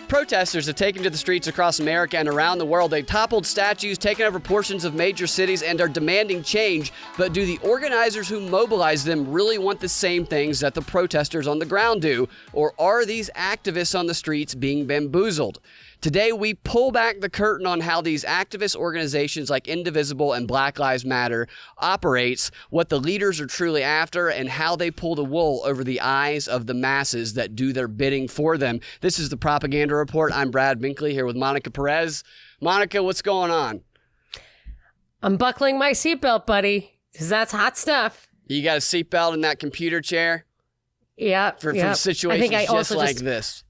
Protesters have taken to the streets across America and around the world. They've toppled statues, taken over portions of major cities, and are demanding change. But do the organizers who mobilize them really want the same things that the protesters on the ground do? Or are these activists on the streets being bamboozled? Today, we pull back the curtain on how these activist organizations like Indivisible and Black Lives Matter operates, what the leaders are truly after, and how they pull the wool over the eyes of the masses that do their bidding for them. This is the Propaganda Report. I'm Brad Binkley here with Monica Perez. Monica, what's going on? I'm buckling my seatbelt, buddy, because that's hot stuff. You got a seatbelt in that computer chair? Yeah. For situations just like this.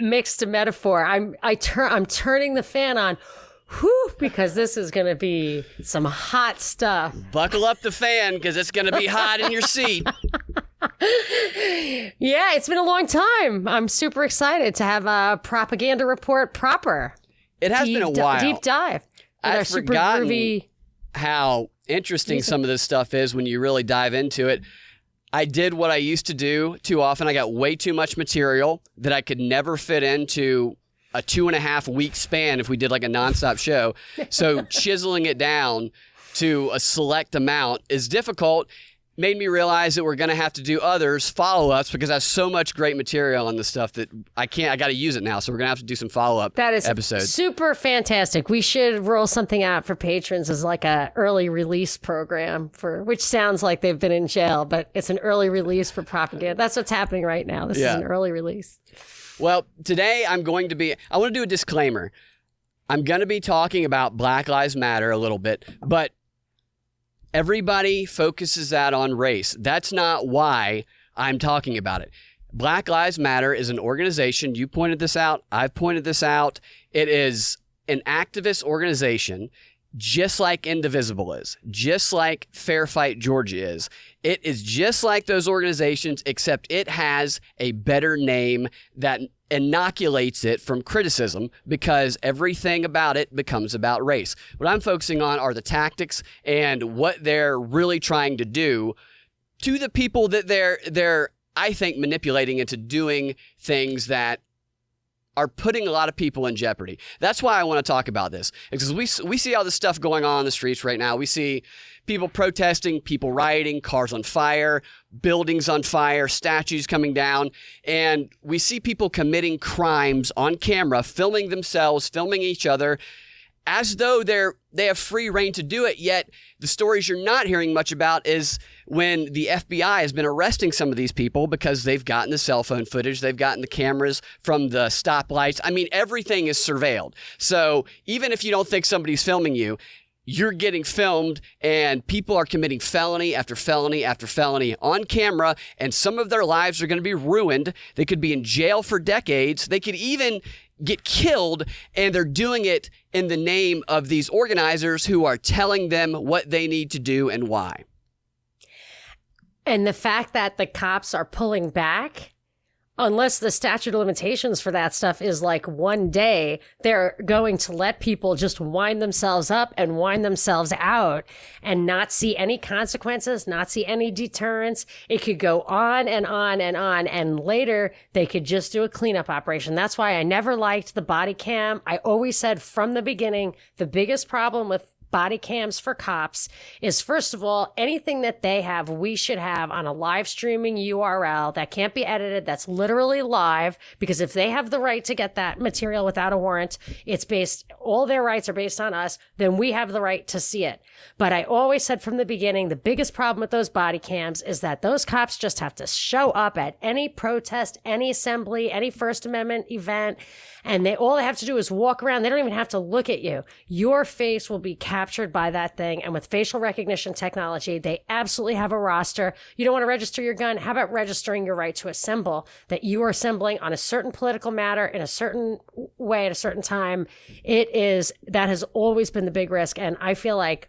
Mixed a metaphor. I'm turning the fan on, because this is going to be some hot stuff. Buckle up the fan because it's going to be hot in your seat. Yeah, it's been a long time. I'm super excited to have a Propaganda Report proper. It has been a while. Deep dive. I've forgotten how interesting some of this stuff is when you really dive into it. I did what I used to do too often. I got way too much material that I could never fit into a 2.5 week span if we did like a nonstop show. So chiseling it down to a select amount is difficult. Made me realize that we're going to have to do others follow-ups because I have so much great material on this stuff that I got to use it now. So we're going to have to do some follow-up episodes. That is super fantastic. We should roll something out for patrons as like a early release program which sounds like they've been in jail, but it's an early release for propaganda. That's what's happening right now. This is an early release. Well, today I want to do a disclaimer. I'm going to be talking about Black Lives Matter a little bit, but everybody focuses that on race. That's not why I'm talking about it. Black Lives Matter is an organization. You pointed this out. I've pointed this out. It is an activist organization just like Indivisible is, just like Fair Fight Georgia is. It is just like those organizations, except it has a better name that inoculates it from criticism because everything about it becomes about race. What I'm focusing on are the tactics and what they're really trying to do to the people that they're I think manipulating into doing things that are putting a lot of people in jeopardy. That's why I want to talk about this, because we see all this stuff going on in the streets right now. We see people protesting, people rioting, cars on fire, buildings on fire, statues coming down, and we see people committing crimes on camera, filming themselves, filming each other, as though they have free reign to do it. Yet the stories you're not hearing much about is when the FBI has been arresting some of these people because they've gotten the cell phone footage, they've gotten the cameras from the stoplights. I mean, everything is surveilled. So even if you don't think somebody's filming you, you're getting filmed, and people are committing felony after felony after felony on camera, and some of their lives are going to be ruined. They could be in jail for decades. They could even get killed, and they're doing it in the name of these organizers who are telling them what they need to do and why. And the fact that the cops are pulling back, unless the statute of limitations for that stuff is like 1 day, they're going to let people just wind themselves up and wind themselves out and not see any consequences, not see any deterrence. It could go on and on and on. And later they could just do a cleanup operation. That's why I never liked the body cam. I always said from the beginning, the biggest problem with body cams for cops is, first of all, anything that they have, we should have on a live streaming URL that can't be edited, that's literally live, because if they have the right to get that material without a warrant, all their rights are based on us, then we have the right to see it. But I always said from the beginning, the biggest problem with those body cams is that those cops just have to show up at any protest, any assembly, any First Amendment event, and all they have to do is walk around. They don't even have to look at you. Your face will be captured by that thing. And with facial recognition technology, they absolutely have a roster. You don't want to register your gun. How about registering your right to assemble, that you are assembling on a certain political matter in a certain way at a certain time? That has always been the big risk. And I feel like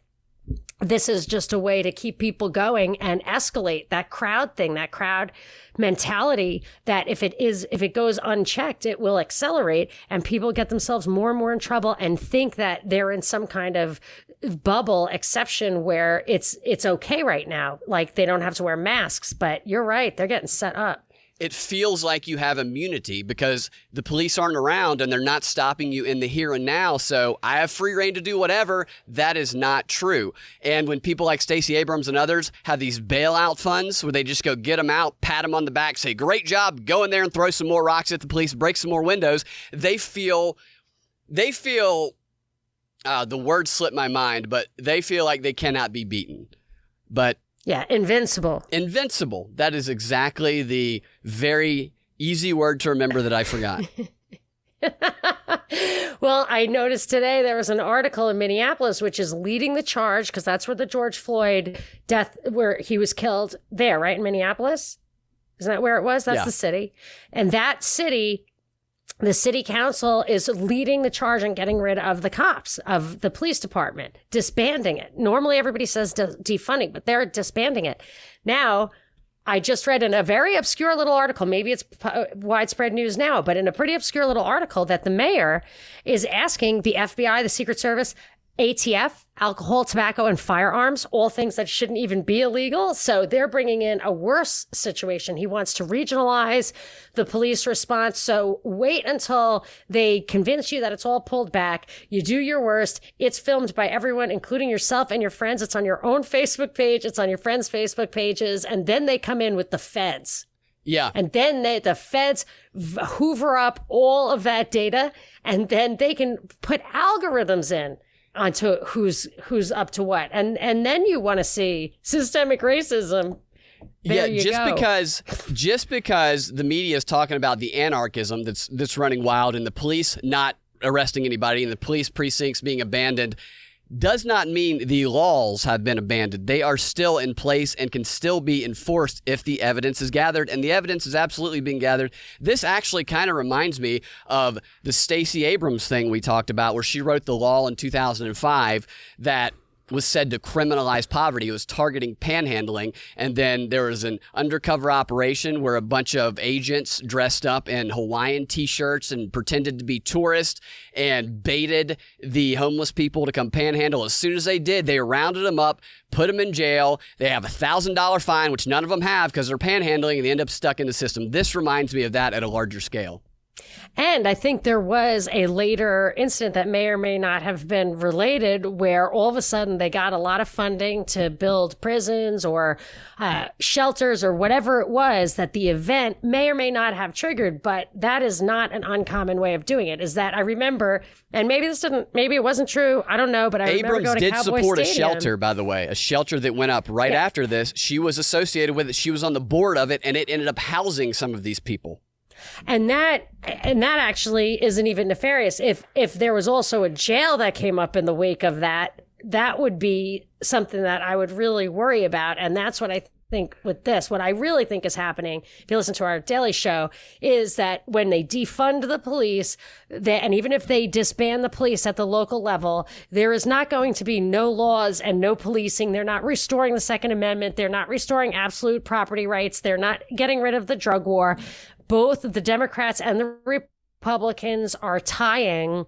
this is just a way to keep people going and escalate that crowd thing, that crowd mentality, that if it goes unchecked, it will accelerate, and people get themselves more and more in trouble and think that they're in some kind of bubble exception where it's okay right now. Like they don't have to wear masks, but you're right. They're getting set up. it feels like you have immunity because the police aren't around and they're not stopping you in the here and now. So I have free reign to do whatever. That is not true. And when people like Stacey Abrams and others have these bailout funds where they just go get them out, pat them on the back, say, great job, go in there and throw some more rocks at the police, break some more windows. They feel the word slipped my mind, but they feel like they cannot be beaten. But yeah, invincible. Invincible. That is exactly the very easy word to remember that I forgot. Well, I noticed today there was an article in Minneapolis, which is leading the charge, because that's where the George Floyd death, where he was killed there, right? In Minneapolis? Isn't that where it was? That's the city. And that city, the city council is leading the charge on getting rid of the cops, of the police department, disbanding it. Normally everybody says defunding, but they're disbanding it. Now, I just read in a very obscure little article, maybe it's widespread news now, but in a pretty obscure little article that the mayor is asking the FBI, the Secret Service, ATF, alcohol, tobacco, and firearms, all things that shouldn't even be illegal. So they're bringing in a worse situation. He wants to regionalize the police response. So wait until they convince you that it's all pulled back. You do your worst. It's filmed by everyone, including yourself and your friends. It's on your own Facebook page. It's on your friends' Facebook pages. And then they come in with the feds. Yeah. And then the feds hoover up all of that data, and then they can put algorithms in onto who's up to what, and then you want to see systemic racism. Just because the media is talking about the anarchism that's running wild and the police not arresting anybody and the police precincts being abandoned does not mean the laws have been abandoned. They are still in place and can still be enforced if the evidence is gathered, and the evidence is absolutely being gathered. This actually kind of reminds me of the Stacey Abrams thing we talked about, where she wrote the law in 2005 that was said to criminalize poverty. It was targeting panhandling. And then there was an undercover operation where a bunch of agents dressed up in Hawaiian t-shirts and pretended to be tourists and baited the homeless people to come panhandle. As soon as they did, they rounded them up, put them in jail. They have a $1,000 fine, which none of them have because they're panhandling, and they end up stuck in the system. This reminds me of that at a larger scale. And I think there was a later incident that may or may not have been related, where all of a sudden they got a lot of funding to build prisons or shelters or whatever it was that the event may or may not have triggered. But that is not an uncommon way of doing it. Is that I remember, and maybe it wasn't true. I don't know, but I remember going to Cowboy Stadium. Abrams did support a shelter, by the way, a shelter that went up right after this. She was associated with it. She was on the board of it, and it ended up housing some of these people. And that actually isn't even nefarious. If there was also a jail that came up in the wake of that, that would be something that I would really worry about. And that's what I think with this. What I really think is happening, if you listen to our daily show, is that when they defund the police, and even if they disband the police at the local level, there is not going to be no laws and no policing. They're not restoring the Second Amendment. They're not restoring absolute property rights. They're not getting rid of the drug war. Both the Democrats and the Republicans are tying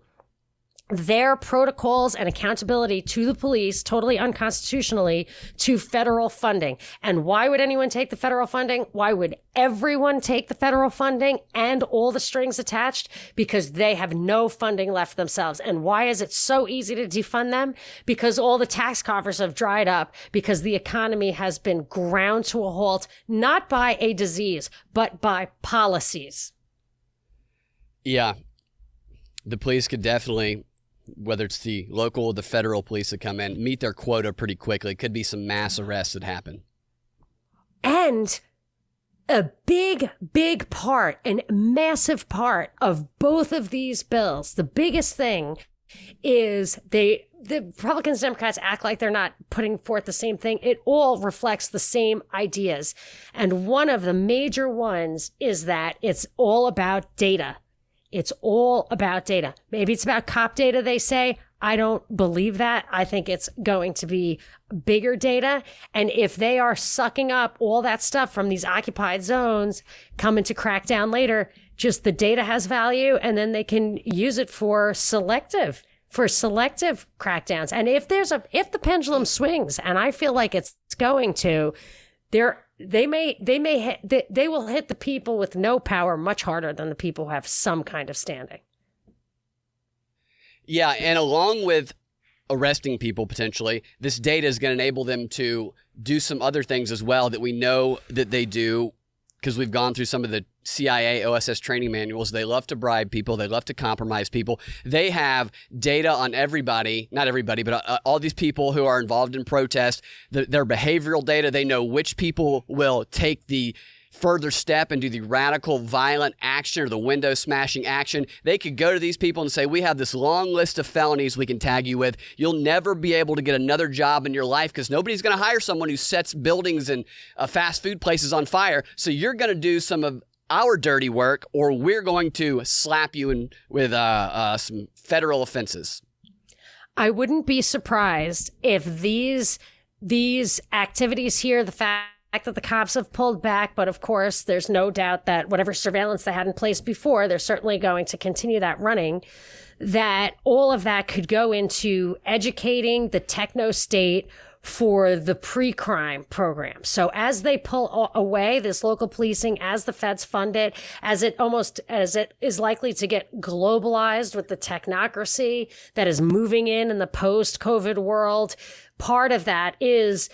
their protocols and accountability to the police, totally unconstitutionally, to federal funding. And why would anyone take the federal funding? Why would everyone take the federal funding and all the strings attached? Because they have no funding left themselves. And why is it so easy to defund them? Because all the tax coffers have dried up, because the economy has been ground to a halt, not by a disease, but by policies. Yeah. The police could definitely, whether it's the local or the federal police that come in, meet their quota pretty quickly. Could be some mass arrests that happen. And a big part, a massive part of both of these bills, the biggest thing is the Republicans and Democrats act like they're not putting forth the same thing. It all reflects the same ideas. And one of the major ones is that it's all about data. It's all about data. Maybe it's about cop data, they say. I don't believe that. I think it's going to be bigger data. And if they are sucking up all that stuff from these occupied zones, coming to crack down later, just the data has value, and then they can use it for selective crackdowns. And if the pendulum swings, and I feel like it's going to, they will hit the people with no power much harder than the people who have some kind of standing. Yeah, and along with arresting people potentially, this data is going to enable them to do some other things as well that we know that they do, because we've gone through some of the CIA OSS training manuals. They love to bribe people. They love to compromise people. They have data on everybody, not everybody, but all these people who are involved in protest, their behavioral data. They know which people will take the further step and do the radical violent action or the window smashing action. They could go to these people and say, we have this long list of felonies we can tag you with. You'll never be able to get another job in your life because nobody's going to hire someone who sets buildings and fast food places on fire. So you're going to do some of our dirty work, or we're going to slap you with some federal offenses. I wouldn't be surprised if these activities here, the fact that the cops have pulled back, but of course, there's no doubt that whatever surveillance they had in place before, they're certainly going to continue that running, that all of that could go into educating the techno state for the pre-crime program. So as they pull away this local policing, as the feds fund it, as it is likely to get globalized with the technocracy that is moving in the post-COVID world, part of that is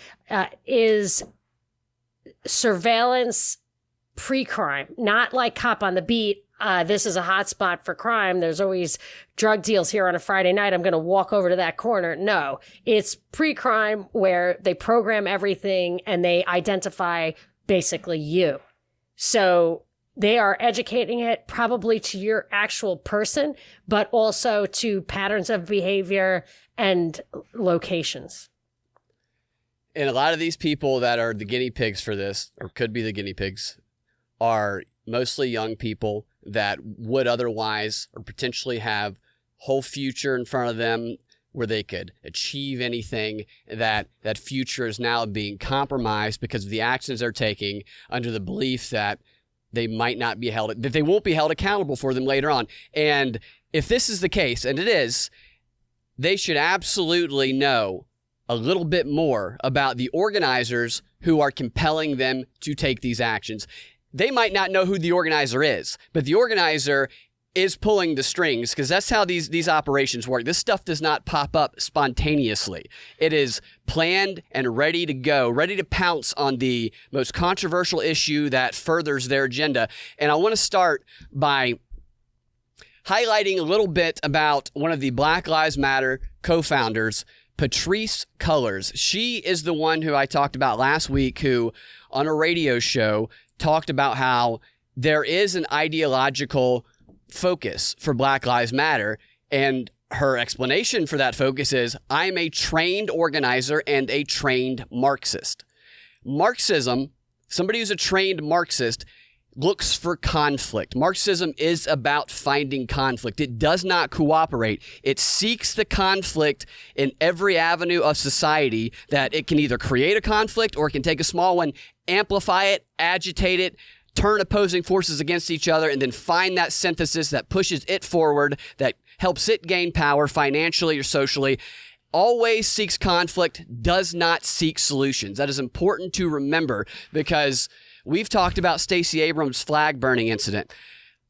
surveillance pre-crime, not like cop on the beat. This is a hot spot for crime. There's always drug deals here on a Friday night. I'm going to walk over to that corner. No, it's pre-crime where they program everything and they identify basically you. So they are educating it probably to your actual person, but also to patterns of behavior and locations. And a lot of these people that are the guinea pigs for this, or could be the guinea pigs, are mostly young people that would otherwise or potentially have whole future in front of them where they could achieve anything. That future is now being compromised because of the actions they're taking under the belief that they might not be held, that they won't be held accountable for them later on. And if this is the case, and it is, they should absolutely know a little bit more about the organizers who are compelling them to take these actions. They might not know who the organizer is, but the organizer is pulling the strings, because that's how these operations work. This stuff does not pop up spontaneously. It is planned and ready to go, ready to pounce on the most controversial issue that furthers their agenda. And I want to start by highlighting a little bit about one of the Black Lives Matter co-founders, Patrisse Cullors. She is the one who I talked about last week, who on a radio show talked about how there is an ideological focus for Black Lives Matter. And her explanation for that focus is, I'm a trained organizer and a trained Marxist. Marxism, somebody who's a trained Marxist, looks for conflict. Marxism is about finding conflict. It does not cooperate. It seeks the conflict in every avenue of society that it can either create a conflict or it can take a small one, amplify it, agitate it, turn opposing forces against each other, and then find that synthesis that pushes it forward, that helps it gain power financially or socially. Always seeks conflict, does not seek solutions. That is important to remember, because we've talked about Stacey Abrams' flag burning incident.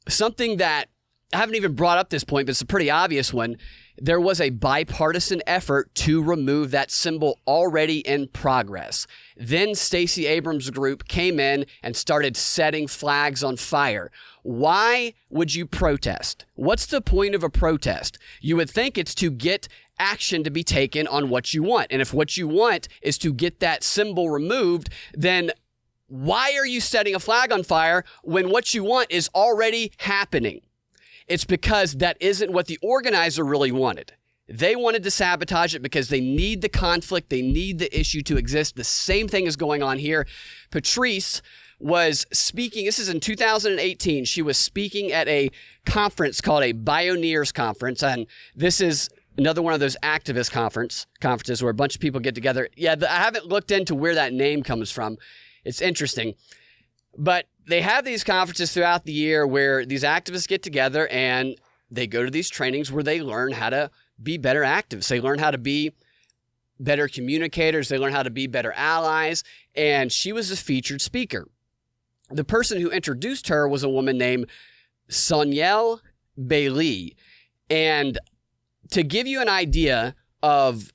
Something that I haven't even brought up at this point, but it's a pretty obvious one. There was a bipartisan effort to remove that symbol already in progress. Then Stacey Abrams' group came in and started setting flags on fire. Why would you protest? What's the point of a protest? You would think it's to get action to be taken on what you want. And if what you want is to get that symbol removed, then why are you setting a flag on fire when what you want is already happening? It's because that isn't what the organizer really wanted. They wanted to sabotage it because they need the conflict. They need the issue to exist. The same thing is going on here. Patrisse was speaking, this is in 2018. She was speaking at a conference called a Bioneers Conference. And this is another one of those activist conferences where a bunch of people get together. Yeah, I haven't looked into where that name comes from. It's interesting. But they have these conferences throughout the year where these activists get together and they go to these trainings where they learn how to be better activists. They learn how to be better communicators. They learn how to be better allies. and she was a featured speaker. The person who introduced her was a woman named Soniel Bailey. And to give you an idea of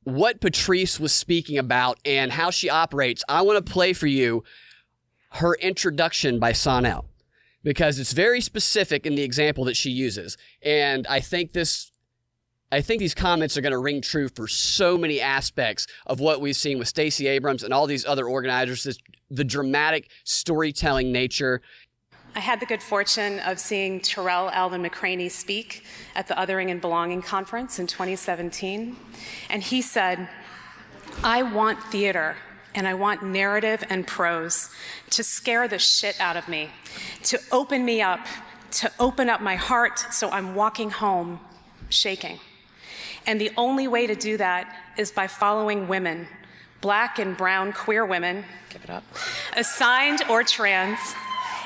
what Patrice was speaking about and how she operates, I want to play for you her introduction by Soniel, because it's very specific in the example that she uses. And I think these comments are going to ring true for so many aspects of what we've seen with Stacey Abrams and all these other organizers, the dramatic storytelling nature. I had the good fortune of seeing Terrell Alvin McCraney speak at the Othering and Belonging Conference in 2017. And he said, "I want theater, and I want narrative and prose to scare the shit out of me, to open me up, to open up my heart so I'm walking home shaking. And the only way to do that is by following women, black and brown queer women, give it up, assigned or trans.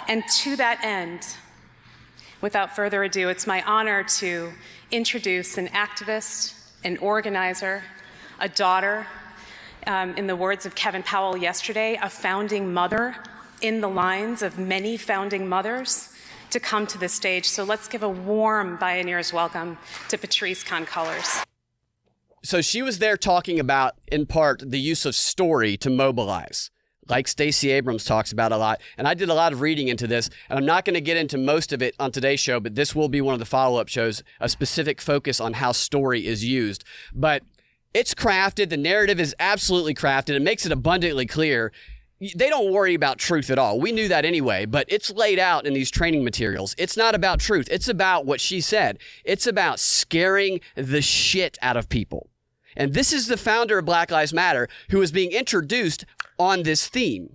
And to that end, without further ado, it's my honor to introduce an activist, an organizer, a daughter, in the words of Kevin Powell yesterday, a founding mother in the lines of many founding mothers, to come to the stage. So let's give a warm Bioneers welcome to Patrice Concolors. So she was there talking about, in part, the use of story to mobilize, like Stacey Abrams talks about a lot. And I did a lot of reading into this, and I'm not going to get into most of it on today's show, but this will be one of the follow-up shows, a specific focus on how story is used. But it's crafted. The narrative is absolutely crafted. It makes it abundantly clear. They don't worry about truth at all. We knew that anyway, but it's laid out in these training materials. It's not about truth. It's about what she said. It's about scaring the shit out of people. And this is the founder of Black Lives Matter who is being introduced on this theme.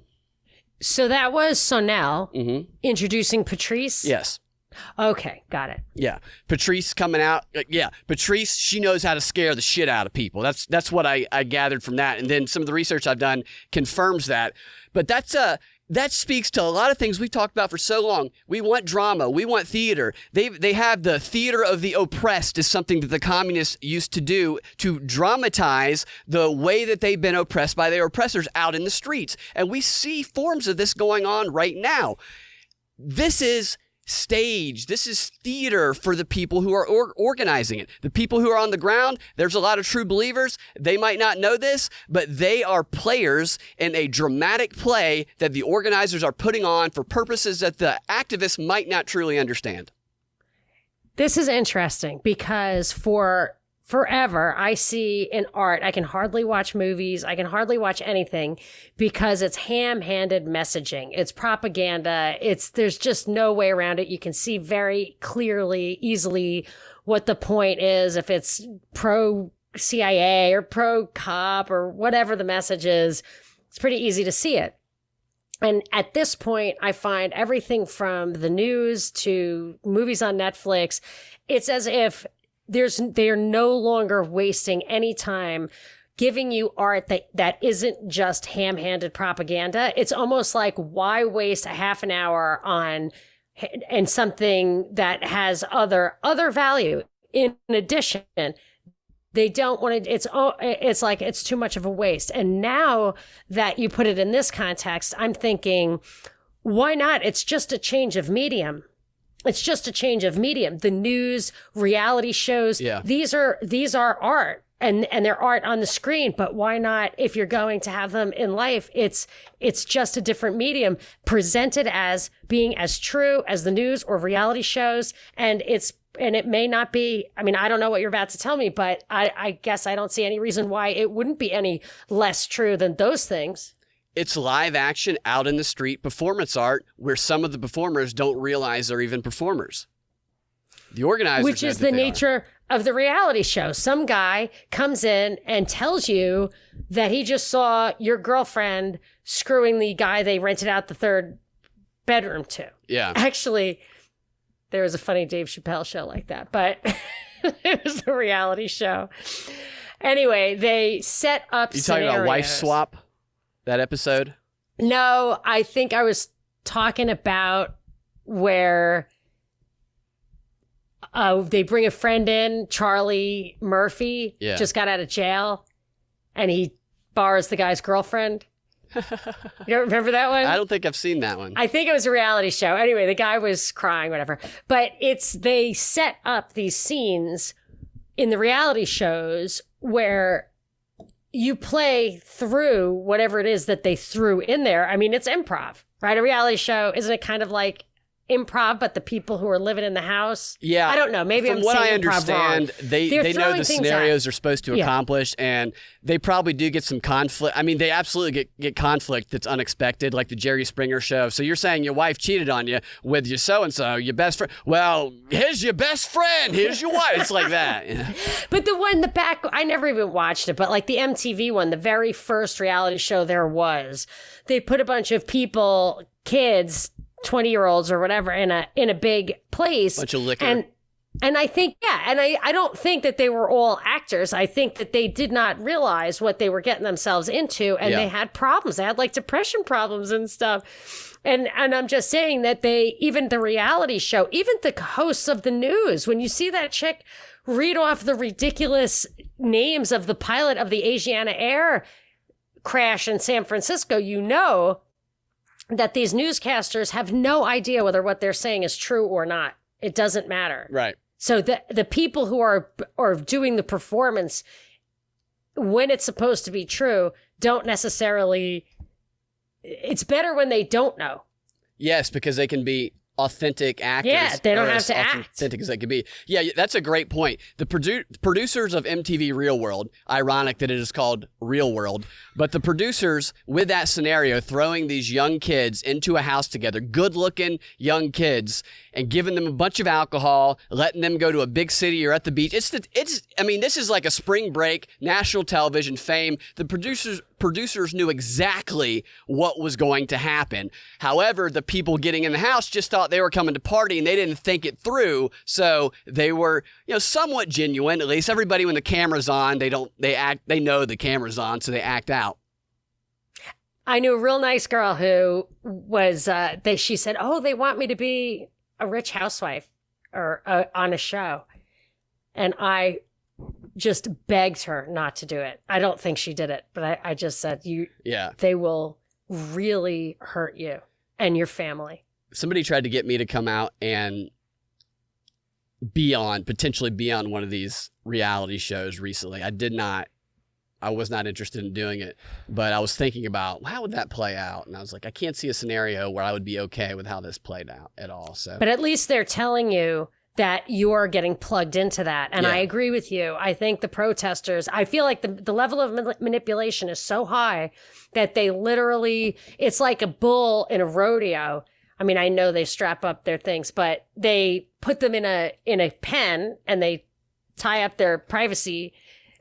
So that was Sonel introducing Patrice? Yes. Okay, got it. Yeah. Patrice coming out. Yeah. Patrice, she knows how to scare the shit out of people. That's what I gathered from that. And then some of the research I've done confirms that. But that speaks to a lot of things we've talked about for so long. We want drama. We want theater. They have the theater of the oppressed is something that the communists used to do to dramatize the way that they've been oppressed by their oppressors out in the streets. And we see forms of this going on right now. This is stage. This is theater for the people who are organizing it. The people who are on the ground, there's a lot of true believers. They might not know this, but they are players in a dramatic play that the organizers are putting on for purposes that the activists might not truly understand. This is interesting because for forever, I see in art, I can hardly watch movies, I can hardly watch anything because it's ham-handed messaging. It's propaganda. There's just no way around it. You can see very clearly, easily what the point is, if it's pro-CIA or pro-cop or whatever the message is. It's pretty easy to see it. And at this point, I find everything from the news to movies on Netflix, it's as if they are no longer wasting any time giving you art that isn't just ham-handed propaganda. It's almost like, why waste a half an hour on and something that has other value in addition? They don't want to, it's like, it's too much of a waste. And now that you put it in this context, I'm thinking, why not? It's just a change of medium. It's just a change of medium. The news, reality shows, these are art and they're art on the screen. But why not, if you're going to have them in life, it's just a different medium presented as being as true as the news or reality shows. And it may not be, I mean, I don't know what you're about to tell me, but I guess I don't see any reason why it wouldn't be any less true than those things. It's live action, out in the street performance art where some of the performers don't realize they're even performers. The organizers, which is the nature of the reality show. Some guy comes in and tells you that he just saw your girlfriend screwing the guy they rented out the third bedroom to. Yeah. Actually, there was a funny Dave Chappelle show like that, but it was a reality show. Anyway, they set up You scenarios. talking about Wife Swap? That episode? No, I think I was talking about where they bring a friend in, Charlie Murphy, just got out of jail, and he borrows the guy's girlfriend. You don't remember that one? I don't think I've seen that one. I think it was a reality show. Anyway, the guy was crying, whatever. But they set up these scenes in the reality shows where you play through whatever it is that they threw in there. I mean, it's improv, right? A reality show, isn't it kind of like improv, but the people who are living in the house? Yeah. I don't know. Maybe From I'm what saying I understand, improv wrong. they know the scenarios out. are supposed to accomplish, and they probably do get some conflict. I mean, they absolutely get conflict that's unexpected, like the Jerry Springer show. So you're saying your wife cheated on you with your so-and-so, your best friend. Well, here's your best friend. Here's your wife. It's like that. You know? But the one, the back, I never even watched it, but like the MTV one, the very first reality show there was, they put a bunch of people, kids, 20-year-olds or whatever in a big place. Bunch of liquor. And I think, and I don't think that they were all actors. I think that they did not realize what they were getting themselves into, and they had problems. They had like depression problems and stuff. And I'm just saying that even the reality show, even the hosts of the news, when you see that chick read off the ridiculous names of the pilot of the Asiana Air crash in San Francisco, you know that these newscasters have no idea whether what they're saying is true or not. It doesn't matter. Right. So the people who are doing the performance when it's supposed to be true don't necessarily. It's better when they don't know. Yes, because they can be authentic actors. Yeah, they don't have to act. Authentic as they can be. Yeah, that's a great point. The producers of MTV Real World, ironic that it is called Real World, but the producers with that scenario throwing these young kids into a house together, good-looking young kids, and giving them a bunch of alcohol, letting them go to a big city or at the beach. I mean, this is like a spring break, national television fame. The producers knew exactly what was going to happen. However, the people getting in the house just thought they were coming to party and they didn't think it through. So they were, somewhat genuine. At least everybody when the camera's on, they know the camera's on, so they act out. I knew a real nice girl who was, she said, oh, they want me to be a rich housewife or on a show. And I just begged her not to do it. I don't think she did it, but I just said, they will really hurt you and your family. Somebody tried to get me to come out and potentially be on one of these reality shows recently. I was not interested in doing it, but I was thinking about how would that play out? And I was like, I can't see a scenario where I would be okay with how this played out at all. So, but at least they're telling you that you're getting plugged into that. And I agree with you. I think the protesters, I feel like the level of manipulation is so high that they literally, it's like a bull in a rodeo. I mean, I know they strap up their things, but they put them in a pen and they tie up their privacy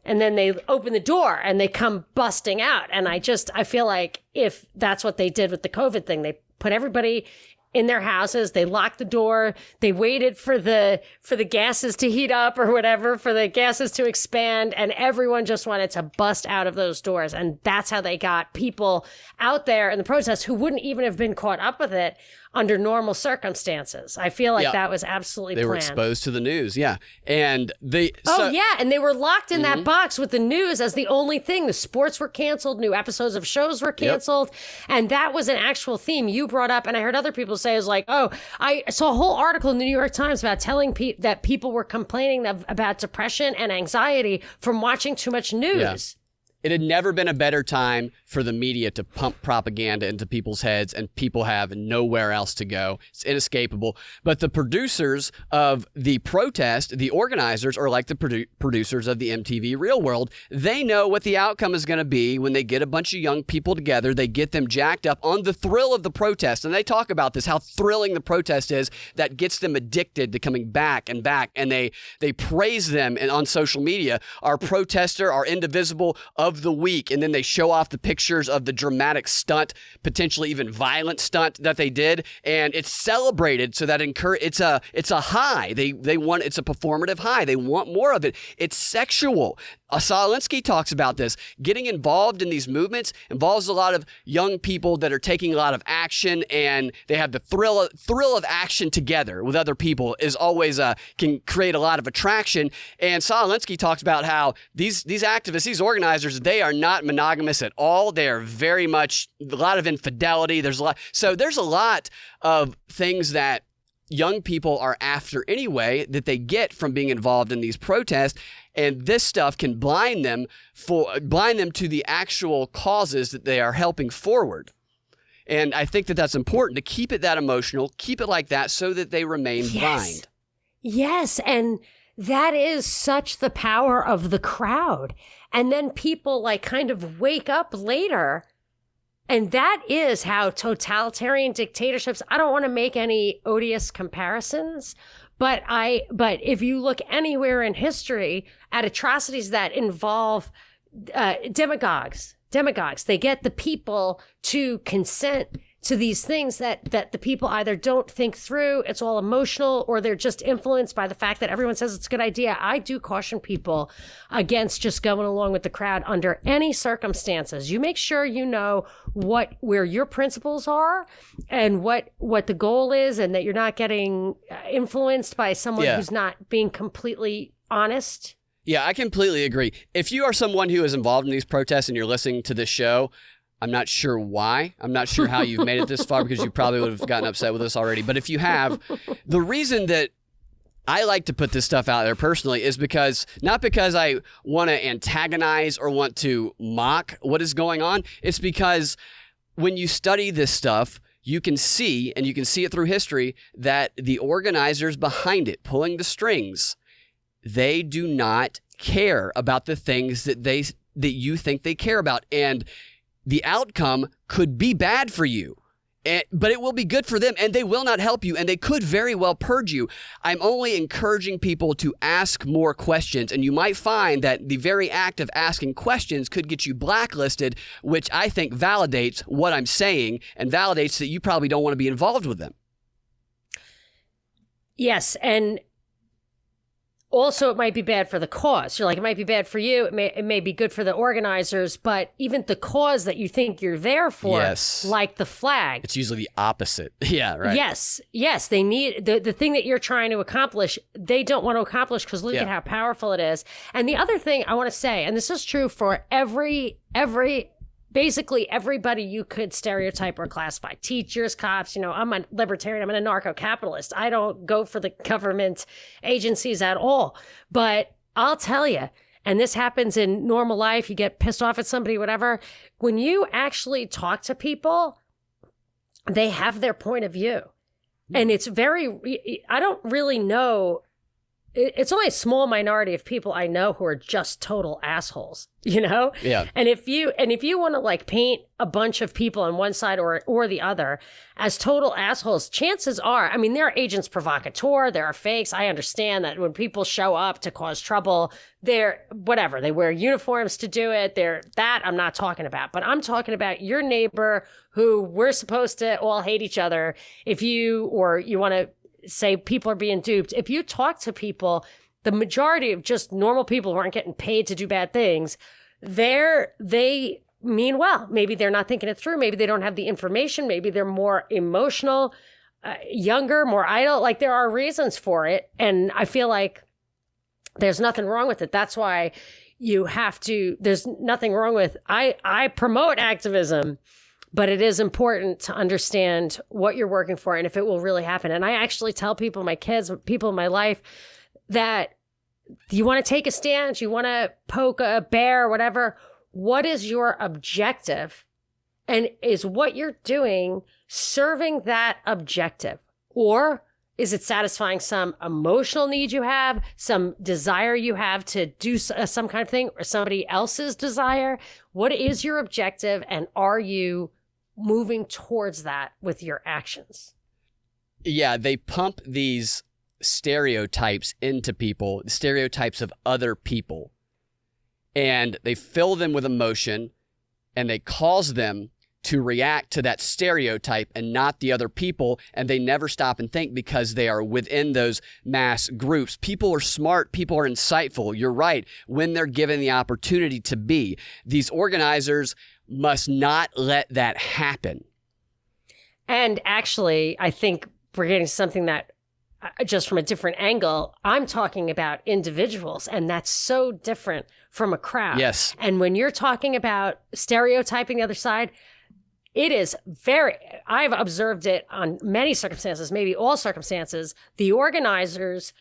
and then they open the door and they come busting out. And I feel like if that's what they did with the COVID thing, they put everybody in their houses, they locked the door, they waited for the gases to heat up or whatever, for the gases to expand, and everyone just wanted to bust out of those doors. And that's how they got people out there in the protests who wouldn't even have been caught up with it under normal circumstances. I feel like that was absolutely planned. They were exposed to the news, and and they were locked in that box with the news as the only thing. The sports were canceled, new episodes of shows were canceled, and that was an actual theme you brought up, and I heard other people say, is like, I saw a whole article in the New York Times about telling that people were complaining about depression and anxiety from watching too much news. Yeah. It had never been a better time for the media to pump propaganda into people's heads, and people have nowhere else to go. It's inescapable. But the producers of the protest, the organizers, are like the producers of the MTV Real World. They know what the outcome is going to be when they get a bunch of young people together. They get them jacked up on the thrill of the protest. And they talk about this, how thrilling the protest is, that gets them addicted to coming back and back. And they praise them on social media. Our protester, our indivisible of the week. And then they show off the pictures of the dramatic stunt, potentially even violent stunt that they did, and it's celebrated so that it's a high. They want, it's a performative high. They want more of it. It's sexual. Alinsky talks about this. Getting involved in these movements involves a lot of young people that are taking a lot of action, and they have the thrill of action together with other people is always can create a lot of attraction. And Alinsky talks about how these activists, these organizers, they are not monogamous at all. They are very much a lot of infidelity. There's a lot of things that young people are after anyway that they get from being involved in these protests, and this stuff can blind them to the actual causes that they are helping forward. And I think that that's important to keep it that emotional, keep it like that so that they remain blind. Yes, and that is such the power of the crowd. And then people like kind of wake up later. And that is how totalitarian dictatorships, I don't want to make any odious comparisons, but if you look anywhere in history at atrocities that involve demagogues, they get the people to consent to these things that the people either don't think through, it's all emotional, or they're just influenced by the fact that everyone says it's a good idea. I do caution people against just going along with the crowd under any circumstances. You make sure you know where your principles are and what the goal is, and that you're not getting influenced by someone who's not being completely honest. Yeah, I completely agree. If you are someone who is involved in these protests and you're listening to this show, I'm not sure why. I'm not sure how you've made it this far, because you probably would have gotten upset with us already. But if you have, the reason that I like to put this stuff out there personally is not because I want to antagonize or want to mock what is going on. It's because when you study this stuff, you can see, and you can see it through history, that the organizers behind it, pulling the strings, they do not care about the things that you think they care about. And the outcome could be bad for you, but it will be good for them, and they will not help you, and they could very well purge you. I'm only encouraging people to ask more questions, and you might find that the very act of asking questions could get you blacklisted, which I think validates what I'm saying and validates that you probably don't want to be involved with them. Yes, and also, it might be bad for the cause. You're like, it might be bad for you. It may be good for the organizers, but even the cause that you think you're there for, like the flag. It's usually the opposite. Yeah, right. Yes. They need the thing that you're trying to accomplish. They don't want to accomplish because look at how powerful it is. And the other thing I want to say, and this is true for basically everybody you could stereotype or classify. Teachers, cops, I'm a libertarian, I'm an anarcho-capitalist. I don't go for the government agencies at all. But I'll tell you, and this happens in normal life, you get pissed off at somebody, whatever. When you actually talk to people, they have their point of view. And it's I don't really know. It's only a small minority of people I know who are just total assholes, Yeah. And if you want to like paint a bunch of people on one side or the other as total assholes, chances are, they're agents provocateur, there are fakes. I understand that when people show up to cause trouble, they wear uniforms to do it. That I'm not talking about, but I'm talking about your neighbor who we're supposed to all hate each other. If you want to say people are being duped. If you talk to people, the majority of just normal people who aren't getting paid to do bad things, they mean well. Maybe they're not thinking it through. Maybe they don't have the information. Maybe they're more emotional, younger, more idle. Like there are reasons for it. And I feel like there's nothing wrong with it. That's why there's nothing wrong with, I promote activism. But it is important to understand what you're working for and if it will really happen. And I actually tell people, my kids, people in my life, that you want to take a stand, you want to poke a bear, whatever. What is your objective? And is what you're doing serving that objective? Or is it satisfying some emotional need you have, some desire you have to do some kind of thing, or somebody else's desire? What is your objective, and are you moving towards that with your actions? Yeah, they pump these stereotypes into people, stereotypes of other people, and they fill them with emotion, and they cause them to react to that stereotype and not the other people, and they never stop and think because they are within those mass groups. People are smart, people are insightful, you're right, when they're given the opportunity to be. These organizers must not let that happen. And actually, I think we're getting something that just from a different angle. I'm talking about individuals, and that's so different from a crowd. Yes. And when you're talking about stereotyping the other side, it is I've observed it on many circumstances, maybe all circumstances. The organizers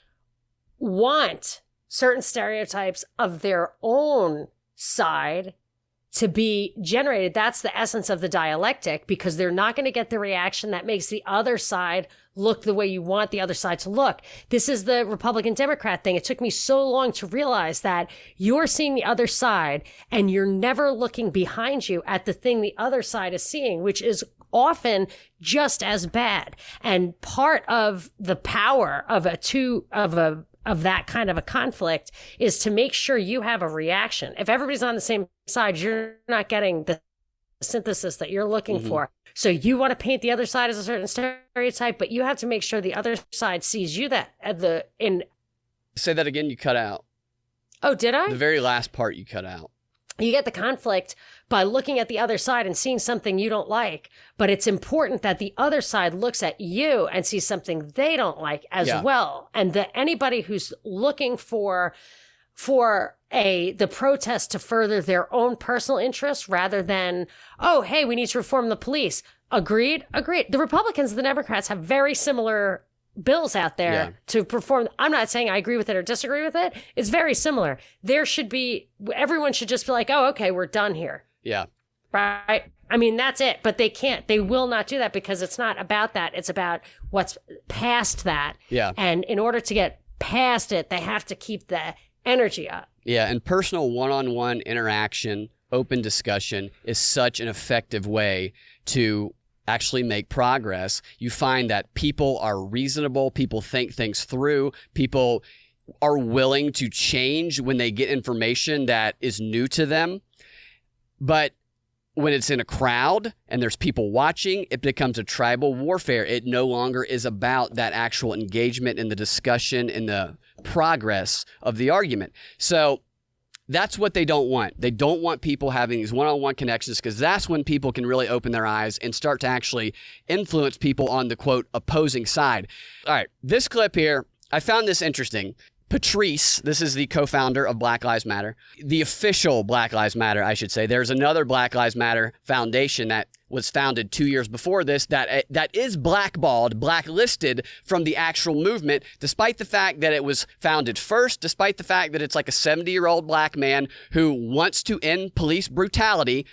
want certain stereotypes of their own side to be generated. That's the essence of the dialectic, because they're not going to get the reaction that makes the other side look the way you want the other side to look. This is the Republican-Democrat thing. It took me so long to realize that you're seeing the other side and you're never looking behind you at the thing the other side is seeing, which is often just as bad. And part of the power of that kind of a conflict is to make sure you have a reaction. If everybody's on the same side, you're not getting the synthesis that you're looking for. So you want to paint the other side as a certain stereotype, but you have to make sure the other side sees you Say that again, you cut out. Oh, did I? The very last part you cut out. You get the conflict by looking at the other side and seeing something you don't like. But it's important that the other side looks at you and sees something they don't like as well. And that anybody who's looking for the protest to further their own personal interests rather than, oh, hey, we need to reform the police. Agreed. The Republicans and the Democrats have very similar bills out there to perform. I'm not saying I agree with it or disagree with it. It's very similar. Everyone should just be like, oh, okay, we're done here. Yeah. Right. I mean, that's it. But they can't. They will not do that because it's not about that. It's about what's past that. Yeah. And in order to get past it, they have to keep the energy up. Yeah. And personal one-on-one interaction, open discussion is such an effective way to actually make progress. You find that people are reasonable, people think things through, people are willing to change when they get information that is new to them. But when it's in a crowd and there's people watching, it becomes a tribal warfare. It no longer is about that actual engagement in the discussion and the progress of the argument. So that's what they don't want. They don't want people having these one-on-one connections, because that's when people can really open their eyes and start to actually influence people on the, quote, opposing side. All right, this clip here, I found this interesting. Patrice, this is the co-founder of Black Lives Matter, the official Black Lives Matter, I should say. There's another Black Lives Matter foundation that was founded 2 years before this that is blacklisted from the actual movement, despite the fact that it was founded first, despite the fact that it's like a 70-year-old black man who wants to end police brutality.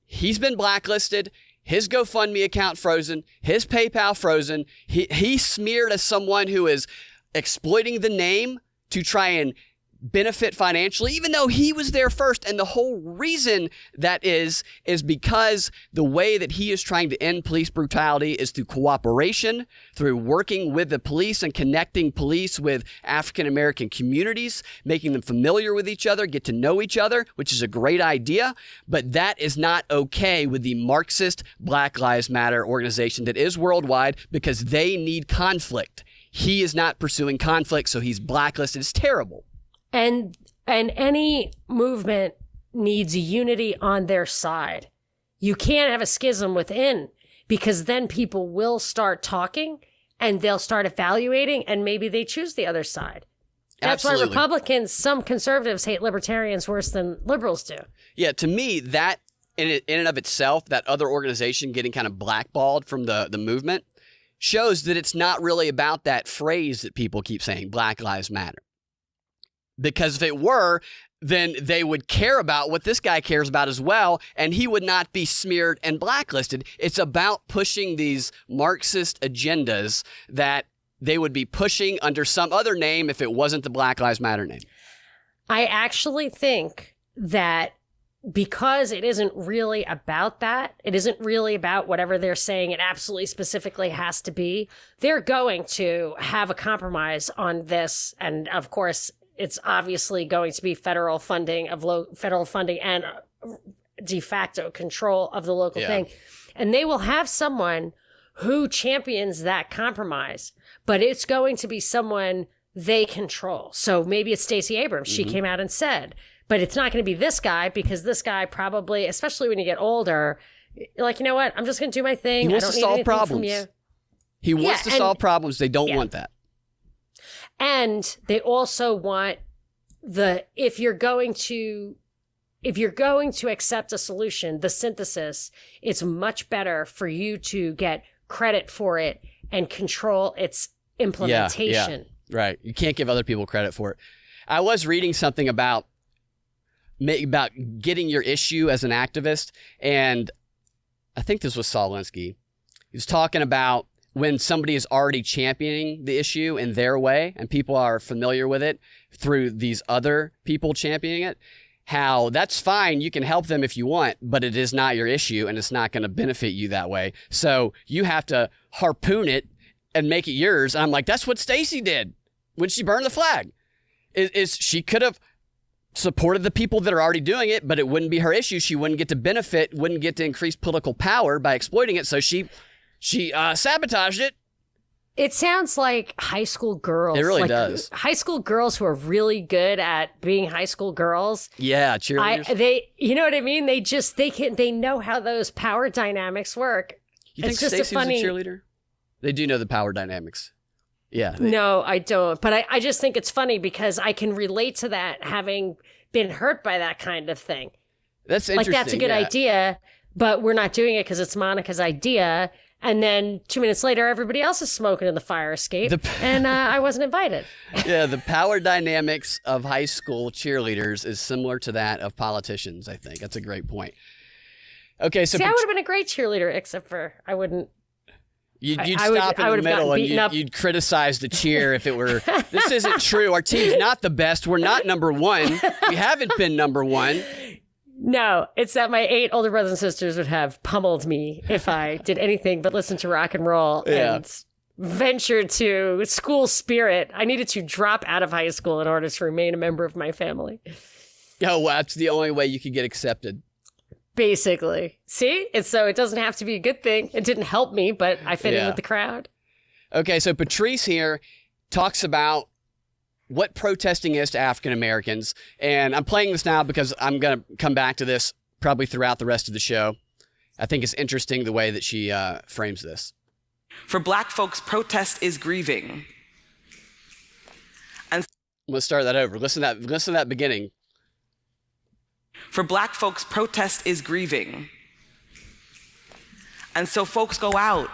He's been blacklisted. His GoFundMe account frozen. His PayPal frozen. He's smeared as someone who is exploiting the name to try and benefit financially, even though he was there first. And the whole reason that is because the way that he is trying to end police brutality is through cooperation, through working with the police and connecting police with African-American communities, making them familiar with each other, get to know each other, which is a great idea. But that is not okay with the Marxist Black Lives Matter organization that is worldwide, because they need conflict. He is not pursuing conflict, so he's blacklisted. It's terrible. And any movement needs unity on their side. You can't have a schism within, because then people will start talking and they'll start evaluating, and maybe they choose the other side. That's Absolutely. why Republicans, some conservatives hate libertarians worse than liberals do. Yeah, to me, that in and of itself, that other organization getting kind of blackballed from the movement shows that it's not really about that phrase that people keep saying, Black Lives Matter. Because if it were, then they would care about what this guy cares about as well, and he would not be smeared and blacklisted. It's about pushing these Marxist agendas that they would be pushing under some other name if it wasn't the Black Lives Matter name. I actually think that because it isn't really about that, it isn't really about whatever they're saying it absolutely specifically has to be, they're going to have a compromise on this. And of course, it's obviously going to be federal funding and de facto control of the local thing. And they will have someone who champions that compromise, but it's going to be someone they control. So maybe it's Stacey Abrams. She came out and said, but it's not going to be this guy, because this guy probably, especially when you get older, you're like, you know what? I'm just going to do my thing. He wants to solve problems. From you. He wants to solve problems. They don't want that. And they also want if you're going to accept a solution, the synthesis, it's much better for you to get credit for it and control its implementation. Yeah, right. You can't give other people credit for it. I was reading something about getting your issue as an activist, and I think this was Saul Alinsky. He was talking about when somebody is already championing the issue in their way and people are familiar with it through these other people championing it, how that's fine. You can help them if you want, but it is not your issue and it's not going to benefit you that way. So you have to harpoon it and make it yours. And I'm like, that's what Stacey did when she burned the flag. Is she could have supported the people that are already doing it, but it wouldn't be her issue. She wouldn't get to benefit, wouldn't get to increase political power by exploiting it. So she sabotaged it. It sounds like high school girls. It really does. High school girls who are really good at being high school girls. Yeah, cheerleaders. You know what I mean? They know how those power dynamics work. You think Stacey was a cheerleader? They do know the power dynamics. Yeah. No, I don't. But I just think it's funny because I can relate to that, having been hurt by that kind of thing. That's interesting. Like, that's a good idea, but we're not doing it because it's Monica's idea. And then 2 minutes later, everybody else is smoking in the fire escape, and I wasn't invited. Yeah, the power dynamics of high school cheerleaders is similar to that of politicians, I think. That's a great point. Okay, so... See, I would have been a great cheerleader, except for I wouldn't... You'd stop in the middle and you'd criticize the cheer if it were, this isn't true. Our team's not the best. We're not number one. We haven't been number one. No, it's that my 8 older brothers and sisters would have pummeled me if I did anything but listen to rock and roll and venture to school spirit. I needed to drop out of high school in order to remain a member of my family. Oh, well, that's the only way you could get accepted. Basically. See? And so it doesn't have to be a good thing. It didn't help me, but I fit in with the crowd. Okay, so Patrice here talks about what protesting is to African Americans. And I'm playing this now because I'm going to come back to this probably throughout the rest of the show. I think it's interesting the way that she frames this. For Black folks, protest is grieving. And let's start that over. Listen to that beginning. For Black folks, protest is grieving. And so folks go out,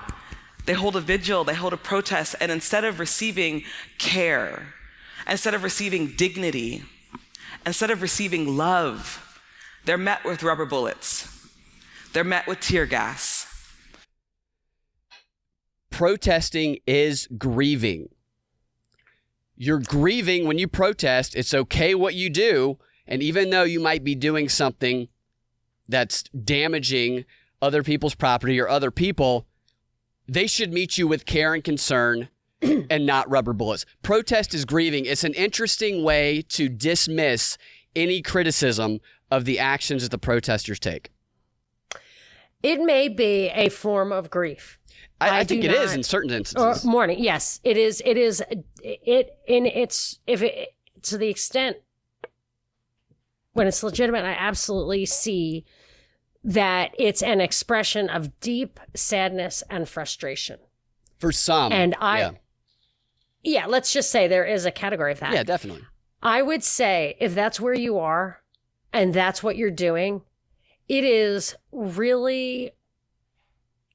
they hold a vigil, they hold a protest, and instead of receiving care, instead of receiving dignity, instead of receiving love, they're met with rubber bullets. They're met with tear gas. Protesting is grieving. You're grieving when you protest. It's okay what you do. And even though you might be doing something that's damaging other people's property or other people, they should meet you with care and concern and not rubber bullets. Protest is grieving. It's an interesting way to dismiss any criticism of the actions that the protesters take. It may be a form of grief. I think it is in certain instances. Or mourning, yes, it is. To the extent when it's legitimate, I absolutely see that it's an expression of deep sadness and frustration. For some. And let's just say there is a category of that. Yeah, definitely. I would say if that's where you are and that's what you're doing, it is really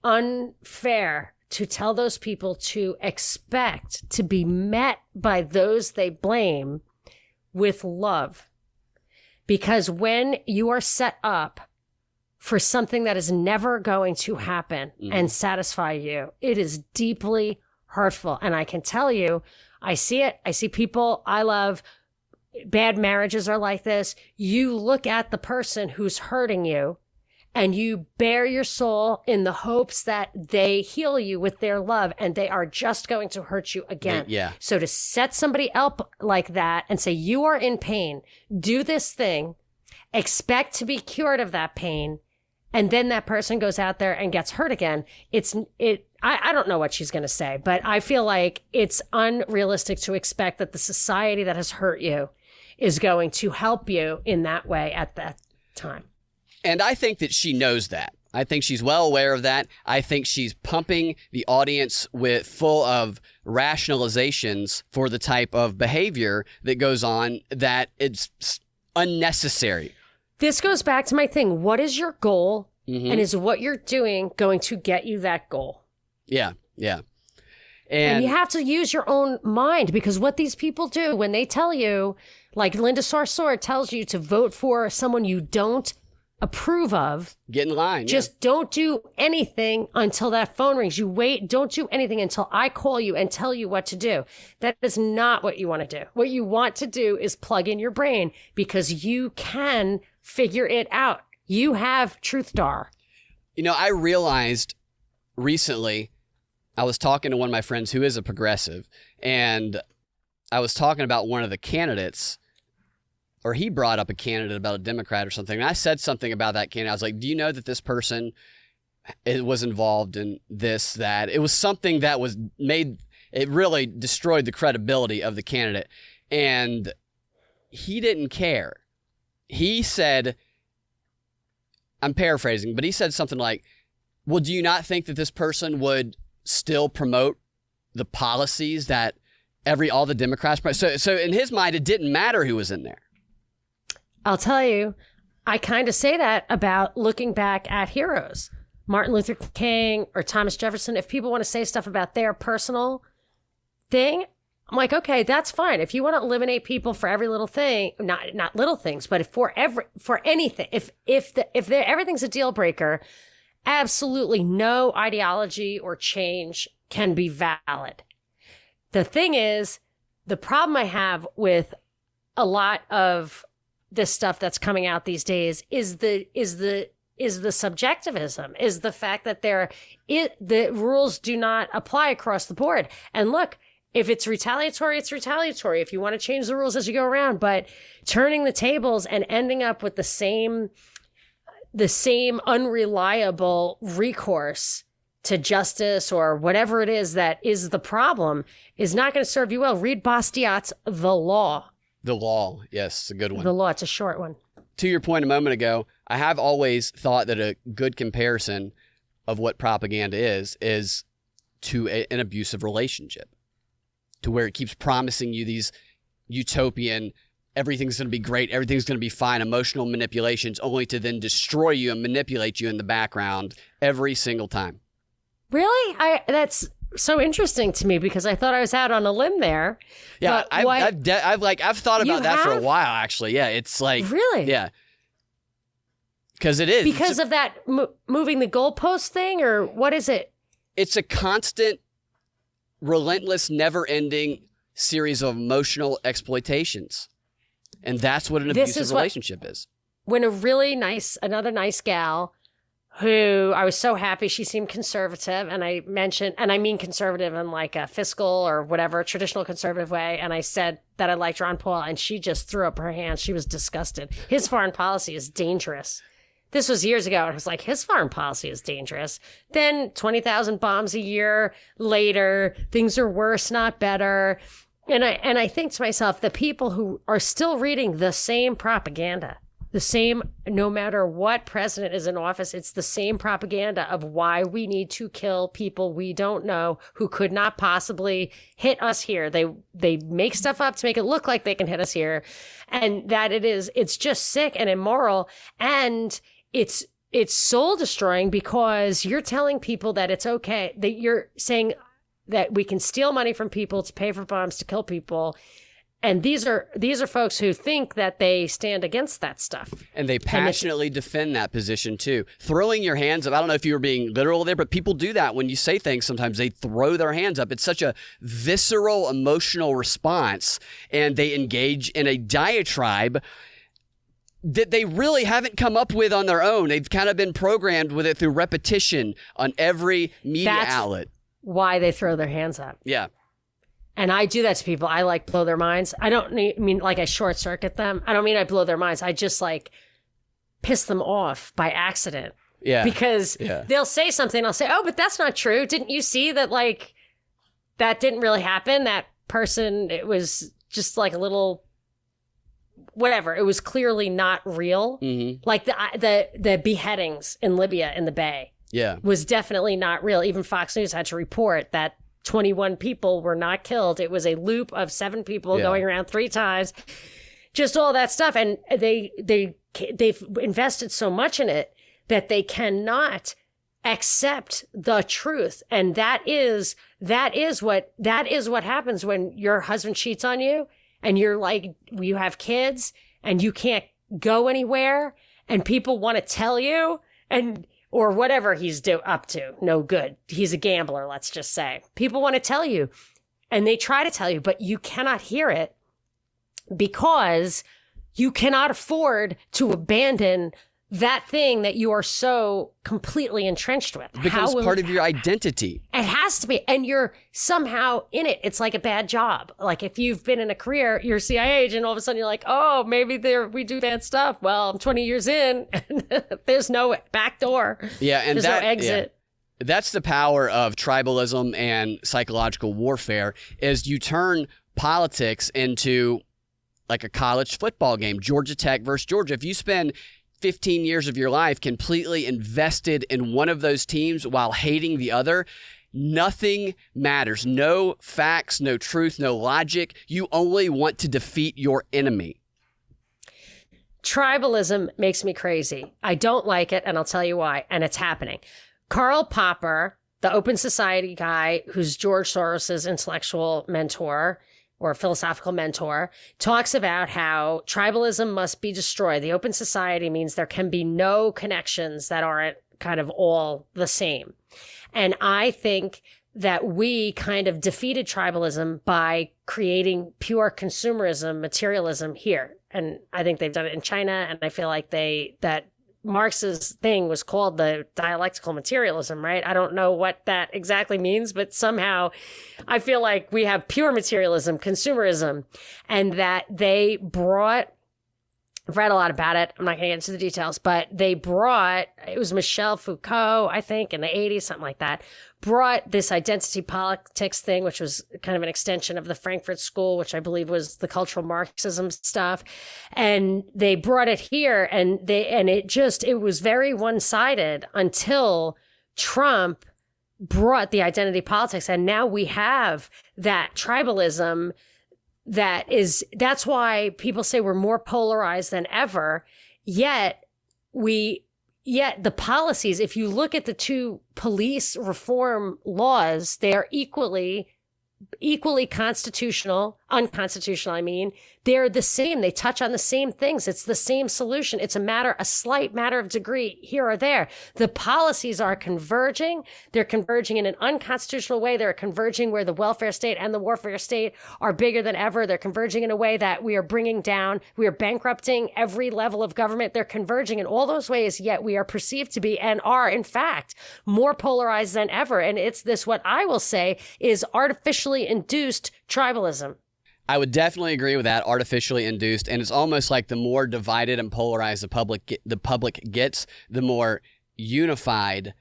unfair to tell those people to expect to be met by those they blame with love. Because when you are set up for something that is never going to happen and satisfy you, it is deeply hurtful. And I can tell you, I see it. I see people I love. Bad marriages are like this. You look at the person who's hurting you and you bare your soul in the hopes that they heal you with their love, and they are just going to hurt you again. Yeah. So to set somebody up like that and say, you are in pain, do this thing, expect to be cured of that pain, and then that person goes out there and gets hurt again. I don't know what she's going to say, but I feel like it's unrealistic to expect that the society that has hurt you is going to help you in that way at that time. And I think that she knows that. I think she's well aware of that. I think she's pumping the audience with full of rationalizations for the type of behavior that goes on that it's unnecessary. This goes back to my thing. What is your goal? And is what you're doing going to get you that goal? Yeah, yeah. And you have to use your own mind, because what these people do when they tell you, like Linda Sarsour tells you to vote for someone you don't approve of. Get in line. Just don't do anything until that phone rings. You wait. Don't do anything until I call you and tell you what to do. That is not what you want to do. What you want to do is plug in your brain, because you can figure it out. You have truth dar. You know, I realized recently, I was talking to one of my friends who is a progressive, and I was talking about one of the candidates, or he brought up a candidate about a Democrat or something. And I said something about that candidate. I was like, do you know that this person was involved in this, that? It was something that was made, it really destroyed the credibility of the candidate. And he didn't care. He said, I'm paraphrasing, but he said something like, well, do you not think that this person would still promote the policies that all the Democrats? So in his mind, it didn't matter who was in there. I'll tell you, I kind of say that about looking back at heroes, Martin Luther King or Thomas Jefferson. If people want to say stuff about their personal thing, I'm like, okay, that's fine. If you want to eliminate people for every little thing, not little things, but for anything, if everything's a deal breaker, absolutely no ideology or change can be valid. The thing is, the problem I have with a lot of this stuff that's coming out these days is the subjectivism, is the fact that the rules do not apply across the board. And look, if it's retaliatory, it's retaliatory. If you want to change the rules as you go around, but turning the tables and ending up with the same unreliable recourse to justice or whatever it is that is the problem is not going to serve you well. Read Bastiat's The Law. The Law, yes, it's a good one. The Law, it's a short one. To your point a moment ago, I have always thought that a good comparison of what propaganda is to an abusive relationship, to where it keeps promising you these utopian, everything's going to be great, everything's going to be fine, emotional manipulations, only to then destroy you and manipulate you in the background every single time. Really? That's so interesting to me, because I thought I was out on a limb there. Yeah, I've thought about that for a while, actually. Yeah, it's like, really? Yeah, because it is because of that moving the goalpost thing, or what is it? It's a constant, relentless, never-ending series of emotional exploitations, and that's what an abusive relationship is. When another nice gal, who I was so happy, she seemed conservative, and I mean conservative in like a fiscal or whatever, traditional conservative way, and I said that I liked Ron Paul, and she just threw up her hands. She was disgusted. His foreign policy is dangerous. This was years ago, and I was like, his foreign policy is dangerous. Then 20,000 bombs a year later, things are worse, not better. And I think to myself, the people who are still reading the same propaganda, the same, no matter what president is in office, it's the same propaganda of why we need to kill people we don't know who could not possibly hit us here. They make stuff up to make it look like they can hit us here, and that it's just sick and immoral, and it's soul destroying, because you're telling people that it's okay, that you're saying that we can steal money from people to pay for bombs to kill people. And these are folks who think that they stand against that stuff. And they passionately defend that position too. Throwing your hands up. I don't know if you were being literal there, but people do that when you say things. Sometimes they throw their hands up. It's such a visceral, emotional response. And they engage in a diatribe that they really haven't come up with on their own. They've kind of been programmed with it through repetition on every media outlet. Why they throw their hands up. Yeah. And I do that to people. I like blow their minds. I don't mean like I short circuit them. I don't mean I blow their minds. I just like piss them off by accident. Yeah. Because they'll say something. I'll say, oh, but that's not true. Didn't you see that, like, that didn't really happen? That person, it was just like a little whatever. It was clearly not real. Like the beheadings in Libya in the Bay was definitely not real. Even Fox News had to report that 21 people were not killed. It was a loop of 7 people going around 3 times. Just all that stuff. And they've invested so much in it that they cannot accept the truth. And that is what happens when your husband cheats on you and you're like, you have kids and you can't go anywhere and people want to tell you or whatever he's up to. No good. He's a gambler, let's just say. People want to tell you and they try to tell you, but you cannot hear it because you cannot afford to abandon that thing that you are so completely entrenched with. It becomes part of your identity. It has to be. And you're somehow in it. It's like a bad job. Like if you've been in a career, you're a CIA agent, all of a sudden you're like, oh, maybe we do bad stuff. Well, I'm 20 years in and there's no back door. Yeah. And there's no exit. Yeah. That's the power of tribalism and psychological warfare is you turn politics into like a college football game, Georgia Tech versus Georgia. If you spend 15 years of your life completely invested in one of those teams while hating the other, nothing matters. No facts, no truth, no logic. You only want to defeat your enemy. Tribalism makes me crazy. I don't like it, and I'll tell you why. And it's happening. Karl Popper, the Open Society guy who's George Soros's intellectual mentor, or philosophical mentor, talks about how tribalism must be destroyed. The open society means there can be no connections that aren't kind of all the same. And I think that we kind of defeated tribalism by creating pure consumerism, materialism here. And I think they've done it in China. And I feel like that Marx's thing was called the dialectical materialism, right? I don't know what that exactly means, but somehow I feel like we have pure materialism, consumerism, and that they brought, I've read a lot about it. I'm not going to get into the details, but it was Michel Foucault, I think, in the 80s, something like that, brought this identity politics thing, which was kind of an extension of the Frankfurt School, which I believe was the cultural Marxism stuff. And they brought it here and it was very one-sided until Trump brought the identity politics. And now we have that tribalism that's why people say we're more polarized than ever. Yet the policies, if you look at the 2 police reform laws, they are equally unconstitutional, I mean. They're the same. They touch on the same things. It's the same solution. It's a slight matter of degree here or there. The policies are converging. They're converging in an unconstitutional way. They're converging where the welfare state and the warfare state are bigger than ever. They're converging in a way that we are bankrupting every level of government. They're converging in all those ways, yet we are perceived to be and are, in fact, more polarized than ever. And it's this, what I will say, is artificially induced tribalism. I would definitely agree with that, artificially induced. And it's almost like the more divided and polarized the public gets, the more unified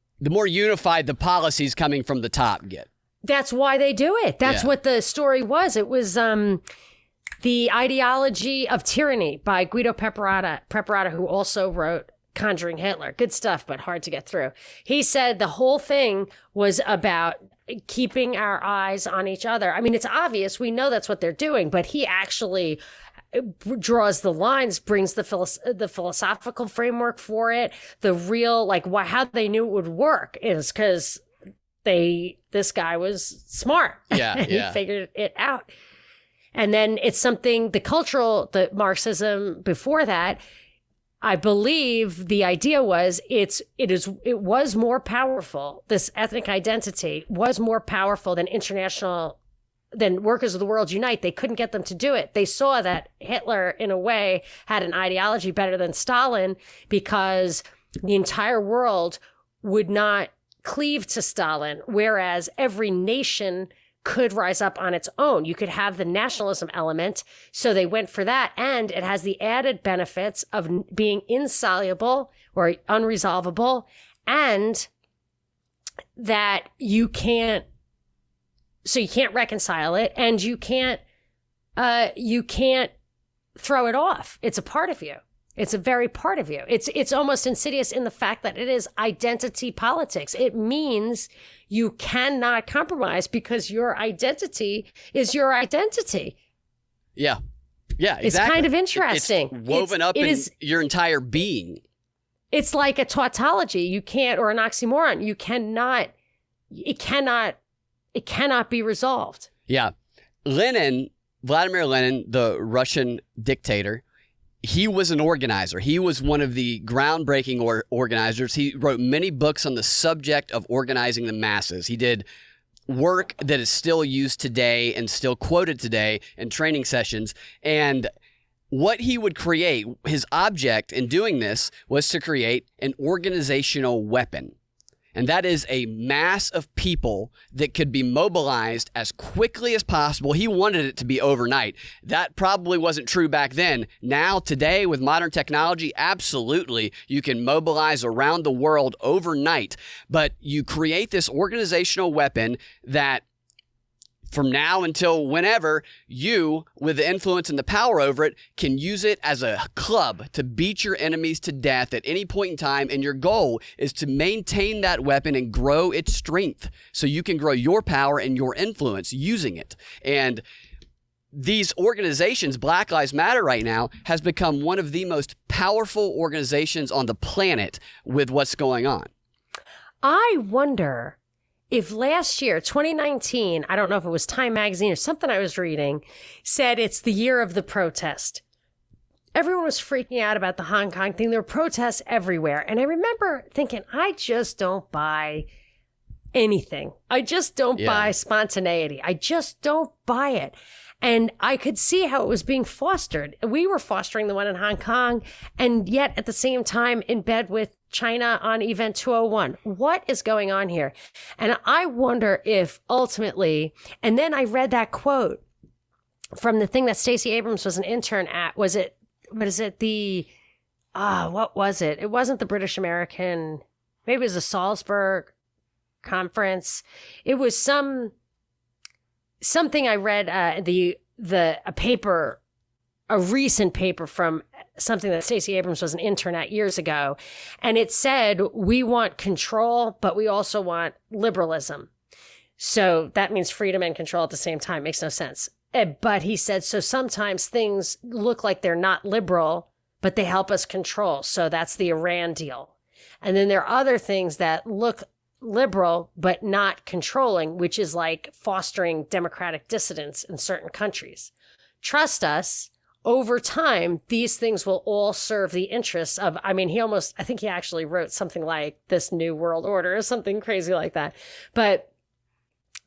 the policies coming from the top get. That's why they do it. That's what the story was. It was The Ideology of Tyranny by Guido Preparata, who also wrote Conjuring Hitler. Good stuff, but hard to get through. He said the whole thing was about keeping our eyes on each other. I mean, it's obvious. We know that's what they're doing, but he actually draws the lines, brings the philosophical framework for it. The real, how they knew it would work is because this guy was smart. Yeah, He figured it out. And then it's something, the Marxism before that, I believe the idea was it was more powerful. This ethnic identity was more powerful than Workers of the World Unite. They couldn't get them to do it. They saw that Hitler, in a way, had an ideology better than Stalin because the entire world would not cleave to Stalin, whereas every nation could rise up on its own. You could have the nationalism element. So they went for that. And it has the added benefits of being insoluble or unresolvable, and that you can't reconcile it, and you can't throw it off. It's a part of you. It's a very part of you. It's almost insidious in the fact that it is identity politics. It means you cannot compromise because your identity is your identity. Yeah. Yeah, exactly. It's kind of interesting. It's woven up in your entire being. It's like a tautology. You can't, or an oxymoron. You cannot, it cannot be resolved. Yeah. Vladimir Lenin, the Russian dictator, he was an organizer. He was one of the groundbreaking organizers. He wrote many books on the subject of organizing the masses. He did work that is still used today and still quoted today in training sessions. And what he would create, his object in doing this was to create an organizational weapon. And that is a mass of people that could be mobilized as quickly as possible. He wanted it to be overnight. That probably wasn't true back then. Now, today, with modern technology, absolutely, you can mobilize around the world overnight. But you create this organizational weapon that from now until whenever, you, with the influence and the power over it, can use it as a club to beat your enemies to death at any point in time. And your goal is to maintain that weapon and grow its strength so you can grow your power and your influence using it. And these organizations, Black Lives Matter right now, has become one of the most powerful organizations on the planet with what's going on. I wonder if last year, 2019, I don't know if it was Time Magazine or something I was reading, said it's the year of the protest. Everyone was freaking out about the Hong Kong thing. There were protests everywhere. And I remember thinking, I just don't buy anything. I just don't buy spontaneity. I just don't buy it. And I could see how it was being fostered. We were fostering the one in Hong Kong, and yet at the same time in bed with China on Event 201. What is going on here? And I wonder if ultimately, and then I read that quote from the thing that Stacey Abrams was an intern at. What was it? It wasn't the British American, maybe it was the Salzburg conference. It was something I read, a recent paper from something that Stacey Abrams was an intern at years ago. And it said, we want control, but we also want liberalism. So that means freedom and control at the same time. Makes no sense. But he said, so sometimes things look like they're not liberal, but they help us control. So that's the Iran deal. And then there are other things that look liberal, but not controlling, which is like fostering democratic dissidents in certain countries. Trust us, over time, these things will all serve the interests of, I think he actually wrote something like this new world order or something crazy like that. But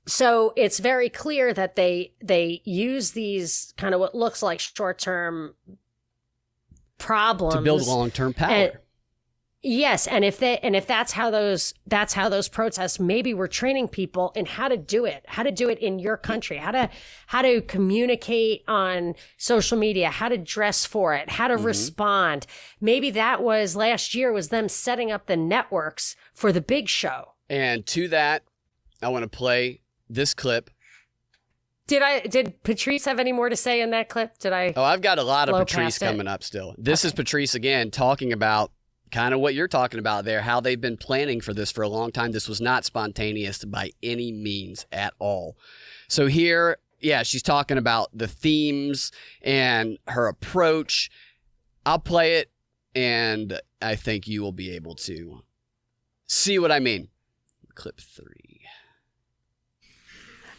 so it's very clear that they use these kind of what looks like short-term problems to build long-term power. Yes, and if that's how those protests, maybe we're training people in how to do it in your country, how to communicate on social media, how to dress for it, how to respond. Maybe that was last year was them setting up the networks for the big show. And to that, I want to play this clip. Did Patrice have any more to say in that clip? I've got a lot of Patrice coming up still. This is Patrice again talking about kind of what you're talking about there, how they've been planning for this for a long time. This was not spontaneous by any means at all. So here, she's talking about the themes and her approach. I'll play it, and I think you will be able to see what I mean. Clip 3.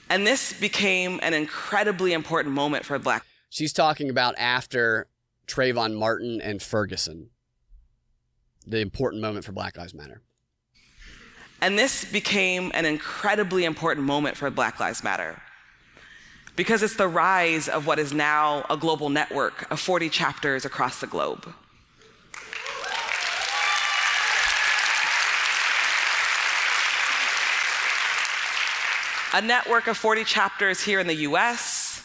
And this became an incredibly important moment for Black. She's talking about after Trayvon Martin and Ferguson. The important moment for Black Lives Matter. And this became an incredibly important moment for Black Lives Matter because it's the rise of what is now a global network of 40 chapters across the globe. A network of 40 chapters here in the US,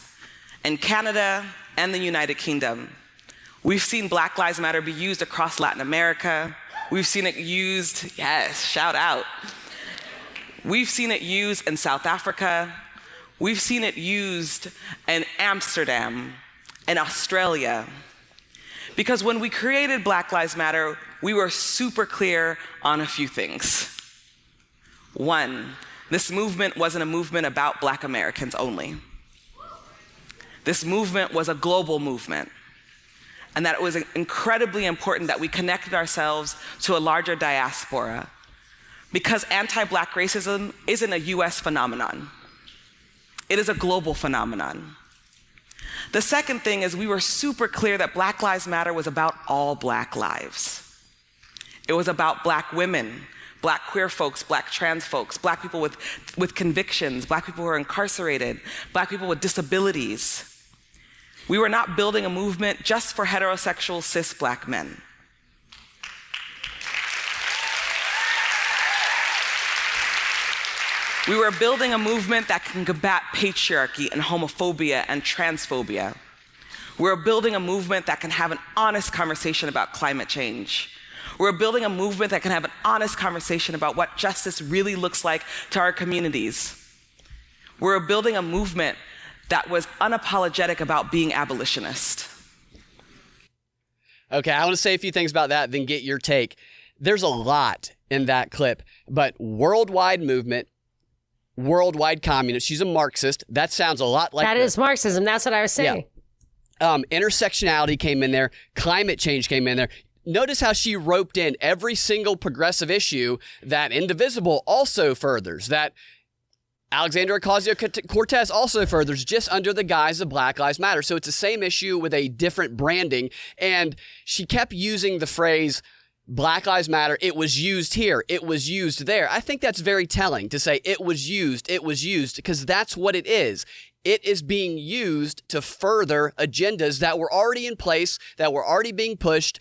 and Canada, and the United Kingdom. We've seen Black Lives Matter be used across Latin America. We've seen it used, shout out. We've seen it used in South Africa. We've seen it used in Amsterdam, in Australia. Because when we created Black Lives Matter, we were super clear on a few things. One, this movement wasn't a movement about Black Americans only. This movement was a global movement, and that it was incredibly important that we connected ourselves to a larger diaspora, because anti-Black racism isn't a US phenomenon. It is a global phenomenon. The second thing is we were super clear that Black Lives Matter was about all Black lives. It was about Black women, Black queer folks, Black trans folks, Black people with convictions, Black people who are incarcerated, Black people with disabilities. We were not building a movement just for heterosexual cis Black men. We were building a movement that can combat patriarchy and homophobia and transphobia. We're building a movement that can have an honest conversation about climate change. We're building a movement that can have an honest conversation about what justice really looks like to our communities. We're building a movement that was unapologetic about being abolitionist. Okay, I want to say a few things about that, then get your take. There's a lot in that clip, but worldwide movement, worldwide communist. She's a Marxist. That sounds a lot like that is Marxism. That's what I was saying. Yeah. Intersectionality came in there. Climate change came in there. Notice how she roped in every single progressive issue that Indivisible also furthers, that Alexandria Ocasio-Cortez also furthers, just under the guise of Black Lives Matter. So it's the same issue with a different branding. And she kept using the phrase Black Lives Matter. It was used here. It was used there. I think that's very telling to say it was used, because that's what it is. It is being used to further agendas that were already in place, that were already being pushed,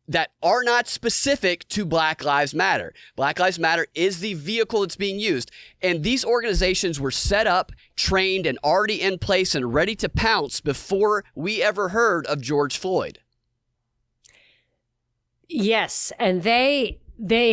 that are not specific to Black Lives Matter. Black Lives Matter is the vehicle that's being used. And these organizations were set up, trained, and already in place and ready to pounce before we ever heard of George Floyd. Yes, and they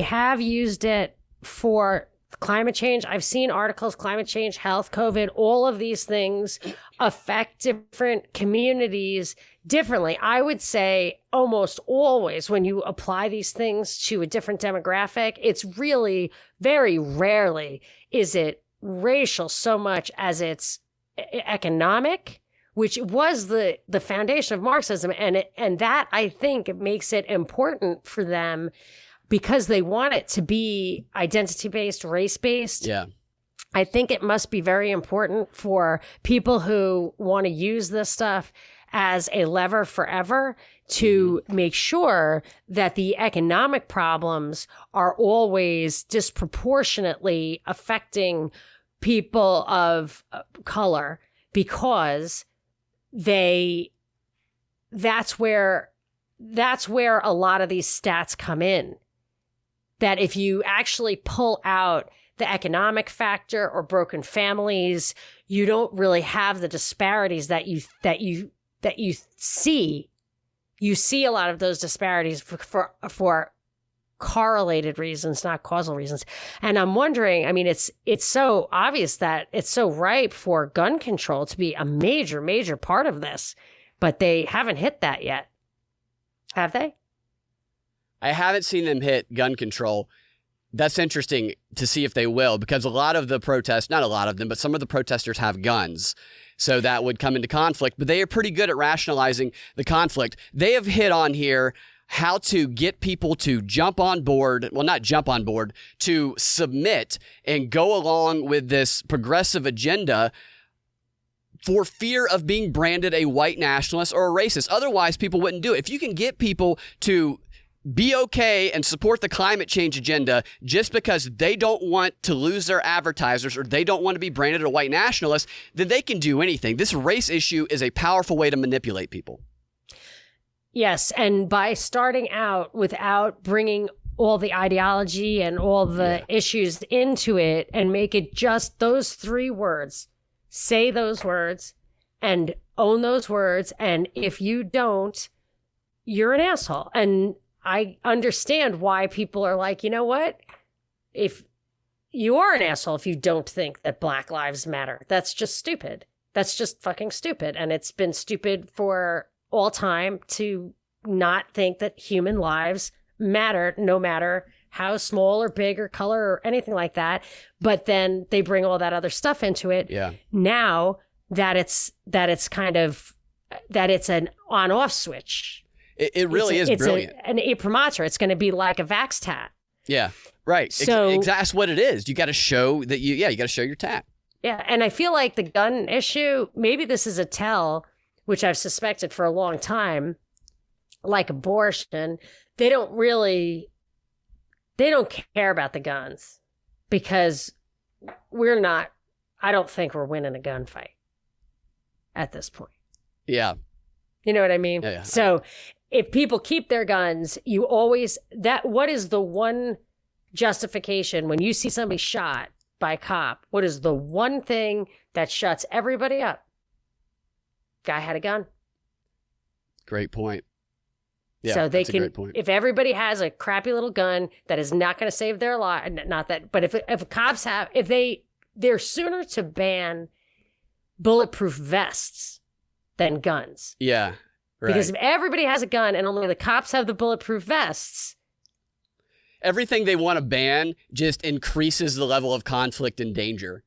have used it for climate change. I've seen articles, climate change, health, COVID, all of these things affect different communities differently. I would say almost always when you apply these things to a different demographic, it's really very rarely is it racial so much as it's economic, which was the foundation of Marxism. And that, I think, makes it important for them because they want it to be identity-based, race-based. Yeah. I think it must be very important for people who want to use this stuff as a lever forever to make sure that the economic problems are always disproportionately affecting people of color, because that's where a lot of these stats come in. That if you actually pull out the economic factor or broken families, you don't really have the disparities that you see. You see a lot of those disparities for correlated reasons, not causal reasons. And I'm wondering, I mean, it's so obvious that it's so ripe for gun control to be a major, major part of this, but they haven't hit that yet. Have they? I haven't seen them hit gun control. That's interesting to see if they will, because a lot of the protests, not a lot of them, but some of the protesters have guns. So that would come into conflict, but they are pretty good at rationalizing the conflict. They have hit on here how to get people to jump on board, well, not jump on board, to submit and go along with this progressive agenda for fear of being branded a white nationalist or a racist. Otherwise, people wouldn't do it. If you can get people to be okay and support the climate change agenda just because they don't want to lose their advertisers or they don't want to be branded a white nationalist, then they can do anything. This race issue is a powerful way to manipulate people. Yes, and by starting out without bringing all the ideology and all the issues into it and make it just those 3 words, say those words and own those words, and if you don't, you're an asshole. And I understand why people are like, you know what? If you are an asshole if you don't think that Black Lives Matter, that's just stupid. That's just fucking stupid. And it's been stupid for all time to not think that human lives matter, no matter how small or big or color or anything like that. But then they bring all that other stuff into it. Yeah. Now that it's kind of, that it's an on-off switch. It really is brilliant. An imprimatur. It's going to be like a vax tat. Yeah. Right. So that's what it is. You got to show that you got to show your tat. Yeah. And I feel like the gun issue, maybe this is a tell, which I've suspected for a long time, like abortion. They don't care about the guns because I don't think we're winning a gunfight at this point. Yeah. You know what I mean? Yeah. So if people keep their guns, what is the one justification when you see somebody shot by a cop? What is the one thing that shuts everybody up? Guy had a gun. Great point. Yeah, so they that's a great point. If everybody has a crappy little gun that is not going to save their life, not that, but if cops have, they're sooner to ban bulletproof vests than guns. Yeah, right. Because if everybody has a gun and only the cops have the bulletproof vests, everything they want to ban just increases the level of conflict and danger.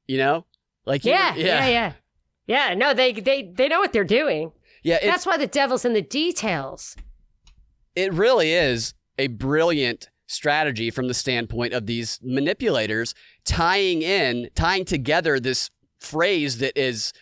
You know, like yeah. No, they know what they're doing. Yeah, that's why the devil's in the details. It really is a brilliant strategy from the standpoint of these manipulators tying together this phrase that is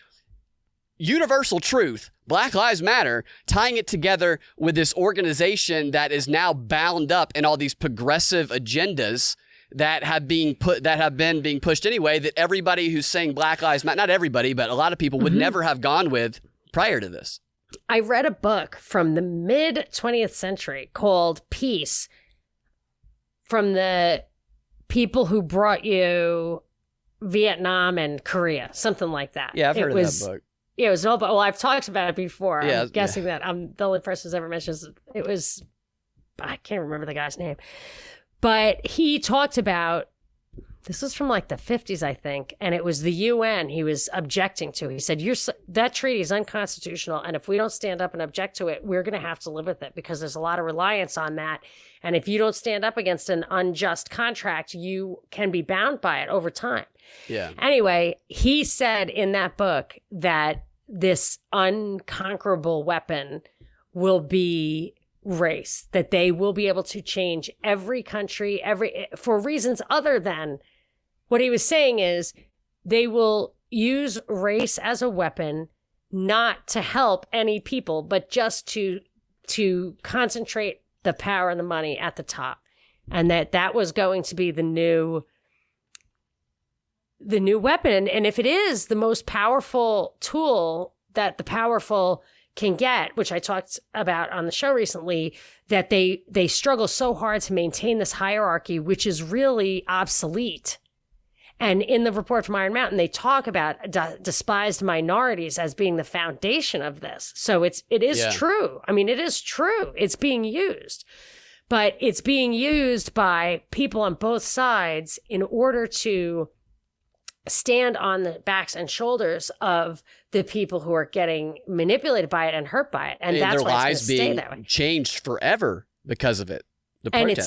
universal truth, Black Lives Matter, tying it together with this organization that is now bound up in all these progressive agendas that have been being pushed anyway, that everybody who's saying Black Lives Matter, not everybody, but a lot of people would never have gone with prior to this. I read a book from the mid 20th century called Peace, from the people who brought you Vietnam and Korea, something like that. Yeah, I've heard of that book. Yeah, it was an old book. Well, I've talked about it before. Yeah, I'm guessing that I'm the only person who's ever mentioned it. Was, I can't remember the guy's name. But he talked about, this was from like the 50s, I think, and it was the UN he was objecting to. He said, that treaty is unconstitutional, and if we don't stand up and object to it, we're going to have to live with it because there's a lot of reliance on that. And if you don't stand up against an unjust contract, you can be bound by it over time. Yeah. Anyway, he said in that book that this unconquerable weapon will be race, that they will be able to change every country, for reasons other than what he was saying is they will use race as a weapon, not to help any people, but just to concentrate the power and the money at the top. And that was going to be the new weapon. And if it is the most powerful tool that the powerful can get, which I talked about on the show recently, that they struggle so hard to maintain this hierarchy, which is really obsolete. And in the report from Iron Mountain, they talk about despised minorities as being the foundation of this. So it is true. I mean, it is true. It's being used. But it's being used by people on both sides in order to stand on the backs and shoulders of the people who are getting manipulated by it and hurt by it. And that's their why lives it's going to stay being that way. changed forever because of it. And it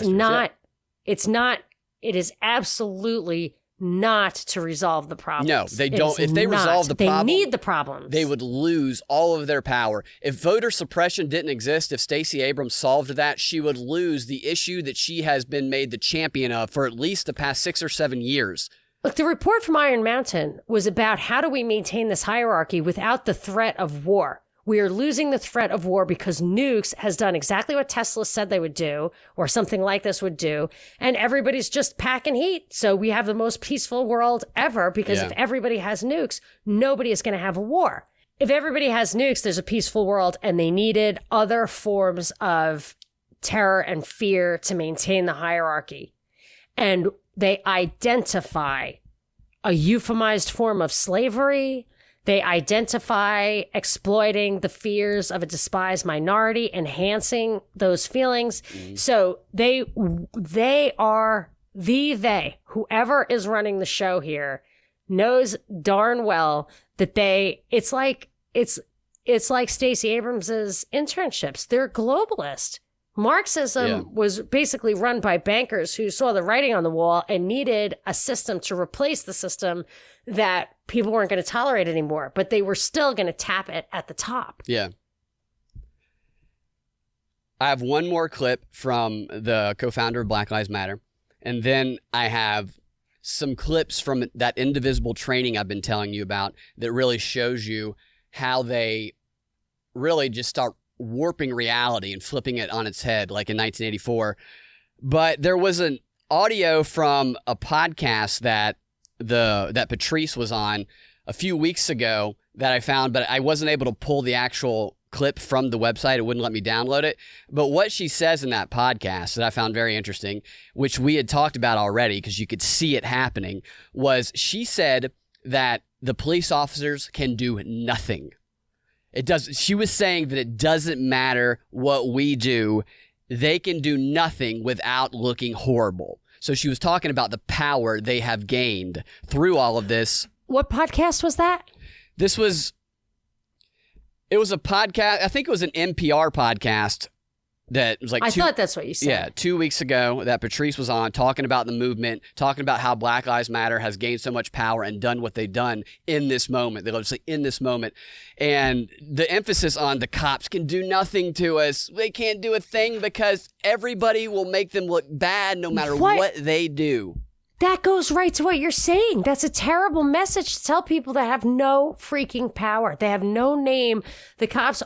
is absolutely not to resolve the problem. No, they don't. If they resolve the problem, they need the problems. They would lose all of their power. If voter suppression didn't exist, if Stacey Abrams solved that, she would lose the issue that she has been made the champion of for at least the past 6 or 7 years. Look, the report from Iron Mountain was about how do we maintain this hierarchy without the threat of war. We are losing the threat of war because nukes has done exactly what Tesla said they would do, or something like this would do, and everybody's just packing heat. So we have the most peaceful world ever because if everybody has nukes, nobody is going to have a war. If everybody has nukes, there's a peaceful world, and they needed other forms of terror and fear to maintain the hierarchy. And they identify a euphemized form of slavery. They identify exploiting the fears of a despised minority, enhancing those feelings. So they are whoever is running the show here, knows darn well that it's like Stacey Abrams's internships. They're globalist. Marxism was basically run by bankers who saw the writing on the wall and needed a system to replace the system that people weren't going to tolerate anymore, but they were still going to tap it at the top. Yeah. I have one more clip from the co-founder of Black Lives Matter, and then I have some clips from that indivisible training I've been telling you about that really shows you how they really just start warping reality and flipping it on its head, like in 1984. But there was an audio from a podcast that Patrice was on a few weeks ago that I found, but I wasn't able to pull the actual clip from the website. It wouldn't let me download it. But what she says in that podcast that I found very interesting, which we had talked about already because you could see it happening, was she said that the police officers can do nothing. She was saying that it doesn't matter what we do. They can do nothing without looking horrible. So she was talking about the power they have gained through all of this. What podcast was that? It was a podcast. I think it was an NPR podcast that was like I thought that's what you said. Yeah, 2 weeks ago that Patrice was on, talking about the movement, talking about how Black Lives Matter has gained so much power and done what they've done in this moment. They'll just say in this moment. And the emphasis on the cops can do nothing to us. They can't do a thing because everybody will make them look bad no matter what they do. That goes right to what you're saying. That's a terrible message to tell people that have no freaking power. They have no name. The cops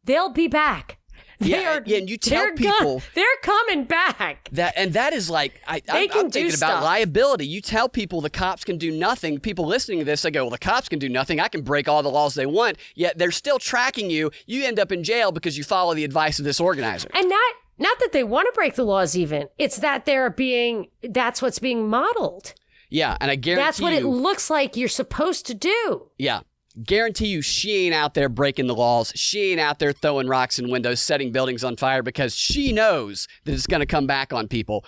they'll be back. And you tell people they're coming back. That is like I'm thinking about liability. You tell people the cops can do nothing. People listening to this, they go, well, the cops can do nothing. I can break all the laws they want. Yet they're still tracking you. You end up in jail because you follow the advice of this organizer. And not that they want to break the laws even. It's that that's what's being modeled. Yeah, and I guarantee that's what it looks like you're supposed to do. Yeah. Guarantee you she ain't out there breaking the laws. She ain't out there throwing rocks in windows, setting buildings on fire because she knows that it's going to come back on people.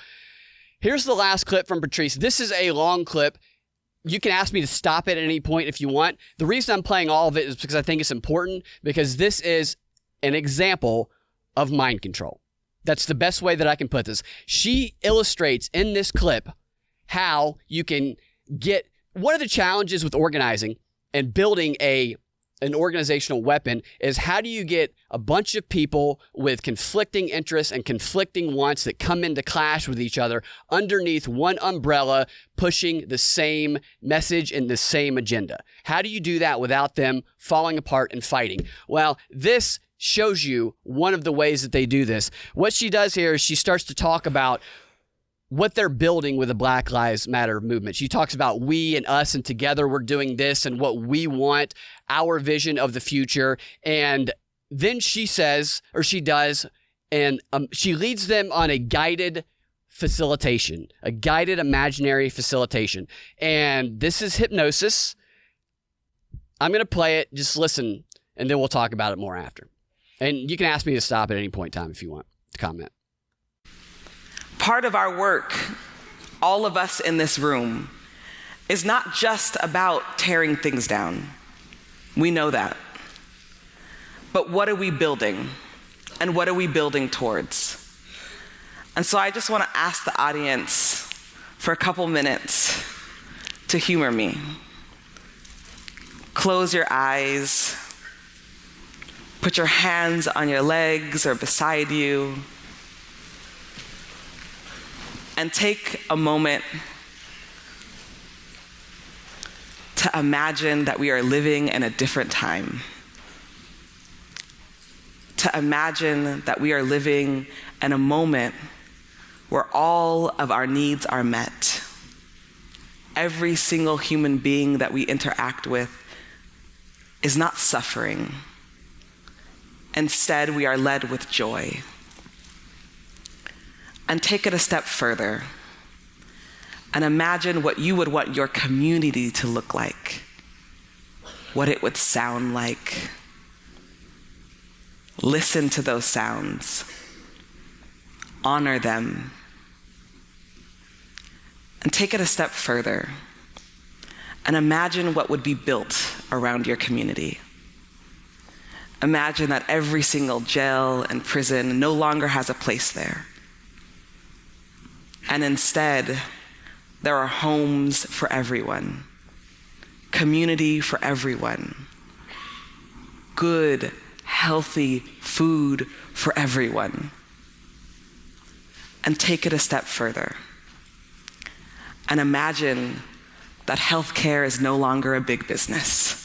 Here's the last clip from Patrice. This is a long clip. You can ask me to stop it at any point if you want. The reason I'm playing all of it is because I think it's important, because this is an example of mind control. That's the best way that I can put this. She illustrates in this clip how you can get one of the challenges with organizing and building an organizational weapon is how do you get a bunch of people with conflicting interests and conflicting wants that come into clash with each other underneath one umbrella, pushing the same message and the same agenda? How do you do that without them falling apart and fighting? Well, this shows you one of the ways that they do this. What she does here is she starts to talk about what they're building with the Black Lives Matter movement. She talks about we and us and together we're doing this and what we want, our vision of the future. And then she says, or she does, and she leads them on a guided facilitation, a guided imaginary facilitation. And this is hypnosis. I'm going to play it. Just listen, and then we'll talk about it more after. And you can ask me to stop at any point in time if you want to comment. Part of our work, all of us in this room, is not just about tearing things down. We know that. But what are we building? And what are we building towards? And so I just want to ask the audience for a couple minutes to humor me. Close your eyes. Put your hands on your legs or beside you. And take a moment to imagine that we are living in a different time. To imagine that we are living in a moment where all of our needs are met. Every single human being that we interact with is not suffering. Instead, we are led with joy. And take it a step further and imagine what you would want your community to look like, what it would sound like. Listen to those sounds, honor them, and take it a step further and imagine what would be built around your community. Imagine that every single jail and prison no longer has a place there. And instead, there are homes for everyone, community for everyone, good, healthy food for everyone. And take it a step further. And imagine that healthcare is no longer a big business.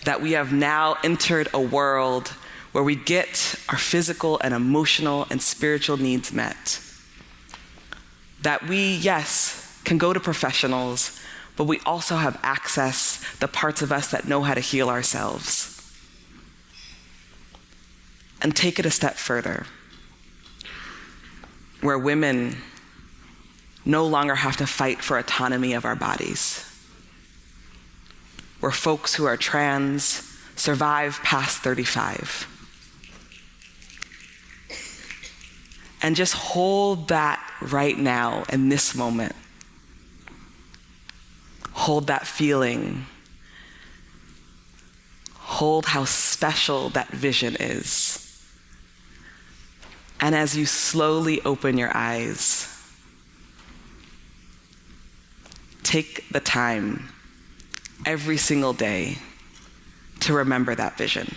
That we have now entered a world where we get our physical and emotional and spiritual needs met. That we, yes, can go to professionals, but we also have access the parts of us that know how to heal ourselves. And take it a step further, where women no longer have to fight for autonomy of our bodies, where folks who are trans survive past 35. And just hold that right now in this moment. Hold that feeling. Hold how special that vision is. And as you slowly open your eyes, take the time every single day to remember that vision.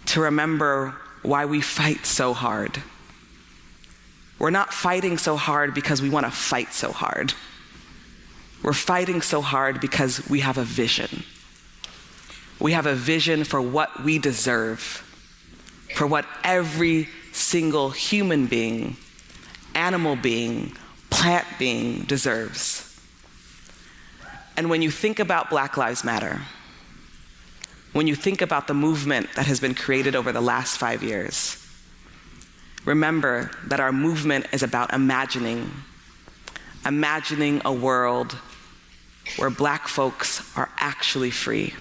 To remember why we fight so hard. We're not fighting so hard because we want to fight so hard. We're fighting so hard because we have a vision. We have a vision for what we deserve, for what every single human being, animal being, plant being deserves. And when you think about Black Lives Matter, when you think about the movement that has been created over the last 5 years, remember that our movement is about imagining a world where Black folks are actually free.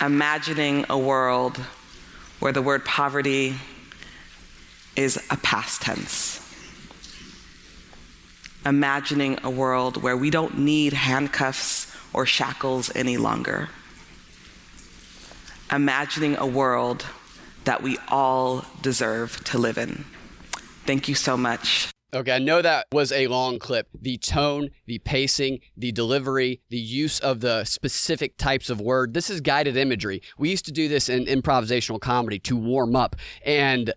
Imagining a world where the word poverty is a past tense. Imagining a world where we don't need handcuffs or shackles any longer. Imagining a world that we all deserve to live in. Thank you so much. Okay, I know that was a long clip. The tone, the pacing, the delivery, the use of the specific types of word. This is guided imagery. We used to do this in improvisational comedy to warm up. And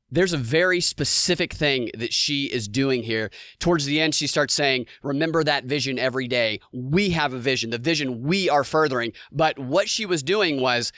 there's a very specific thing that she is doing here. Towards the end, she starts saying, remember that vision every day. We have a vision, the vision we are furthering. But what she was doing was,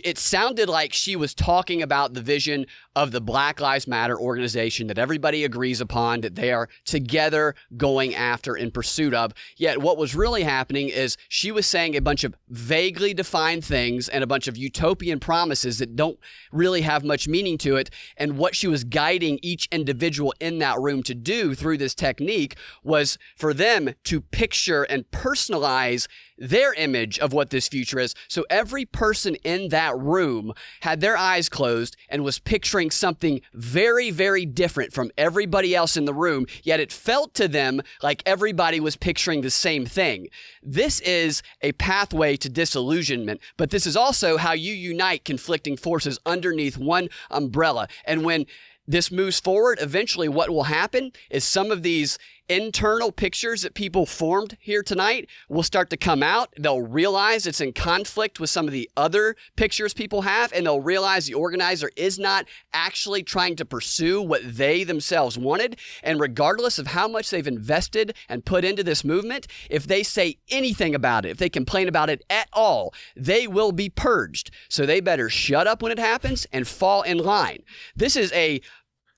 it sounded like she was talking about the vision of the Black Lives Matter organization that everybody agrees upon, that they are together going after in pursuit of. Yet what was really happening is she was saying a bunch of vaguely defined things and a bunch of utopian promises that don't really have much meaning to it. And what she was guiding each individual in that room to do through this technique was for them to picture and personalize their image of what this future is. So every person in that room had their eyes closed and was picturing something very, very different from everybody else in the room, yet it felt to them like everybody was picturing the same thing. This is a pathway to disillusionment, but this is also how you unite conflicting forces underneath one umbrella. And when this moves forward, eventually what will happen is some of these internal pictures that people formed here tonight will start to come out. They'll realize it's in conflict with some of the other pictures people have, and they'll realize the organizer is not actually trying to pursue what they themselves wanted. And regardless of how much they've invested and put into this movement, if they say anything about it, if they complain about it at all, they will be purged. So they better shut up when it happens and fall in line. This is a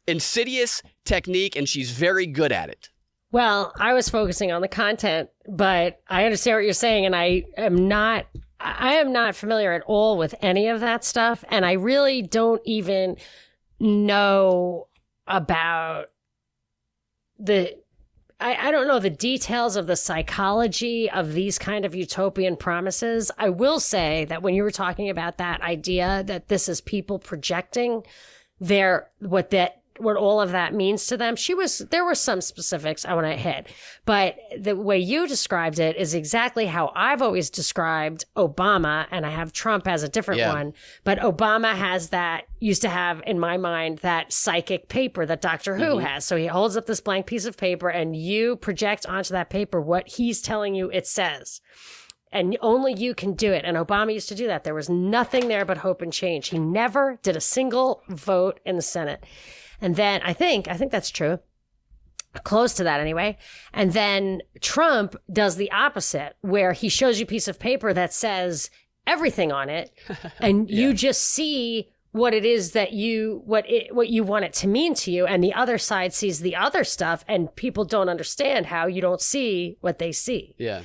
insidious technique, and she's very good at it. Well, I was focusing on the content, but I understand what you're saying, and I am not familiar at all with any of that stuff, and I really don't even know about I don't know the details of the psychology of these kind of utopian promises. I will say that when you were talking about that idea that this is people projecting what all of that means to them, there were some specifics I want to hit, but the way you described it is exactly how I've always described Obama, and I have Trump as a different one, but Obama used to have in my mind that psychic paper that Doctor Who has. So he holds up this blank piece of paper and you project onto that paper what he's telling you it says. And only you can do it. And Obama used to do that. There was nothing there but hope and change. He never did a single vote in the Senate. And then I think that's true. Close to that anyway. And then Trump does the opposite, where he shows you a piece of paper that says everything on it. And you just see what it is that what you want it to mean to you. And the other side sees the other stuff, and people don't understand how you don't see what they see. Yeah.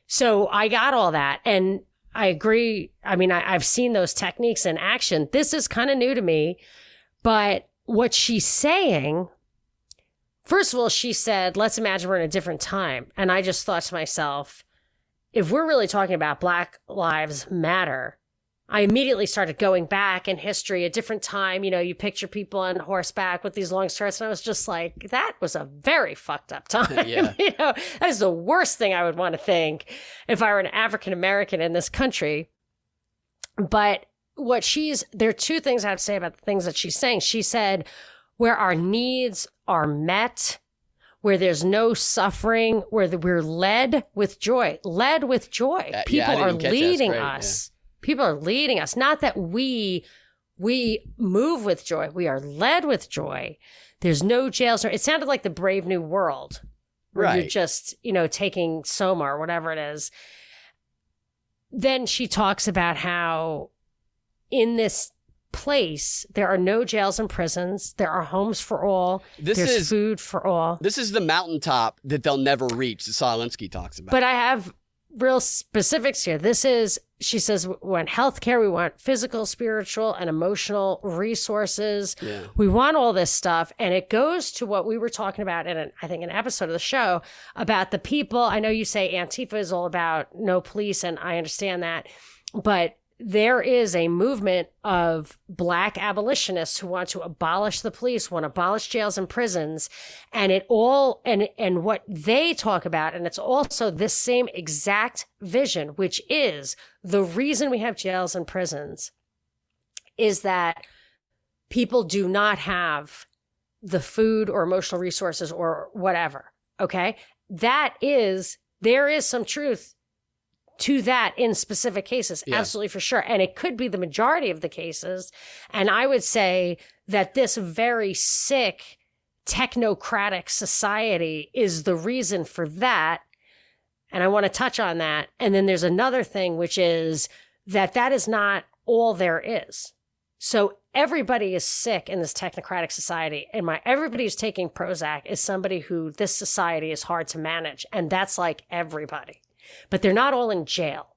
So I got all that. And I agree. I mean, I've seen those techniques in action. This is kind of new to me, but what she's saying, first of all, she said, let's imagine we're in a different time. And I just thought to myself, if we're really talking about Black Lives Matter, I immediately started going back in history, a different time. You know, you picture people on horseback with these long skirts. And I was just like, that was a very fucked up time. Yeah. You know, that is the worst thing I would want to think if I were an African American in this country. But there are two things I have to say about the things that she's saying. She said, where our needs are met, where there's no suffering, where we're led with joy. People are leading us. People are leading us. Not that we move with joy. We are led with joy. There's no jails. It sounded like the Brave New World, where you're just, taking Soma or whatever it is. Then she talks about how in this place, there are no jails and prisons. There are homes for all. There's food for all. This is the mountaintop that they'll never reach, that Solinsky talks about. But I have real specifics here. She says, we want healthcare, we want physical, spiritual, and emotional resources. Yeah. We want all this stuff. And it goes to what we were talking about in, I think, an episode of the show about the people. I know you say Antifa is all about no police, and I understand that. But there is a movement of Black abolitionists who want to abolish the police, want to abolish jails and prisons, and and what they talk about, and it's also this same exact vision, which is the reason we have jails and prisons is that people do not have the food or emotional resources or whatever. Okay. There is some truth to that in specific cases. Yeah. Absolutely, for sure. And it could be the majority of the cases. And I would say that this very sick technocratic society is the reason for that. And I want to touch on that. And then there's another thing, which is that is not all there is. So everybody is sick in this technocratic society. And everybody who's taking Prozac is somebody who this society is hard to manage. And that's like everybody. But they're not all in jail.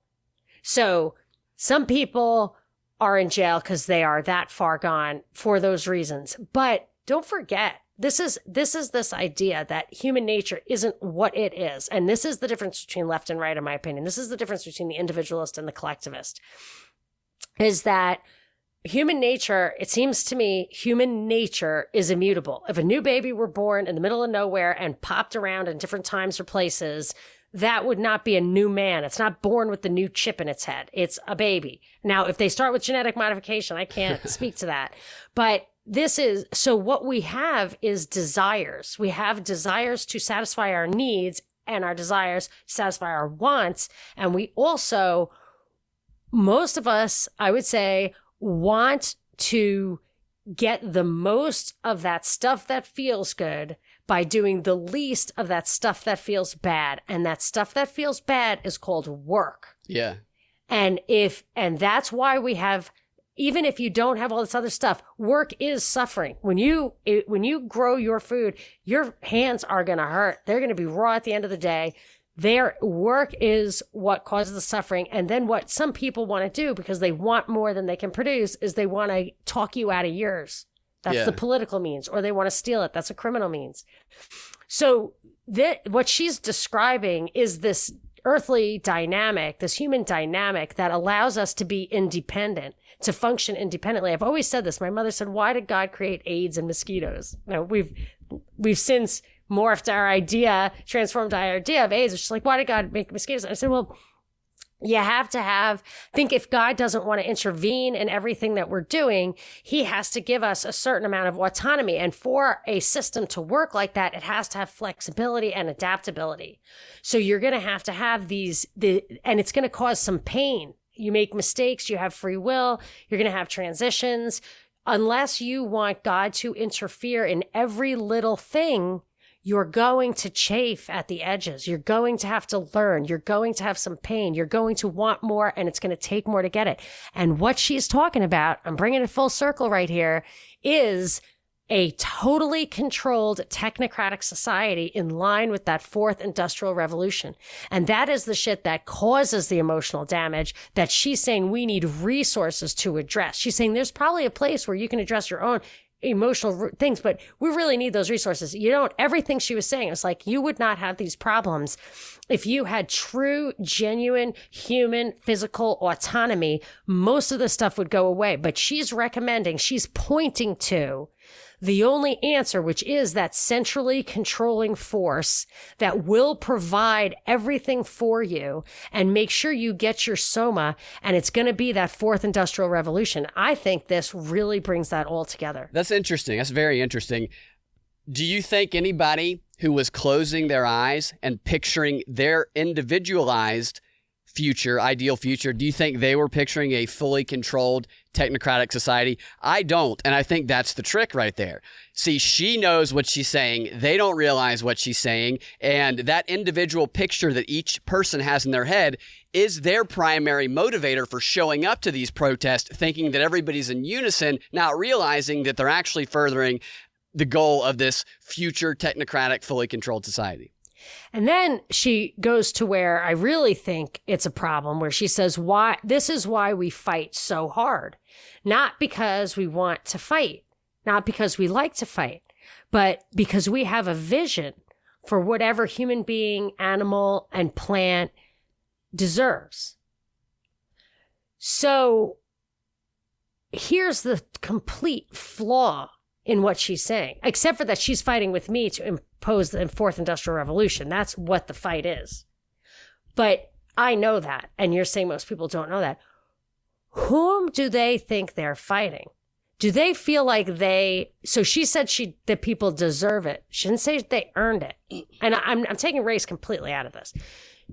So some people are in jail because they are that far gone for those reasons. But don't forget, this is this idea that human nature isn't what it is. And this is the difference between left and right, in my opinion. This is the difference between the individualist and the collectivist, is that human nature, it seems to me, human nature is immutable. If a new baby were born in the middle of nowhere and popped around in different times or places, that would not be a new man. It's not born with the new chip in its head. It's a baby. Now, if they start with genetic modification, I can't speak to that. But so what we have is desires. We have desires to satisfy our needs and our desires to satisfy our wants. And we also, most of us, I would say, want to get the most of that stuff that feels good by doing the least of that stuff that feels bad. And that stuff that feels bad is called work. Yeah. And that's why we have, even if you don't have all this other stuff, work is suffering. When you grow your food, your hands are going to hurt. They're going to be raw at the end of the day. Their work is what causes the suffering. And then what some people want to do, because they want more than they can produce, is they want to talk you out of yours. That's the political means. Or they want to steal it. That's a criminal means. So what she's describing is this earthly dynamic, this human dynamic that allows us to be independent, to function independently. I've always said this. My mother said, why did God create AIDS and mosquitoes? Now, we've since transformed our idea of AIDS. It's just like, why did God make mosquitoes? I said, well, you have to think if God doesn't want to intervene in everything that we're doing, he has to give us a certain amount of autonomy. And for a system to work like that, it has to have flexibility and adaptability. So you're going to have these, and it's going to cause some pain. You make mistakes, you have free will, you're going to have transitions. Unless you want God to interfere in every little thing, you're going to chafe at the edges. You're going to have to learn. You're going to have some pain. You're going to want more, and it's going to take more to get it. And what she's talking about, I'm bringing it full circle right here, is a totally controlled technocratic society in line with that fourth industrial revolution. And that is the shit that causes the emotional damage that she's saying we need resources to address. She's saying there's probably a place where you can address your own emotional things, but we really need those resources. Everything she was saying, it was like, you would not have these problems if you had true, genuine, human, physical autonomy. Most of the stuff would go away, but she's pointing to the only answer, which is that centrally controlling force that will provide everything for you and make sure you get your soma. And it's going to be that fourth industrial revolution. I think this really brings that all together. That's interesting. That's very interesting. Do you think anybody who was closing their eyes and picturing their individualized ideal future, do you think they were picturing a fully controlled technocratic society? I don't. And I think that's the trick right there. See, she knows what she's saying. They don't realize what she's saying. And that individual picture that each person has in their head is their primary motivator for showing up to these protests, thinking that everybody's in unison, not realizing that they're actually furthering the goal of this future technocratic, fully controlled society. And then she goes to where I really think it's a problem, where she says, this is why we fight so hard. Not because we want to fight, not because we like to fight, but because we have a vision for whatever human being, animal, and plant deserves. So here's the complete flaw in what she's saying, except for that she's fighting with me to impose the fourth industrial revolution. That's what the fight is. But I know that, and you're saying most people don't know that. Whom do they think they're fighting? Do they feel like so she said that people deserve it. She didn't say they earned it. And I'm taking race completely out of this.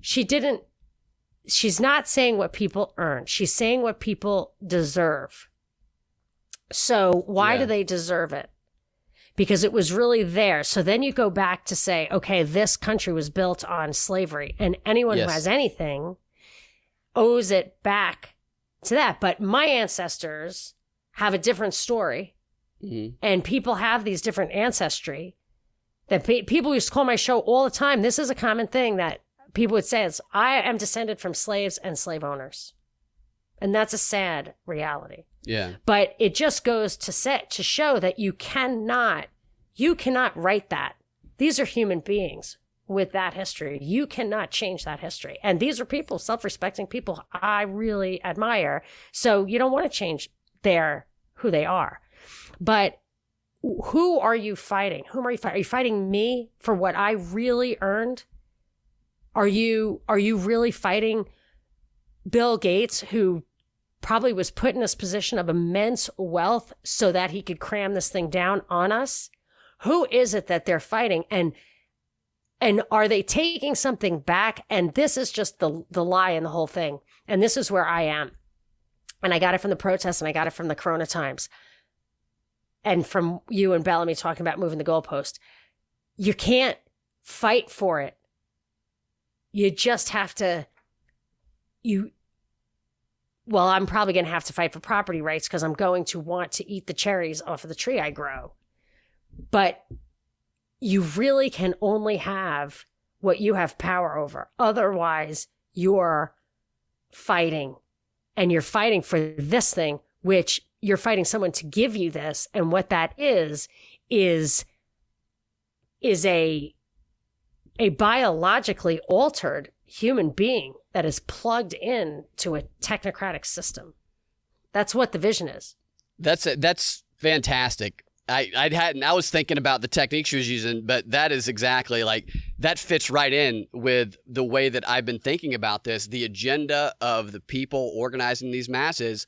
She's not saying what people earn. She's saying what people deserve. So why do they deserve it? Because it was really there. So then you go back to say, okay, this country was built on slavery, and anyone who has anything owes it back to that. But my ancestors have a different story, and people have these different ancestry that people used to call my show all the time. This is a common thing that people would say is, I am descended from slaves and slave owners. And that's a sad reality. Yeah. But it just goes to show that you cannot write that. These are human beings with that history. You cannot change that history. And these are people, self-respecting people I really admire. So you don't want to change who they are. But who are you fighting? Whom are you fighting? Are you fighting me for what I really earned? Are you really fighting Bill Gates, who probably was put in this position of immense wealth so that he could cram this thing down on us? Who is it that they're fighting? And are they taking something back? And this is just the lie in the whole thing. And this is where I am. And I got it from the protests, and I got it from the Corona Times, and from you and Bellamy talking about moving the goalpost. You can't fight for it. You just have to, I'm probably going to have to fight for property rights because I'm going to want to eat the cherries off of the tree I grow. But you really can only have what you have power over. Otherwise, you're fighting. And you're fighting for this thing, which you're fighting someone to give you this. And what that is a biologically altered human being that is plugged in to a technocratic system. That's what the vision is. That's fantastic. I was thinking about the technique she was using, but that is exactly like, that fits right in with the way that I've been thinking about this. The agenda of the people organizing these masses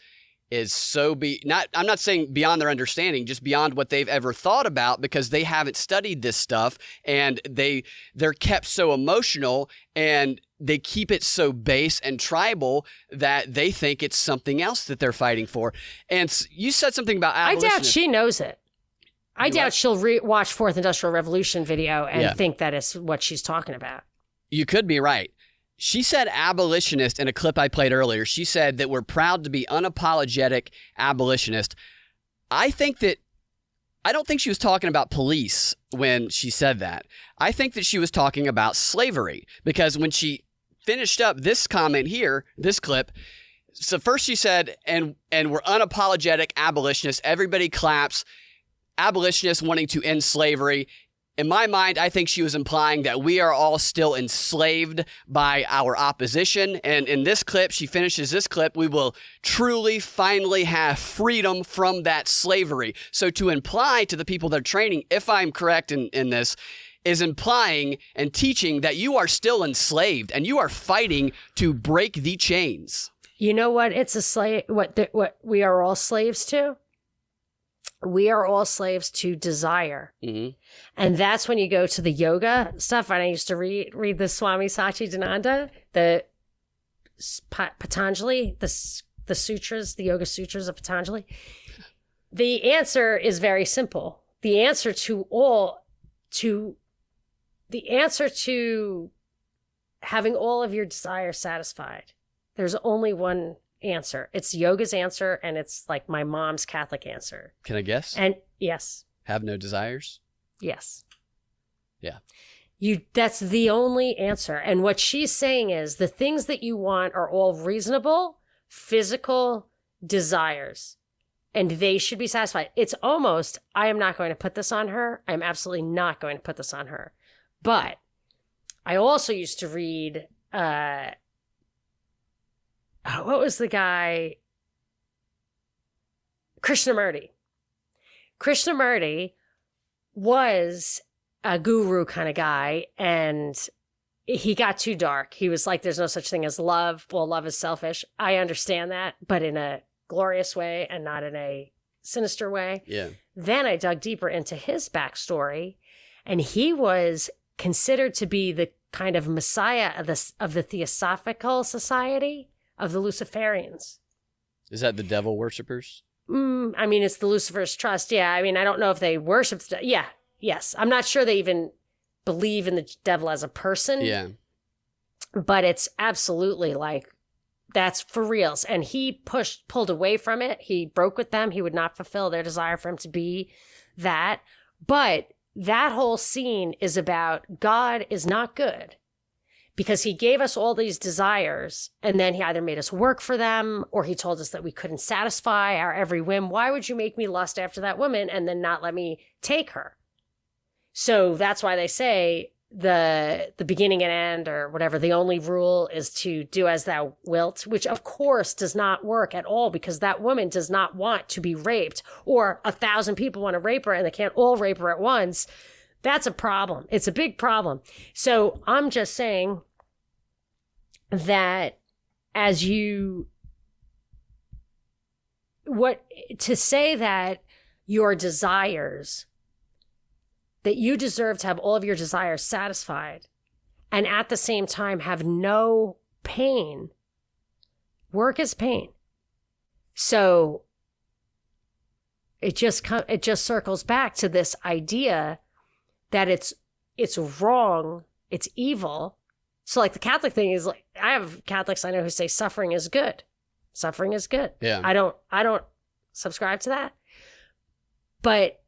is I'm not saying beyond their understanding, just beyond what they've ever thought about, because they haven't studied this stuff, and they're kept so emotional, and they keep it so base and tribal that they think it's something else that they're fighting for. And you said something about abolition. I doubt she knows it. I doubt she'll watch Fourth Industrial Revolution video and think that is what she's talking about. You could be right. She said abolitionist in a clip I played earlier. She said that we're proud to be unapologetic abolitionist. I don't think she was talking about police when she said that. I think that she was talking about slavery, because when she finished up this comment here, this clip, so first she said, and we're unapologetic abolitionists. Everybody claps. Abolitionists wanting to end slavery. In my mind, I think she was implying that we are all still enslaved by our opposition. And in this clip, she finishes this clip, we will truly, finally have freedom from that slavery. So to imply to the people they're training, if I'm correct in this, is implying and teaching that you are still enslaved and you are fighting to break the chains. You know what? It's a slave. What we are all slaves to? We are all slaves to desire. Mm-hmm. And that's when you go to the yoga stuff. And I used to read the Swami Satchidananda, the Patanjali, the sutras, the yoga sutras of Patanjali. The answer is very simple. The answer to having all of your desires satisfied. There's only one answer. It's yoga's answer, and it's like my mom's Catholic answer. Can I guess? And yes. Have no desires? Yes. Yeah. That's the only answer. And what she's saying is the things that you want are all reasonable, physical desires, and they should be satisfied. It's almost, I am not going to put this on her. I'm absolutely not going to put this on her. But I also used to read, what was the guy? Krishnamurti. Krishnamurti was a guru kind of guy, and he got too dark. He was like, there's no such thing as love. Well, love is selfish. I understand that, but in a glorious way and not in a sinister way. Yeah. Then I dug deeper into his backstory, and he was considered to be the kind of messiah of the Theosophical Society of the Luciferians. Is that the devil worshippers? I mean, it's the Lucifer's Trust. Yeah. I mean, I don't know if they worship. Yeah. Yes. I'm not sure they even believe in the devil as a person. Yeah. But it's absolutely like, that's for reals. And he pulled away from it. He broke with them. He would not fulfill their desire for him to be that. But that whole scene is about God is not good, because he gave us all these desires, and then he either made us work for them, or he told us that we couldn't satisfy our every whim. Why would you make me lust after that woman and then not let me take her? So that's why they say the beginning and end, or whatever, the only rule is to do as thou wilt, which of course does not work at all, because that woman does not want to be raped, or 1,000 people want to rape her and they can't all rape her at once. That's a problem. It's a big problem. So I'm just saying that to say that your desires, that you deserve to have all of your desires satisfied, and at the same time have no pain. Work is pain. So it just circles back to this idea that it's wrong, it's evil. So like the Catholic thing is like, I have Catholics I know who say suffering is good. Suffering is good. Yeah. I don't subscribe to that. But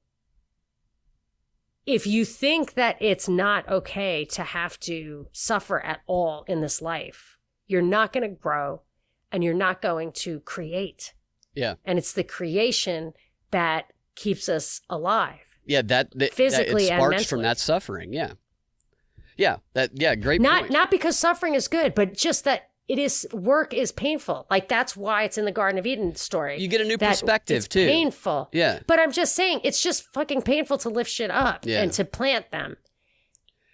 if you think that it's not okay to have to suffer at all in this life, you're not going to grow and you're not going to create. Yeah. And it's the creation that keeps us alive. Yeah, that physically it and sparks mentally. from that suffering. Yeah. Yeah, great Not point. not because suffering is good, but just that work is painful. Like that's why it's in the Garden of Eden story. You get a new that perspective it's too. Painful. Yeah. But I'm just saying it's just fucking painful to lift shit up Yeah. and to plant them.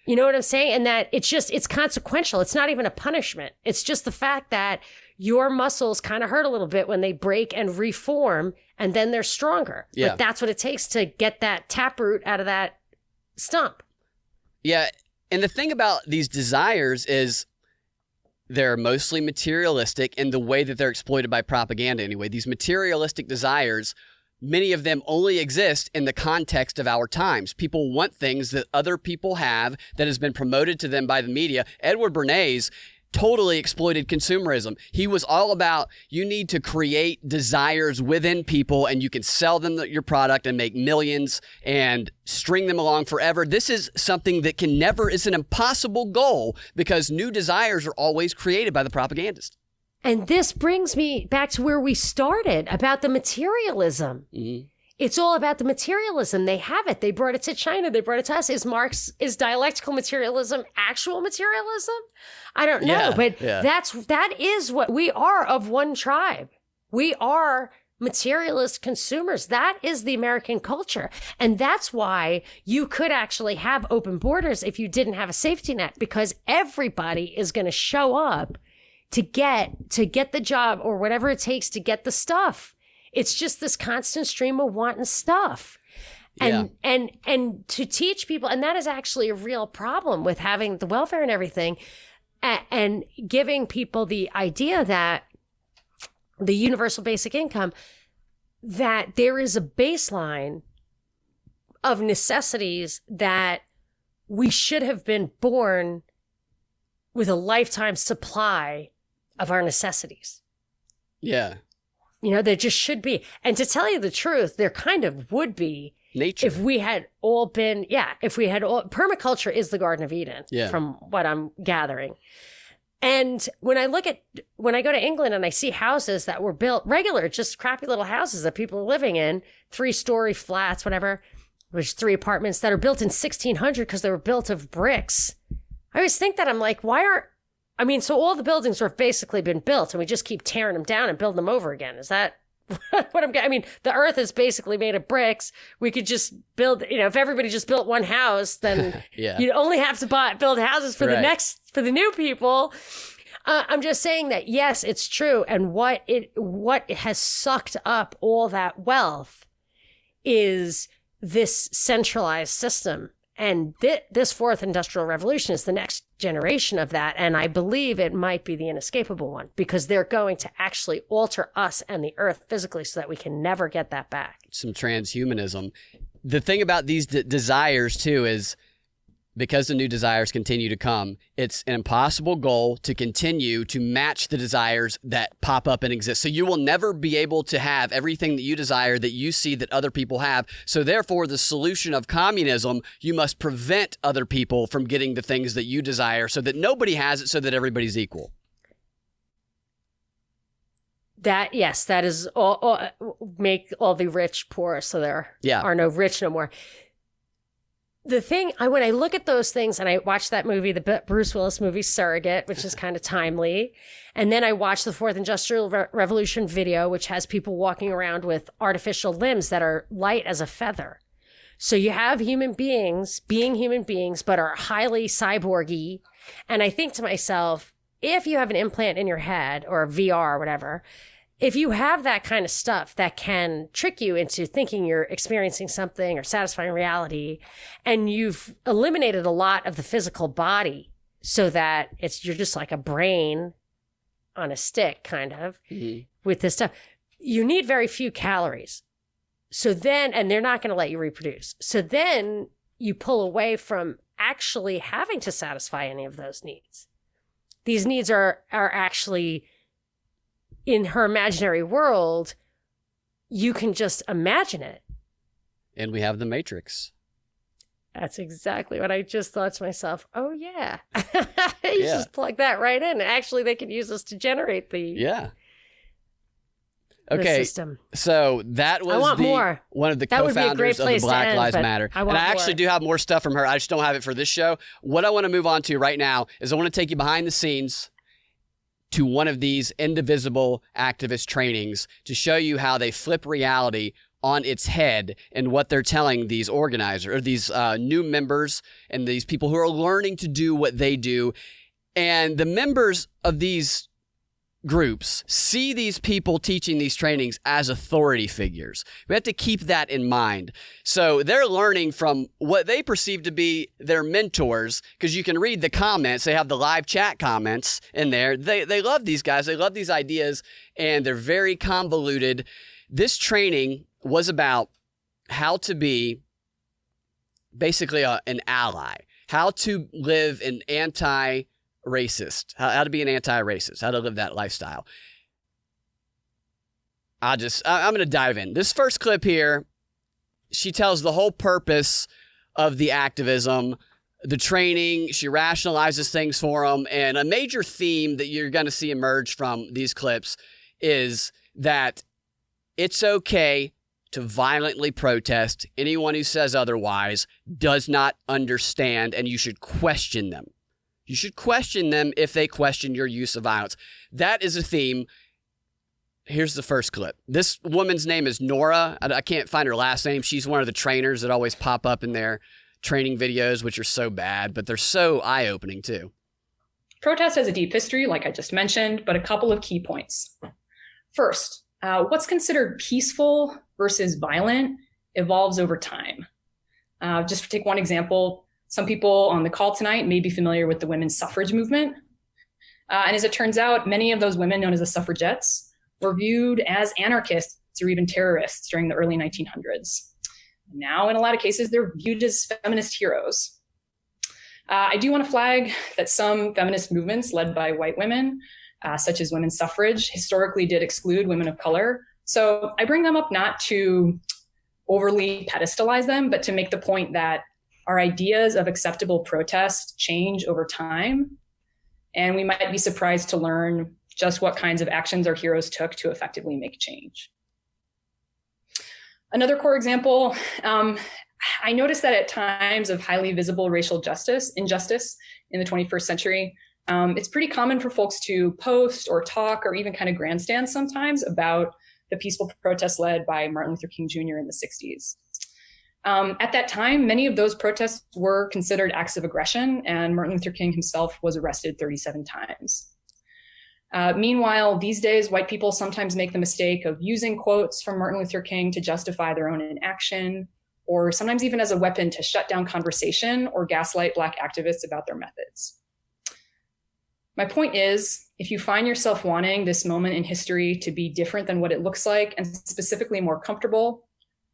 You know what I'm saying? And that it's consequential. It's not even a punishment. It's just the fact that your muscles kind of hurt a little bit when they break and reform, and then they're stronger. Yeah. But that's what it takes to get that taproot out of that stump. Yeah. And the thing about these desires is they're mostly materialistic in the way that they're exploited by propaganda anyway. These materialistic desires, many of them only exist in the context of our times. People want things that other people have that has been promoted to them by the media. Edward Bernays totally exploited consumerism. He was all about you need to create desires within people and you can sell them your product and make millions and string them along forever. This is something that it's an impossible goal because new desires are always created by the propagandist. And this brings me back to where we started about the materialism. Mm-hmm. It's all about the materialism. They have it. They brought it to China. They brought it to us. Is dialectical materialism actual materialism? I don't know, but that is what we are, of one tribe. We are materialist consumers. That is the American culture. And that's why you could actually have open borders if you didn't have a safety net, because everybody is going to show up to get the job or whatever it takes to get the stuff. It's just this constant stream of wanting stuff. And to teach people, and that is actually a real problem with having the welfare and everything, and giving people the idea that the universal basic income, that there is a baseline of necessities that we should have been born with a lifetime supply of our necessities. Yeah. You know, there just should be. And to tell you the truth, there kind of would be Nature. if we had all permaculture is the Garden of Eden, from what I'm gathering. And when I go to England and I see houses that were built regular, just crappy little houses that people are living in, 3-story flats, whatever, which 3 apartments that are built in 1600 because they were built of bricks. I always think that I'm like, so all the buildings have basically been built and we just keep tearing them down and building them over again. Is that what I'm getting? I mean, the earth is basically made of bricks. We could just build, if everybody just built one house, then you'd only have to build houses for for the new people. I'm just saying that, yes, it's true. And what has sucked up all that wealth is this centralized system. And this fourth industrial revolution is the next generation of that. And I believe it might be the inescapable one, because they're going to actually alter us and the earth physically so that we can never get that back. Some transhumanism. The thing about these desires, too, is because the new desires continue to come, it's an impossible goal to continue to match the desires that pop up and exist. So you will never be able to have everything that you desire that you see that other people have. So therefore, the solution of communism, you must prevent other people from getting the things that you desire so that nobody has it, so that everybody's equal. That is all make all the rich poor so there are no rich no more. The thing, when I look at those things, and I watched that movie, the Bruce Willis movie Surrogate, which is kind of timely, and then I watched the Fourth Industrial Revolution video, which has people walking around with artificial limbs that are light as a feather. So you have human beings being human beings, but are highly cyborgy. And I think to myself, if you have an implant in your head or a VR or whatever, if you have that kind of stuff that can trick you into thinking you're experiencing something or satisfying reality, and you've eliminated a lot of the physical body so that you're just like a brain on a stick kind of with this stuff, you need very few calories. So then, and they're not going to let you reproduce. So then you pull away from actually having to satisfy any of those needs. These needs are actually, in her imaginary world, you can just imagine it. And we have the Matrix. That's exactly what I just thought to myself. Oh, yeah. You just plug that right in. Actually, they could use us to generate the... Yeah. the Okay, system. so that was more. One of the That would be a great co-founders of the place to Black end, Lives but Matter. I And want I actually more. do have more stuff from her. I just don't have it for this show. What I want to move on to right now is I want to take you behind the scenes to one of these indivisible activist trainings to show you how they flip reality on its head and what they're telling these organizers or these new members and these people who are learning to do what they do. And the members of these groups see these people teaching these trainings as authority figures. We have to keep that in mind. So they're learning from what they perceive to be their mentors, because you can read the comments. They have the live chat comments in there. They love these guys. They love these ideas, and they're very convoluted. This training was about how to be basically an ally, how to live an anti-racist, how to be an anti-racist, how to live that lifestyle. I'm going to dive in. This first clip here, she tells the whole purpose of the activism, the training. She rationalizes things for them. And a major theme that you're going to see emerge from these clips is that it's okay to violently protest. Anyone who says otherwise does not understand, and you should question them. You should question them if they question your use of violence. That is a theme. Here's the first clip. This woman's name is Nora. I can't find her last name. She's one of the trainers that always pop up in their training videos, which are so bad, but they're so eye-opening too. Protest has a deep history, like I just mentioned, but a couple of key points. First, what's considered peaceful versus violent evolves over time. Just to take one example, some people on the call tonight may be familiar with the women's suffrage movement. And as it turns out, many of those women known as the suffragettes were viewed as anarchists or even terrorists during the early 1900s. Now, in a lot of cases, they're viewed as feminist heroes. I do want to flag that some feminist movements led by white women, such as women's suffrage, historically did exclude women of color. So I bring them up not to overly pedestalize them, but to make the point that our ideas of acceptable protest change over time. And we might be surprised to learn just what kinds of actions our heroes took to effectively make change. Another core example, I noticed that at times of highly visible racial injustice in the 21st century, it's pretty common for folks to post or talk or even kind of grandstand sometimes about the peaceful protests led by Martin Luther King Jr. in the 60s. At that time, many of those protests were considered acts of aggression, and Martin Luther King himself was arrested 37 times. Meanwhile, these days, white people sometimes make the mistake of using quotes from Martin Luther King to justify their own inaction, or sometimes even as a weapon to shut down conversation or gaslight Black activists about their methods. My point is, if you find yourself wanting this moment in history to be different than what it looks like, and specifically more comfortable,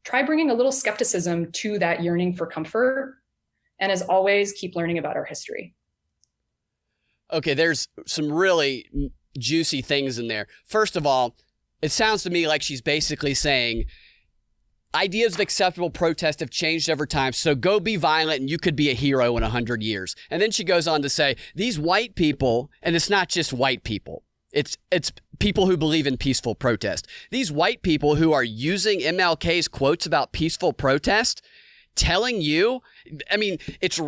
try bringing a little skepticism to that yearning for comfort. And as always, keep learning about our history. Okay, there's some really juicy things in there. First of all, it sounds to me like she's basically saying ideas of acceptable protest have changed over time, so go be violent and you could be a hero in 100 years. And then she goes on to say, these white people, and it's not just white people, it's people who believe in peaceful protest. These white people who are using MLK's quotes about peaceful protest, telling you, I mean, it's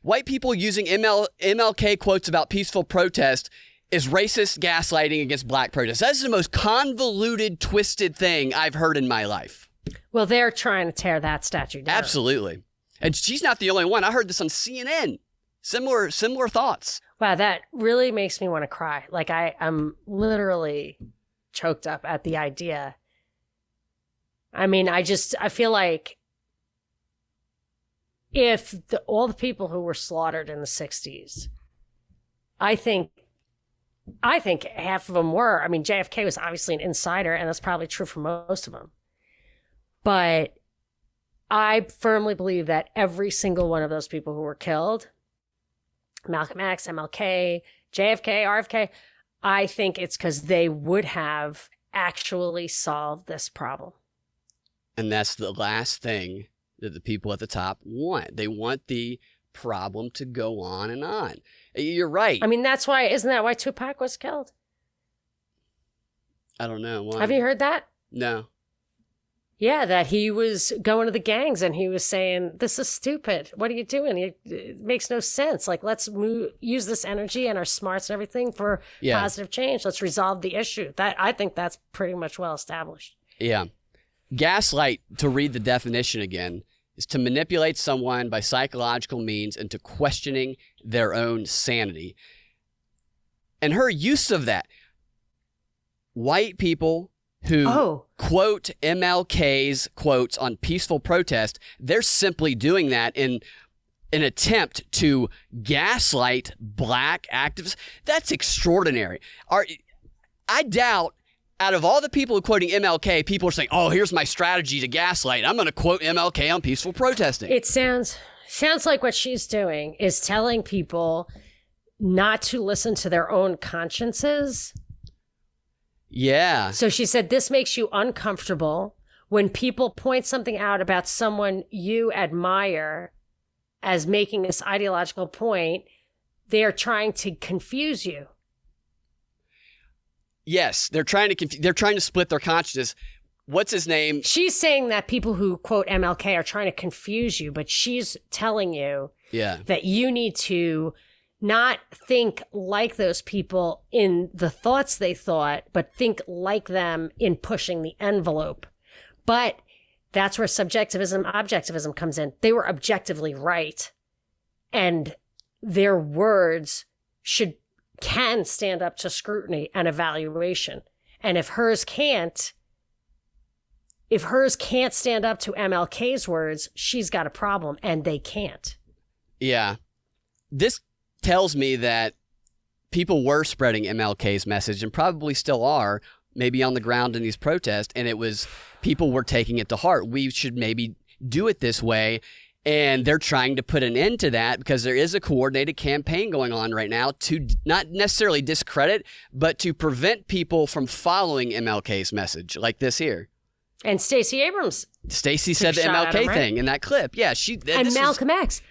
white people using MLK quotes about peaceful protest is racist gaslighting against Black protests. That's the most convoluted, twisted thing I've heard in my life. Well, they're trying to tear that statue down. Absolutely. And she's not the only one. I heard this on CNN. Similar thoughts. Wow, that really makes me want to cry. Like I'm literally choked up at the idea. I mean, I feel like if all the people who were slaughtered in the 60s, I think half of them were. I mean, JFK was obviously an insider, and that's probably true for most of them. But I firmly believe that every single one of those people who were killed, Malcolm X, MLK, JFK, RFK, I think it's because they would have actually solved this problem. And that's the last thing that the people at the top want. They want the problem to go on and on. You're right. I mean, isn't that why Tupac was killed? I don't know. Why? Have you heard that? No. Yeah, that he was going to the gangs and he was saying, "This is stupid. What are you doing? It makes no sense. Like, let's use this energy and our smarts and everything for positive change. Let's resolve the issue." I think that's pretty much well established. Yeah. Gaslight, to read the definition again, is to manipulate someone by psychological means into questioning their own sanity. And her use of that, white people who quote MLK's quotes on peaceful protest, they're simply doing that in an attempt to gaslight black activists. That's extraordinary. I doubt out of all the people who are quoting MLK, people are saying, "Oh, here's my strategy to gaslight. I'm going to quote MLK on peaceful protesting." It sounds like what she's doing is telling people not to listen to their own consciences. Yeah. So she said, this makes you uncomfortable when people point something out about someone you admire as making this ideological point. They're trying to confuse you. Yes, they're trying to split their consciousness. What's his name? She's saying that people who quote MLK are trying to confuse you, but she's telling you that you need to not think like those people in the thoughts they thought, but think like them in pushing the envelope. But that's where subjectivism, objectivism comes in. They were objectively right. And their words can stand up to scrutiny and evaluation. And if hers can't stand up to MLK's words, she's got a problem, and they can't. Yeah. This tells me that people were spreading MLK's message and probably still are, maybe on the ground in these protests, and people were taking it to heart. We should maybe do it this way. And they're trying to put an end to that because there is a coordinated campaign going on right now to not necessarily discredit, but to prevent people from following MLK's message like this here. And Stacey Abrams. Stacey said the MLK thing in that clip. Yeah, and Malcolm X.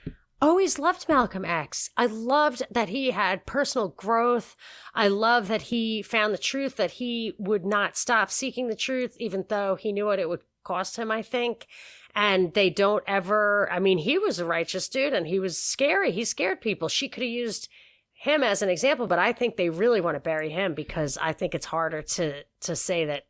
Always loved Malcolm X. I loved that he had personal growth. I love that he found the truth, that he would not stop seeking the truth, even though he knew what it would cost him, I think. And they don't ever, I mean, he was a righteous dude and he was scary. He scared people. She could have used him as an example, but I think they really want to bury him because I think it's harder to say that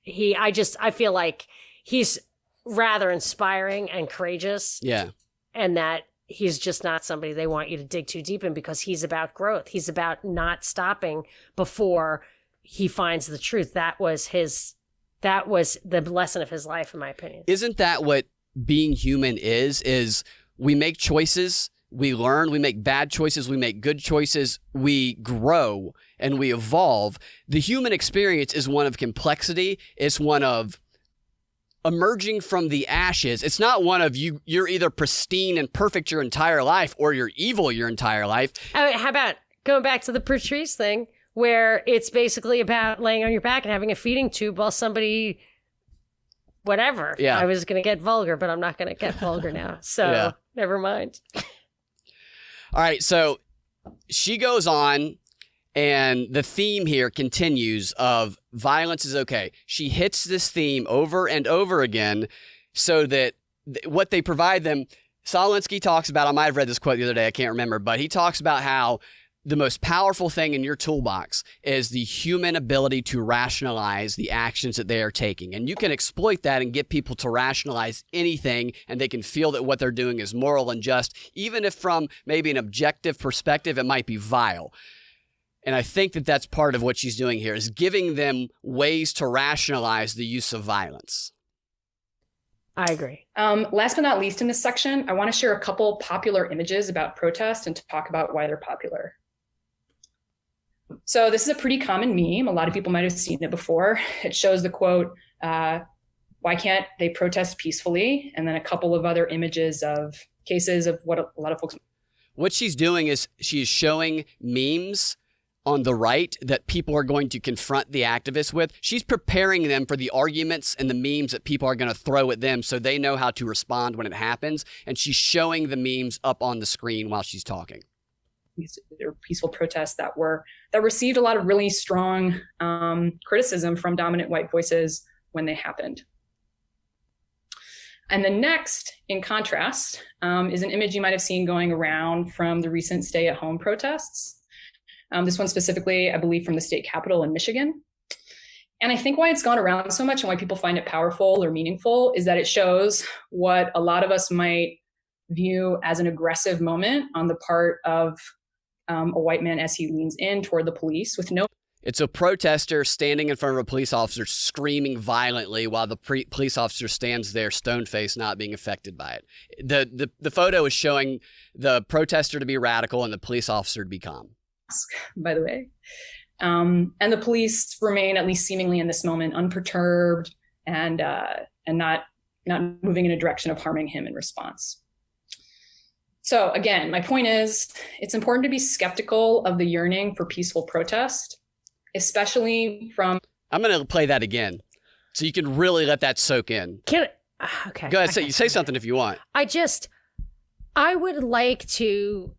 I feel like he's rather inspiring and courageous. Yeah. And that he's just not somebody they want you to dig too deep in because he's about growth. He's about not stopping before he finds the truth. That was the lesson of his life, in my opinion. Isn't that what being human is we make choices, we learn, we make bad choices, we make good choices, we grow and we evolve. The human experience is one of complexity. It's one of emerging from the ashes. It's not one of you're either pristine and perfect your entire life or you're evil your entire life. How about going back to the Patrice thing, where it's basically about laying on your back and having a feeding tube while somebody, whatever. Yeah. I was going to get vulgar, but I'm not going to get vulgar now. So Never mind. All right. So she goes on and the theme here continues of violence is okay. She hits this theme over and over again so that what they provide them, Solinsky talks about, I might have read this quote the other day, I can't remember, but he talks about how the most powerful thing in your toolbox is the human ability to rationalize the actions that they are taking. And you can exploit that and get people to rationalize anything, and they can feel that what they're doing is moral and just, even if from maybe an objective perspective, it might be vile. And I think that that's part of what she's doing here, is giving them ways to rationalize the use of violence. I agree. Last but not least in this section, I want to share a couple popular images about protest and to talk about why they're popular. So this is a pretty common meme. A lot of people might have seen it before. It shows the quote, why can't they protest peacefully? And then a couple of other images of cases of what a lot of folks... What she's doing is she's showing memes on the right that people are going to confront the activists with. She's preparing them for the arguments and the memes that people are going to throw at them so they know how to respond when it happens. And she's showing the memes up on the screen while she's talking. They were peaceful protests that received a lot of really strong criticism from dominant white voices when they happened. And the next, in contrast, is an image you might have seen going around from the recent stay-at-home protests. This one specifically, I believe, from the state capitol in Michigan. And I think why it's gone around so much and why people find it powerful or meaningful is that it shows what a lot of us might view as an aggressive moment on the part of a white man as he leans in toward the police with no. It's a protester standing in front of a police officer screaming violently while the police officer stands there stone-faced, not being affected by it. The photo is showing the protester to be radical and the police officer to be calm. By the way. And the police remain, at least seemingly in this moment, unperturbed and not moving in a direction of harming him in response. So again, my point is, it's important to be skeptical of the yearning for peaceful protest, especially from... I'm going to play that again so you can really let that soak in. Okay. Go ahead, say something if you want. I would like to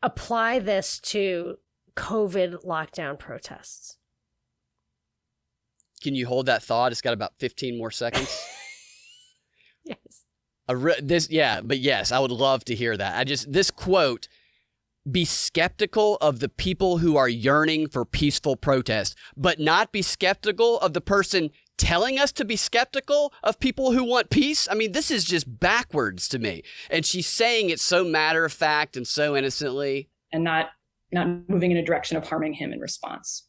apply this to COVID lockdown protests. Can you hold that thought? It's got about 15 more seconds. Yes. Yes, I would love to hear that. This quote, be skeptical of the people who are yearning for peaceful protest, but not be skeptical of the person telling us to be skeptical of people who want peace. I mean, this is just backwards to me. And she's saying it so matter of fact and so innocently. And not moving in a direction of harming him in response.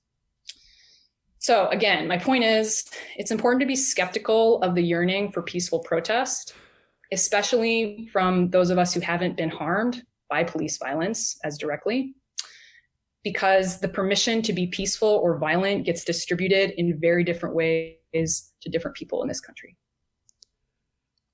So again, my point is, it's important to be skeptical of the yearning for peaceful protest, especially from those of us who haven't been harmed by police violence as directly, because the permission to be peaceful or violent gets distributed in very different ways to different people in this country.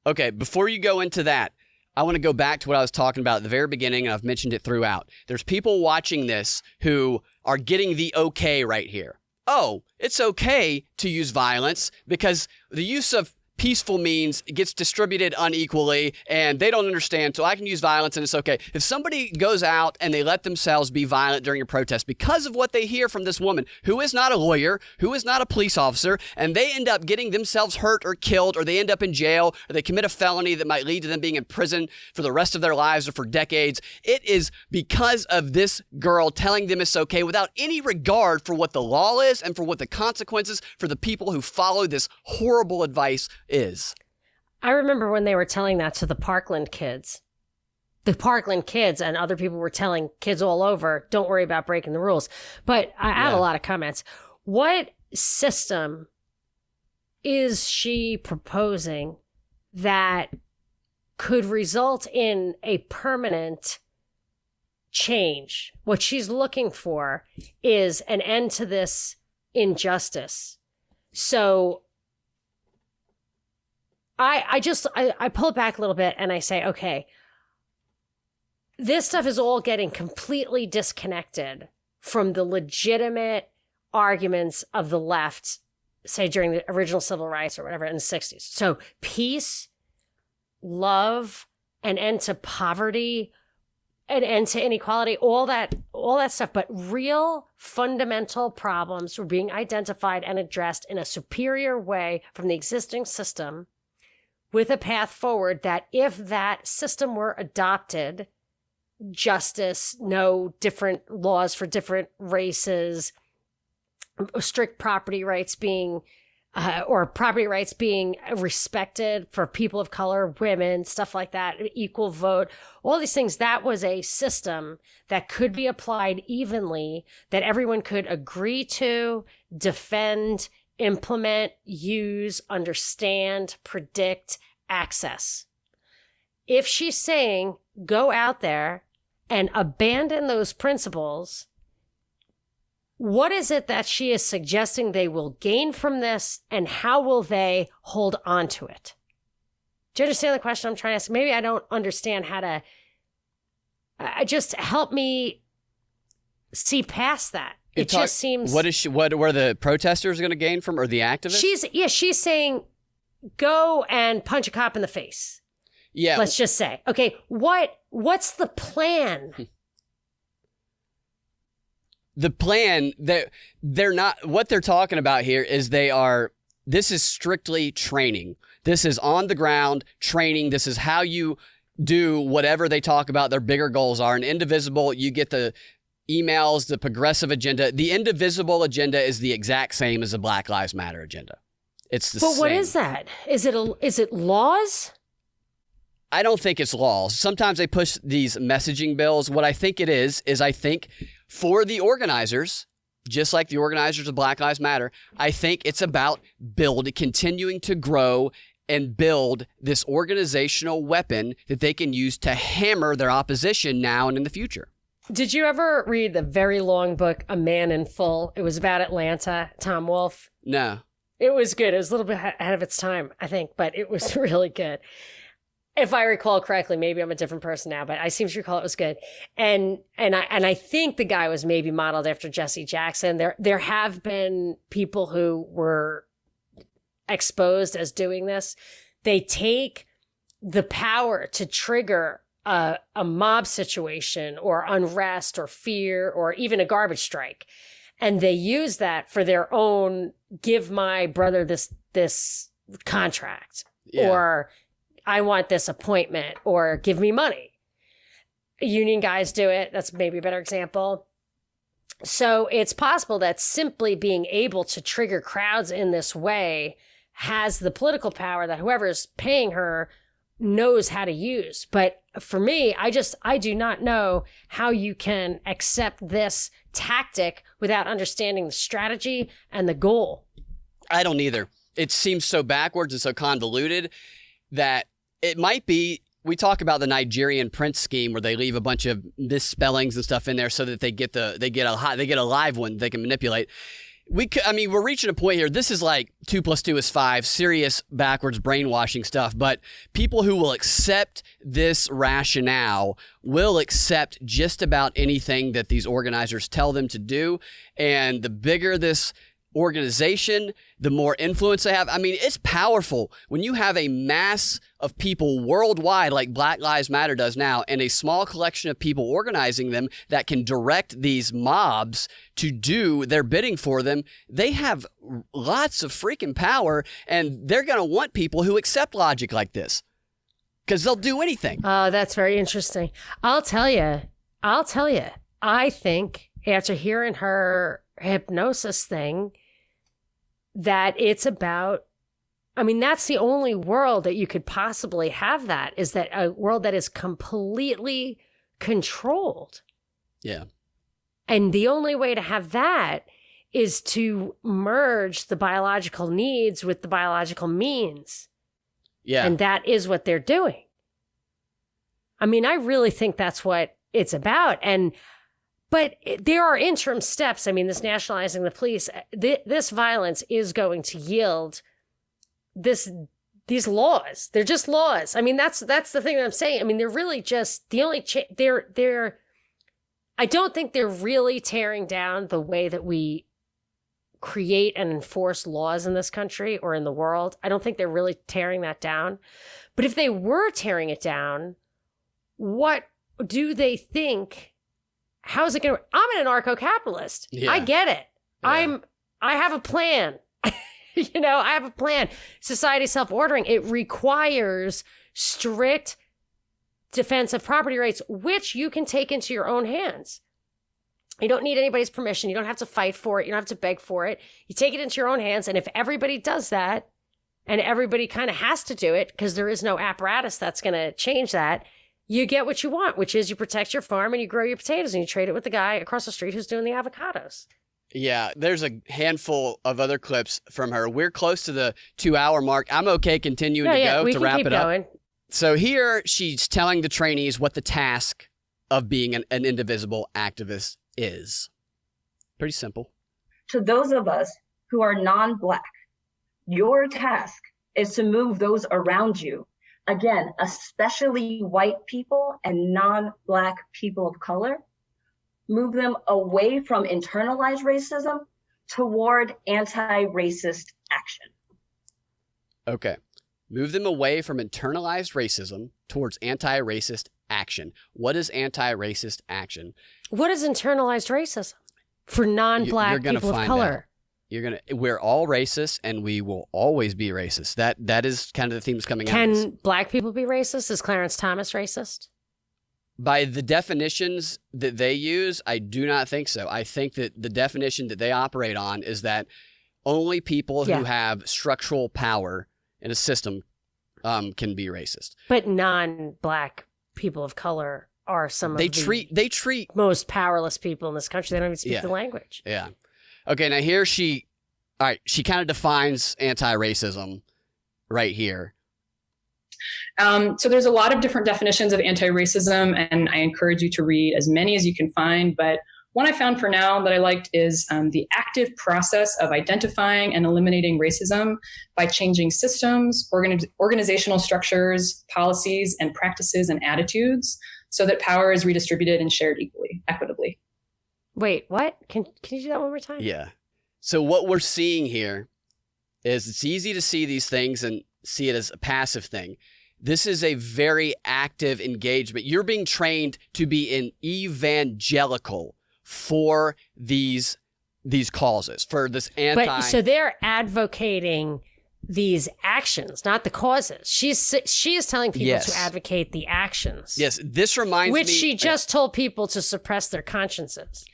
Okay, before you go into that, I want to go back to what I was talking about at the very beginning, and I've mentioned it throughout. There's people watching this who are getting the okay right here. Oh, it's okay to use violence because the use of peaceful means it gets distributed unequally and they don't understand, so I can use violence and it's okay. If somebody goes out and they let themselves be violent during a protest because of what they hear from this woman, who is not a lawyer, who is not a police officer, and they end up getting themselves hurt or killed, or they end up in jail, or they commit a felony that might lead to them being in prison for the rest of their lives or for decades, it is because of this girl telling them it's okay without any regard for what the law is and for what the consequences for the people who follow this horrible advice is. I remember when they were telling that to the Parkland kids. The Parkland kids and other people were telling kids all over, don't worry about breaking the rules. But I have a lot of comments. What system is she proposing that could result in a permanent change? What she's looking for is an end to this injustice. So I pull it back a little bit and I say, okay, this stuff is all getting completely disconnected from the legitimate arguments of the left, say during the original civil rights or whatever in the 60s. So peace, love, an end to poverty, an end to inequality, all that stuff. But real fundamental problems were being identified and addressed in a superior way from the existing system, with a path forward that if that system were adopted, justice, no different laws for different races, strict property rights being, or property rights being respected for people of color, women, stuff like that, equal vote, all these things, that was a system that could be applied evenly, that everyone could agree to, defend, implement, use, understand, predict, access. If she's saying, go out there and abandon those principles, what is it that she is suggesting they will gain from this, and how will they hold on to it? Do you understand the question I'm trying to ask? Maybe I don't understand how to... just help me see past that. It just seems... What were the protesters going to gain from, or the activists? She's saying, go and punch a cop in the face. Yeah. Let's just say. Okay, what What's the plan? The plan that they're not, what they're talking about here is this is strictly training. This is on the ground training. This is how you do whatever they talk about their bigger goals are. And Indivisible, you get the emails, the progressive agenda. The Indivisible agenda is the exact same as the Black Lives Matter agenda. It's the same. But what is that? Is it laws? I don't think it's laws. Sometimes they push these messaging bills. What I think it is I think for the organizers, just like the organizers of Black Lives Matter, I think it's about continuing to grow and build this organizational weapon that they can use to hammer their opposition now and in the future. Did you ever read the very long book, A Man in Full? It was about Atlanta, Tom Wolfe. No. It was good. It was a little bit ahead of its time, I think, but it was really good. If I recall correctly, maybe I'm a different person now, but I seem to recall it was good. And I think the guy was maybe modeled after Jesse Jackson. There have been people who were exposed as doing this. They take the power to trigger a mob situation or unrest or fear or even a garbage strike. And they use that for their own, give my brother this contract, or I want this appointment, or give me money. Union guys do it. That's maybe a better example. So it's possible that simply being able to trigger crowds in this way has the political power that whoever's paying her knows how to use. But for me, I do not know how you can accept this tactic without understanding the strategy and the goal. I don't either. It seems so backwards and so convoluted that it might be, we talk about the Nigerian prince scheme where they leave a bunch of misspellings and stuff in there so that they get a live one they can manipulate. We're reaching a point here. This is like 2 + 2 is 5, serious backwards brainwashing stuff. But people who will accept this rationale will accept just about anything that these organizers tell them to do. And the bigger this organization, the more influence they have. I mean, it's powerful when you have a mass of people worldwide like Black Lives Matter does now, and a small collection of people organizing them that can direct these mobs to do their bidding for them. They have lots of freaking power, and they're going to want people who accept logic like this because they'll do anything. Oh, that's very interesting. I'll tell you, I think after hearing her hypnosis thing, that it's about, that's the only world that you could possibly have, that is that a world that is completely controlled. Yeah. And the only way to have that is to merge the biological needs with the biological means. Yeah. And that is what they're doing. I really think that's what it's about. But there are interim steps. This nationalizing the police, this violence is going to yield these laws. They're just laws. That's the thing that I'm saying. They're really just the only they're I don't think they're really tearing down the way that we create and enforce laws in this country or in the world. I don't think they're really tearing that down. But if they were tearing it down, what do they think? How's it going to? I'm an anarcho-capitalist. Yeah. I get it. Yeah. I have a plan. I have a plan. Society self-ordering. It requires strict defense of property rights, which you can take into your own hands. You don't need anybody's permission. You don't have to fight for it. You don't have to beg for it. You take it into your own hands. And if everybody does that, and everybody kind of has to do it because there is no apparatus that's going to change that, you get what you want, which is you protect your farm and you grow your potatoes and you trade it with the guy across the street who's doing the avocados. Yeah, there's a handful of other clips from her. We're close to the 2-hour mark. I'm okay continuing to go to wrap it up. So here she's telling the trainees what the task of being an indivisible activist is. Pretty simple. To those of us who are non-Black, your task is to move those around you. Again, especially white people and non-Black people of color, move them away from internalized racism toward anti-racist action. Okay. Move them away from internalized racism towards anti-racist action. What is anti-racist action? What is internalized racism for non-black You're gonna people of find color? We're all racist, and we will always be racist. That is kind of the themes coming out of this. Can black people be racist? Is Clarence Thomas racist? By the definitions that they use, I do not think so. I think that the definition that they operate on is that only people who have structural power in a system can be racist. But non-black people of color are some of They the treat most powerless people in this country. They don't even speak the language. Yeah. Okay, now here she kind of defines anti-racism right here. So there's a lot of different definitions of anti-racism, and I encourage you to read as many as you can find. But one I found for now that I liked is the active process of identifying and eliminating racism by changing systems, organizational structures, policies, and practices and attitudes so that power is redistributed and shared equitably. Wait, what? Can you do that one more time? Yeah. So what we're seeing here is it's easy to see these things and see it as a passive thing. This is a very active engagement. You're being trained to be an evangelical for these causes, for this But so they're advocating these actions, not the causes. She is telling people to advocate the actions. Yes, this reminds me... Which she just told people to suppress their consciences.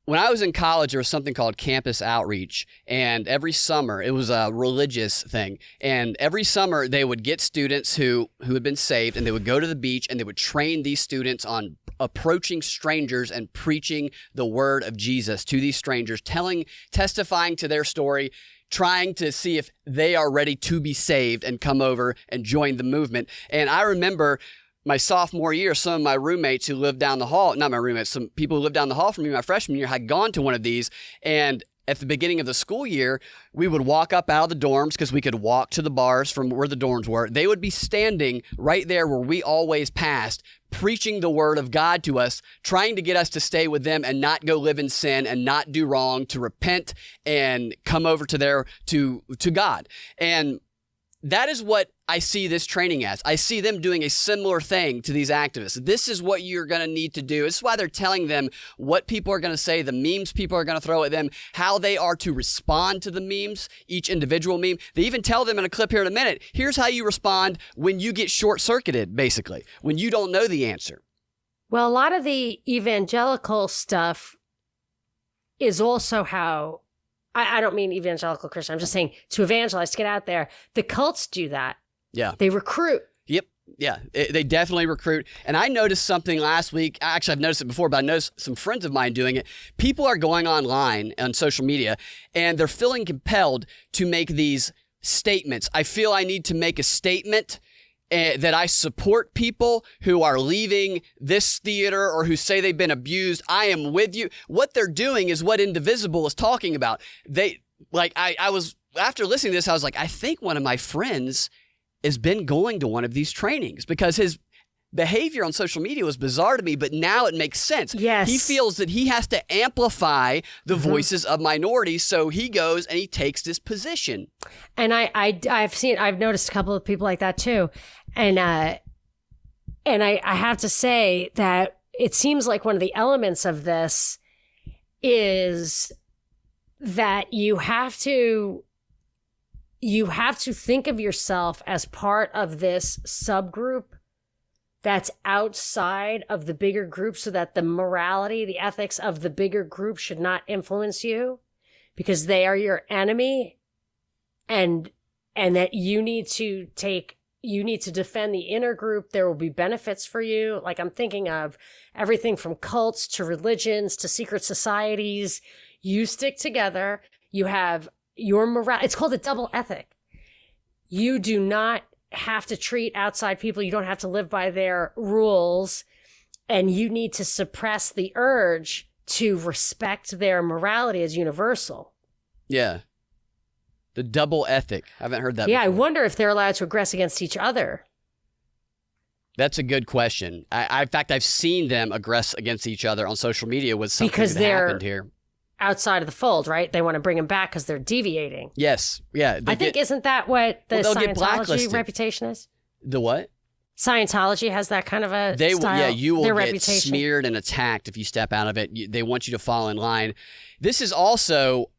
When I was in college, there was something called campus outreach, and every summer, it was a religious thing, and every summer they would get students who had been saved, and they would go to the beach, and they would train these students on approaching strangers and preaching the word of Jesus to these strangers, testifying to their story, trying to see if they are ready to be saved and come over and join the movement. And I remember my sophomore year, some of my roommates who lived down the hall, not my roommates, some people who lived down the hall from me my freshman year had gone to one of these. And at the beginning of the school year, we would walk up out of the dorms because we could walk to the bars from where the dorms were. They would be standing right there where we always passed, preaching the word of God to us, trying to get us to stay with them and not go live in sin and not do wrong, to repent and come over to God. And that is what I see this training as. I see them doing a similar thing to these activists. This is what you're going to need to do. This is why they're telling them what people are going to say, the memes people are going to throw at them, how they are to respond to the memes, each individual meme. They even tell them in a clip here in a minute, here's how you respond when you get short-circuited, basically, when you don't know the answer. Well, a lot of the evangelical stuff is also how... I don't mean evangelical Christian. I'm just saying to evangelize, to get out there. The cults do that. Yeah. They recruit. Yep. Yeah. They definitely recruit. And I noticed something last week. Actually, I've noticed it before, but I noticed some friends of mine doing it. People are going online on social media, and they're feeling compelled to make these statements. I feel I need to make a statement that I support people who are leaving this theater or who say they've been abused. I am with you. What they're doing is what Indivisible is talking about. I was, after listening to this, I was like, I think one of my friends has been going to one of these trainings because his behavior on social media was bizarre to me, but now it makes sense. Yes. He feels that he has to amplify the voices of minorities, so he goes and he takes this position. And I've noticed a couple of people like that too. And I have to say that it seems like one of the elements of this is that you have to think of yourself as part of this subgroup that's outside of the bigger group so that the morality, the ethics of the bigger group should not influence you because they are your enemy and that you need to defend the inner group. There will be benefits for you. Like I'm thinking of everything from cults to religions to secret societies. You stick together. You have your morale. It's called a double ethic. You do not have to treat outside people. You don't have to live by their rules. And you need to suppress the urge to respect their morality as universal. Yeah. The double ethic. I haven't heard that before. I wonder if they're allowed to aggress against each other. That's a good question. In fact, I've seen them aggress against each other on social media with something that happened here. Outside of the fold, right? They want to bring them back because they're deviating. Yes. Yeah. Isn't that what the Scientology reputation is? The what? Scientology has that kind of a style. Yeah, you will their get reputation. smeared and attacked if you step out of it. They want you to fall in line. This is also,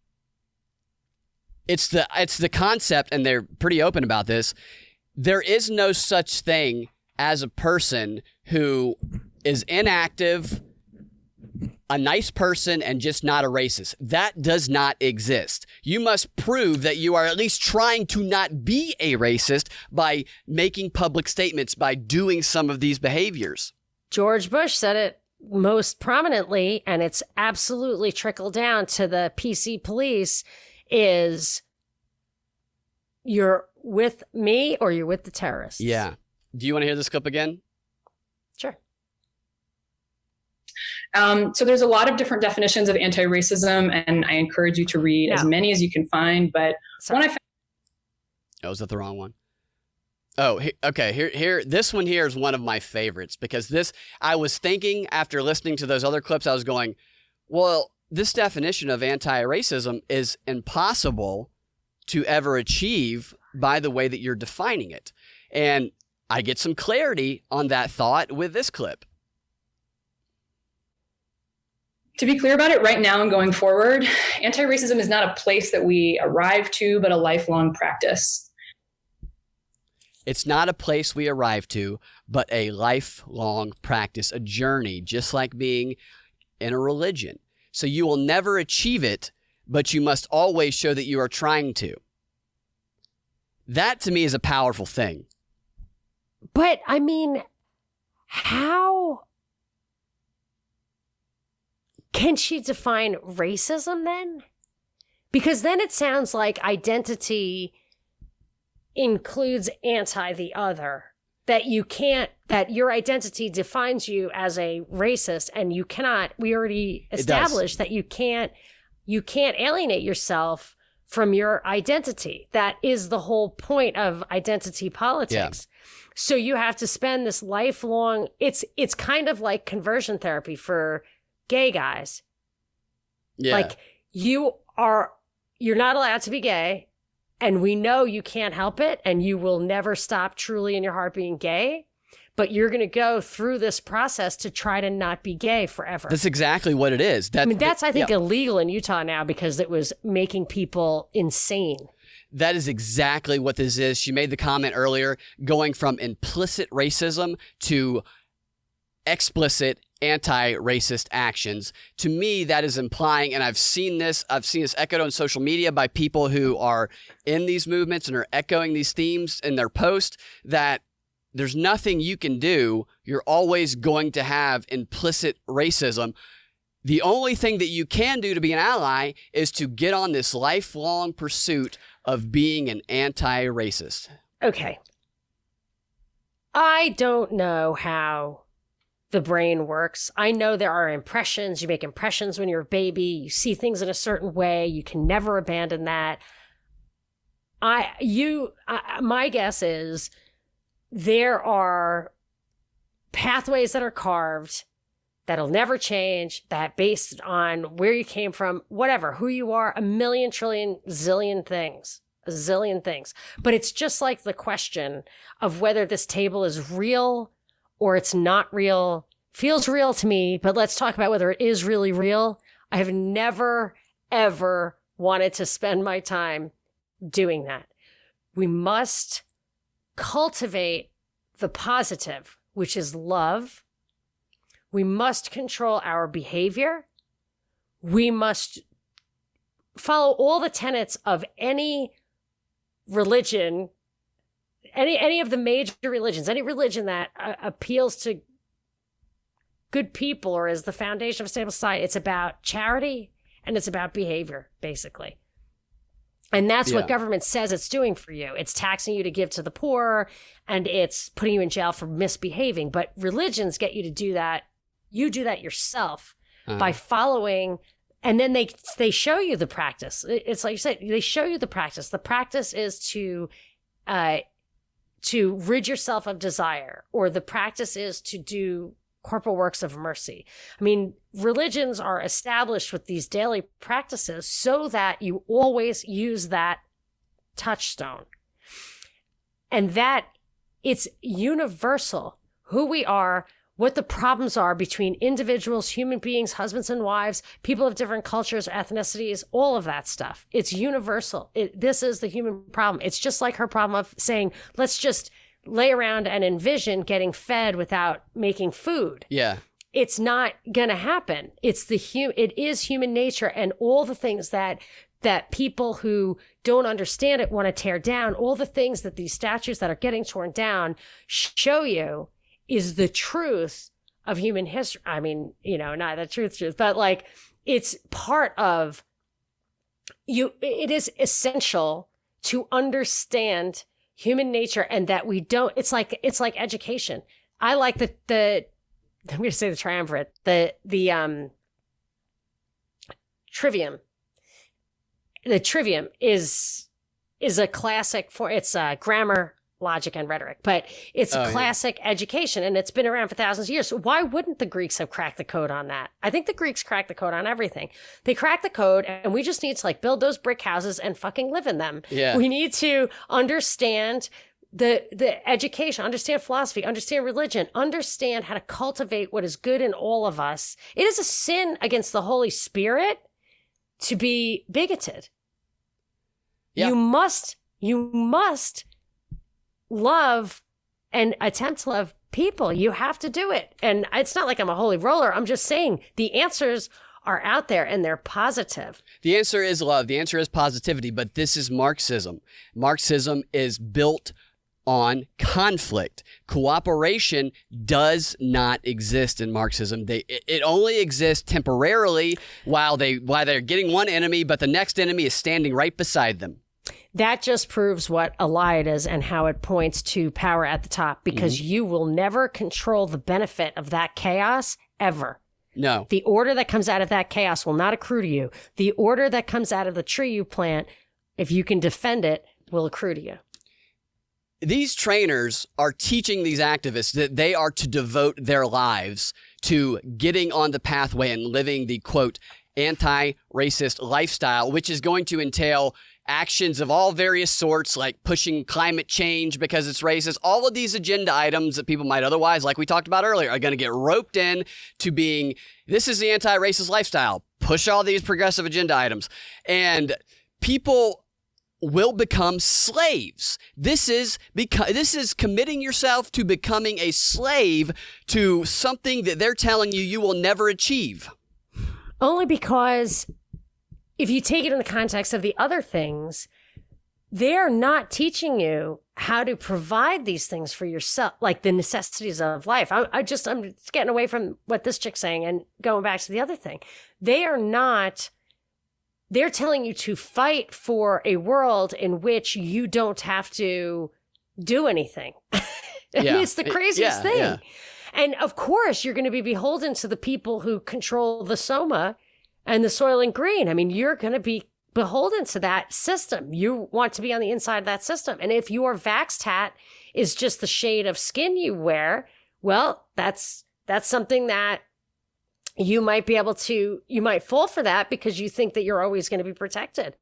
it's the concept, and they're pretty open about this. There is no such thing as a person who is inactive, a nice person, and just not a racist. That does not exist. You must prove that you are at least trying to not be a racist by making public statements, by doing some of these behaviors. George Bush said it most prominently, and it's absolutely trickled down to the PC police, is you're with me or you're with the terrorists. Yeah. Do you want to hear this clip again? Sure. So there's a lot of different definitions of anti-racism, and I encourage you to read as many as you can find. But one I found. Oh, is that the wrong one? Oh, okay. Here. This one here is one of my favorites because I was thinking after listening to those other clips, I was going, well, this definition of anti-racism is impossible to ever achieve by the way that you're defining it. And I get some clarity on that thought with this clip. To be clear about it right now and going forward, anti-racism is not a place that we arrive to, but a lifelong practice. It's not a place we arrive to, but a lifelong practice, a journey, just like being in a religion. So you will never achieve it, but you must always show that you are trying to. That to me is a powerful thing. But I mean, how can she define racism then? Because then it sounds like identity includes anti the other. That you can't, that your identity defines you as a racist, and you cannot, we already established that you can't alienate yourself from your identity. That is the whole point of identity politics. Yeah. So you have to spend this lifelong, it's kind of like conversion therapy for gay guys. Yeah. Like you're not allowed to be gay, and we know you can't help it, and you will never stop truly in your heart being gay, but you're going to go through this process to try to not be gay forever. That's exactly what it is. That's I think illegal in Utah now because it was making people insane. That is exactly what this is. She made the comment earlier, going from implicit racism to explicit anti-racist actions. To me, that is implying, and I've seen this echoed on social media by people who are in these movements and are echoing these themes in their posts, that there's nothing you can do. You're always going to have implicit racism. The only thing that you can do to be an ally is to get on this lifelong pursuit of being an anti-racist. Okay. I don't know how the brain works. I know there are impressions. You make impressions when you're a baby. You see things in a certain way. You can never abandon that. My guess is there are pathways that are carved that'll never change, that based on where you came from, whatever, who you are, a million, trillion, zillion things, a zillion things. But it's just like the question of whether this table is real or it's not real. Feels real to me, but let's talk about whether it is really real. I have never, ever wanted to spend my time doing that. We must cultivate the positive, which is love. We must control our behavior. We must follow all the tenets of any religion, any of the major religions, any religion that appeals to good people or is the foundation of a stable society. It's about charity and it's about behavior, basically. And that's what government says it's doing for you. It's taxing you to give to the poor, and it's putting you in jail for misbehaving. But religions get you to do that. You do that yourself by following, and then they show you the practice. It's like you said, they show you the practice. The practice is to rid yourself of desire, or the practice is to do corporal works of mercy. I mean, religions are established with these daily practices so that you always use that touchstone. And that It's universal who we are, what the problems are between individuals, human beings, husbands and wives, people of different cultures, ethnicities, all of that stuff. It's universal. This is the human problem. It's just like her problem of saying, let's just lay around and envision getting fed without making food. Yeah. It's not going to happen. It is human nature, and all the things that people who don't understand it want to tear down, all the things that these statues that are getting torn down show you is the truth of human history. I mean, not the truth, but like it's part of you. It is essential to understand human nature, and that we don't, it's like education. I like I'm going to say the triumvirate, the trivium. The trivium is a classic it's grammar, logic, and rhetoric, but it's classic education, and it's been around for thousands of years. So why wouldn't the Greeks have cracked the code on that? I think the Greeks cracked the code on everything. They cracked the code, and we just need to like build those brick houses and fucking live in them. Yeah. We need to understand the education, understand philosophy, understand religion, understand how to cultivate what is good in all of us. It is a sin against the Holy Spirit to be bigoted. Yeah. You must love and attempt to love people. You have to do it. And it's not like I'm a holy roller. I'm just saying the answers are out there, and they're positive. The answer is love. The answer is positivity, but this is Marxism. Marxism is built on conflict. Cooperation does not exist in Marxism. It only exists temporarily while they're getting one enemy, but the next enemy is standing right beside them. That just proves what a lie it is and how it points to power at the top, because you will never control the benefit of that chaos ever. No. The order that comes out of that chaos will not accrue to you. The order that comes out of the tree you plant, if you can defend it, will accrue to you. These trainers are teaching these activists that they are to devote their lives to getting on the pathway and living the, quote, anti-racist lifestyle, which is going to entail actions of all various sorts, like pushing climate change because it's racist. All of these agenda items that people might otherwise, like we talked about earlier, are going to get roped in to being, this is the anti-racist lifestyle. Push all these progressive agenda items. And people will become slaves. This is committing yourself to becoming a slave to something that they're telling you will never achieve. Only because if you take it in the context of the other things, they're not teaching you how to provide these things for yourself, like the necessities of life. I'm just getting away from what this chick's saying and going back to the other thing. They're telling you to fight for a world in which you don't have to do anything. It's the craziest thing. Yeah. And of course, you're going to be beholden to the people who control the soma and the soil and green. I mean, you're going to be beholden to that system. You want to be on the inside of that system. And if your vax tat is just the shade of skin you wear, well, that's something that you might fall for that because you think that you're always going to be protected.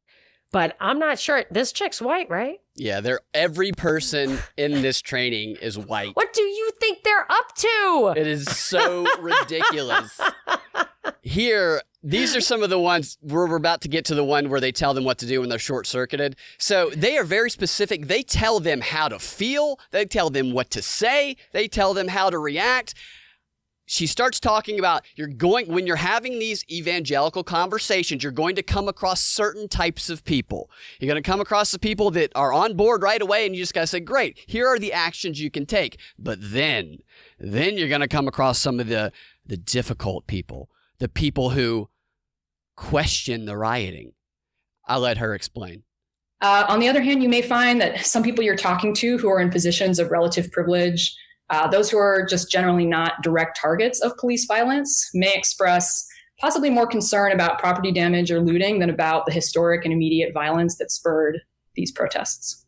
But I'm not sure. This chick's white, right? Yeah, every person in this training is white. What do you think they're up to? It is so ridiculous. Here, these are some of the ones where we're about to get to the one where they tell them what to do when they're short-circuited. So they are very specific. They tell them how to feel. They tell them what to say. They tell them how to react. She starts talking about when you're having these evangelical conversations, you're going to come across certain types of people. You're going to come across the people that are on board right away, and you just got to say, great, here are the actions you can take. But then you're going to come across some of the difficult people, the people who question the rioting. I'll let her explain. On the other hand, you may find that some people you're talking to who are in positions of relative privilege, those who are just generally not direct targets of police violence, may express possibly more concern about property damage or looting than about the historic and immediate violence that spurred these protests.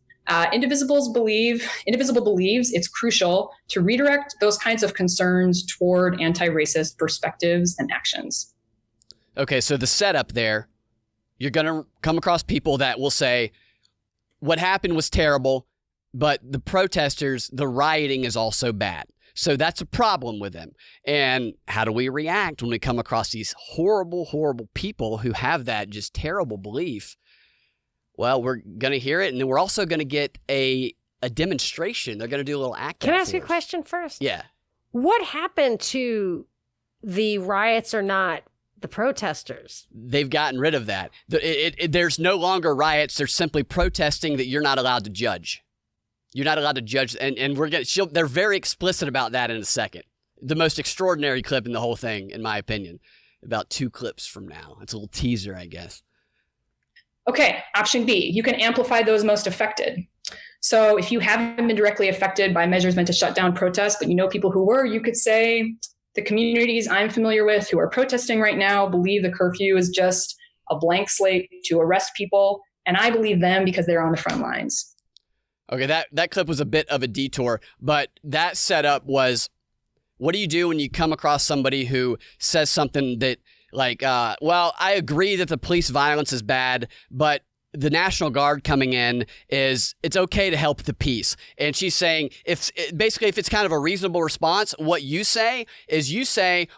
Indivisible believes it's crucial to redirect those kinds of concerns toward anti-racist perspectives and actions. Okay, so the setup there, you're going to come across people that will say, what happened was terrible, but the protesters, the rioting is also bad. So that's a problem with them. And how do we react when we come across these horrible, horrible people who have that just terrible belief? Well, we're going to hear it, and then we're also going to get a demonstration. They're going to do a little act. Can I ask you a question first? Yeah. What happened to the riots or not the protesters? They've gotten rid of that. There's no longer riots. They're simply protesting that you're not allowed to judge. You're not allowed to judge. And they're very explicit about that in a second. The most extraordinary clip in the whole thing, in my opinion. About 2 clips from now. It's a little teaser, I guess. Okay, option B, you can amplify those most affected. So if you haven't been directly affected by measures meant to shut down protests, but you know people who were, you could say, the communities I'm familiar with who are protesting right now believe the curfew is just a blank slate to arrest people, and I believe them because they're on the front lines. Okay, that clip was a bit of a detour, but that setup was, what do you do when you come across somebody who says something that, like, well, I agree that the police violence is bad, but the National Guard coming in it's okay to help the peace. And she's saying, if it's kind of a reasonable response, what you say is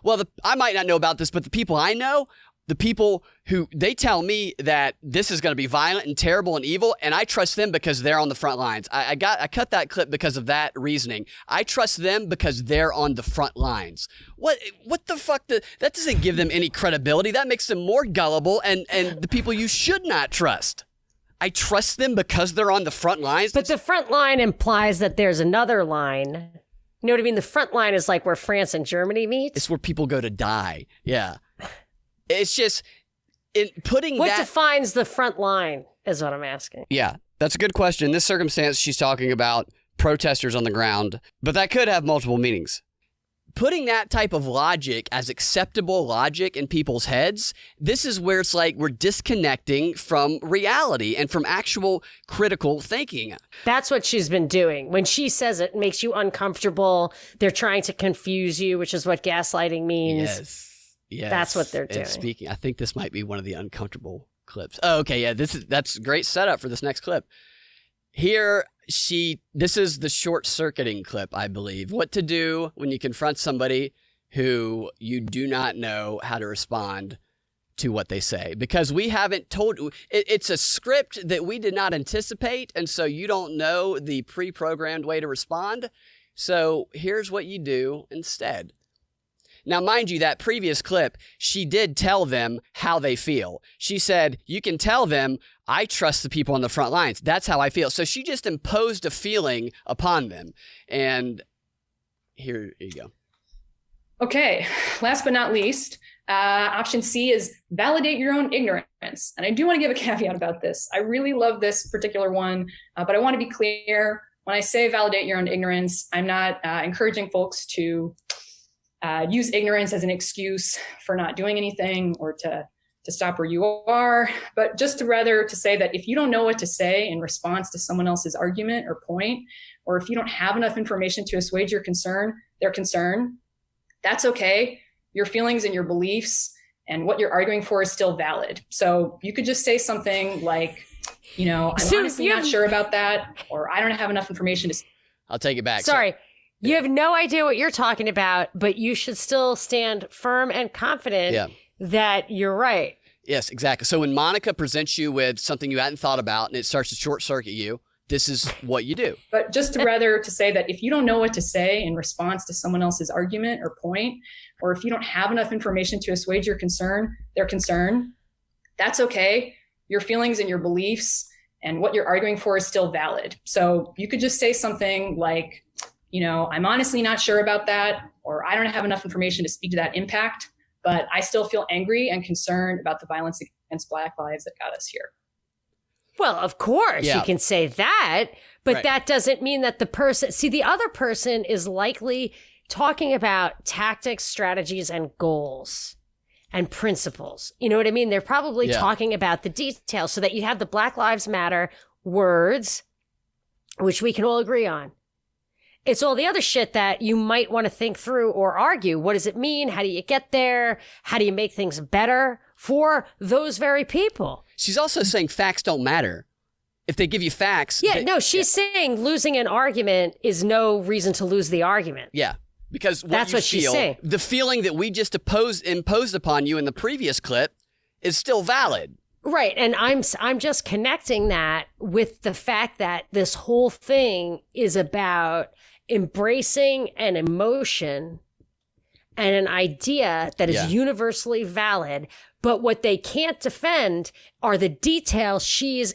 well, I might not know about this, but the people I know, the people who they tell me that this is going to be violent and terrible and evil, and I trust them because they're on the front lines. I cut that clip because of that reasoning. I trust them because they're on the front lines. What the fuck? That doesn't give them any credibility. That makes them more gullible and the people you should not trust. I trust them because they're on the front lines. But the front line implies that there's another line. You know what I mean? The front line is like where France and Germany meet. It's where people go to die. Yeah. It's just what defines the front line is what I'm asking. Yeah, that's a good question. In this circumstance, she's talking about protesters on the ground, but that could have multiple meanings. Putting that type of logic as acceptable logic in people's heads, this is where it's like we're disconnecting from reality and from actual critical thinking. That's what she's been doing. When she says it makes you uncomfortable, they're trying to confuse you, which is what gaslighting means. Yes, that's what they're doing. And speaking, I think this might be one of the uncomfortable clips. Oh, okay, yeah, that's a great setup for this next clip. Here, this is the short-circuiting clip, I believe. What to do when you confront somebody who you do not know how to respond to what they say. Because we haven't told, it's a script that we did not anticipate, and so you don't know the pre-programmed way to respond. So here's what you do instead. Now, mind you, that previous clip, she did tell them how they feel. She said, you can tell them, I trust the people on the front lines. That's how I feel. So she just imposed a feeling upon them. And here you go. Okay, last but not least, option C is validate your own ignorance. And I do want to give a caveat about this. I really love this particular one, but I want to be clear. When I say validate your own ignorance, I'm not encouraging folks to use ignorance as an excuse for not doing anything or to stop where you are, but just to say that if you don't know what to say in response to someone else's argument or point, or if you don't have enough information to assuage their concern, that's okay. Your feelings and your beliefs and what you're arguing for is still valid. So you could just say something like, I'm honestly not sure about that, or I don't have enough information to. I'll take it back. Sorry. You have no idea what you're talking about, but you should still stand firm and confident that you're right. Yes, exactly. So when Monica presents you with something you hadn't thought about and it starts to short circuit you, this is what you do. But just to say that if you don't know what to say in response to someone else's argument or point, or if you don't have enough information to assuage their concern, that's okay. Your feelings and your beliefs and what you're arguing for is still valid. So you could just say something like, I'm honestly not sure about that, or I don't have enough information to speak to that impact, but I still feel angry and concerned about the violence against Black lives that got us here. Well, of course you can say that, but that doesn't mean that the other person is likely talking about tactics, strategies, and goals and principles. You know what I mean? They're probably talking about the details so that you have the Black Lives Matter words, which we can all agree on. It's all the other shit that you might want to think through or argue. What does it mean? How do you get there? How do you make things better for those very people? She's also saying facts don't matter. if they give you facts. Yeah, no, she's saying losing an argument is no reason to lose the argument. Yeah, because that's what she's saying. The feeling that we just imposed upon you in the previous clip is still valid. Right, and I'm just connecting that with the fact that this whole thing is about embracing an emotion and an idea that is universally valid, but what they can't defend are the details. She's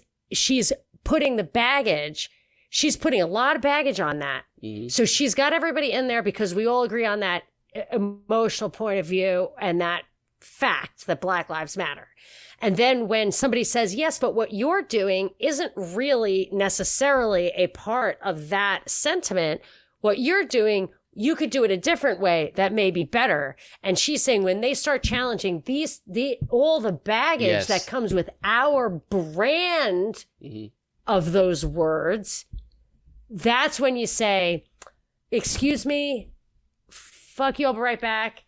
putting the baggage. She's putting a lot of baggage on that. Mm-hmm. So she's got everybody in there because we all agree on that emotional point of view and that fact that Black Lives Matter. And then when somebody says, yes, but what you're doing isn't really necessarily a part of that sentiment. What you're doing, you could do it a different way that may be better. And she's saying when they start challenging all the baggage that comes with our brand of those words, that's when you say, excuse me, fuck you, I'll be right back.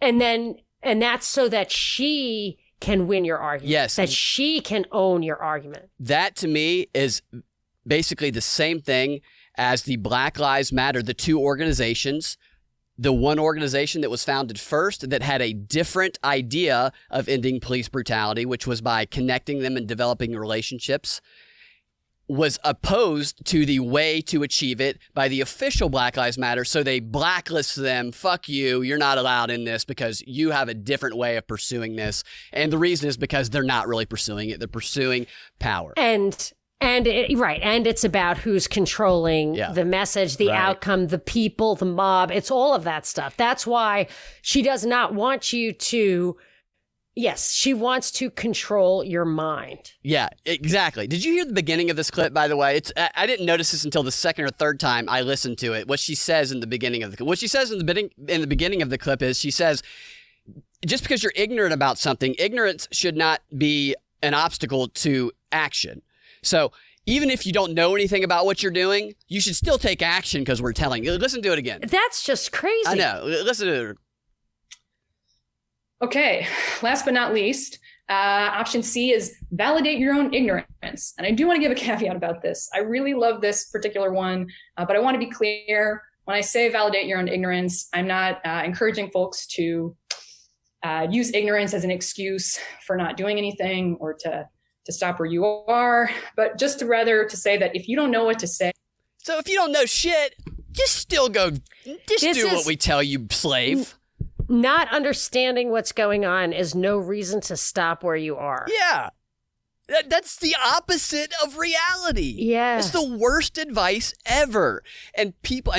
And that's so that she can win your argument. Yes. That she can own your argument. That to me is basically the same thing as the Black Lives Matter, the two organizations. The one organization that was founded first that had a different idea of ending police brutality, which was by connecting them and developing relationships, was opposed to the way to achieve it by the official Black Lives Matter. So they blacklist them. Fuck you. You're not allowed in this because you have a different way of pursuing this. And the reason is because they're not really pursuing it. They're pursuing power. And it's about who's controlling the message, the outcome, the people, the mob. It's all of that stuff. That's why she does not want you to. Yes, she wants to control your mind. Yeah, exactly. Did you hear the beginning of this clip, by the way? I didn't notice this until the second or third time I listened to it. What she says in the beginning of the clip. What she says in the beginning of the clip is she says, just because you're ignorant about something, ignorance should not be an obstacle to action. So even if you don't know anything about what you're doing, you should still take action because we're telling you. Listen to it again. That's just crazy. I know. Listen to it. Okay, last but not least, option C is validate your own ignorance. And I do want to give a caveat about this. I really love this particular one, but I want to be clear. When I say validate your own ignorance, I'm not encouraging folks to use ignorance as an excuse for not doing anything or to stop where you are, but just to say that if you don't know what to say. So if you don't know shit, just still go, do what we tell you, slave. Not understanding what's going on is no reason to stop where you are. Yeah. That's the opposite of reality. Yeah. It's the worst advice ever. And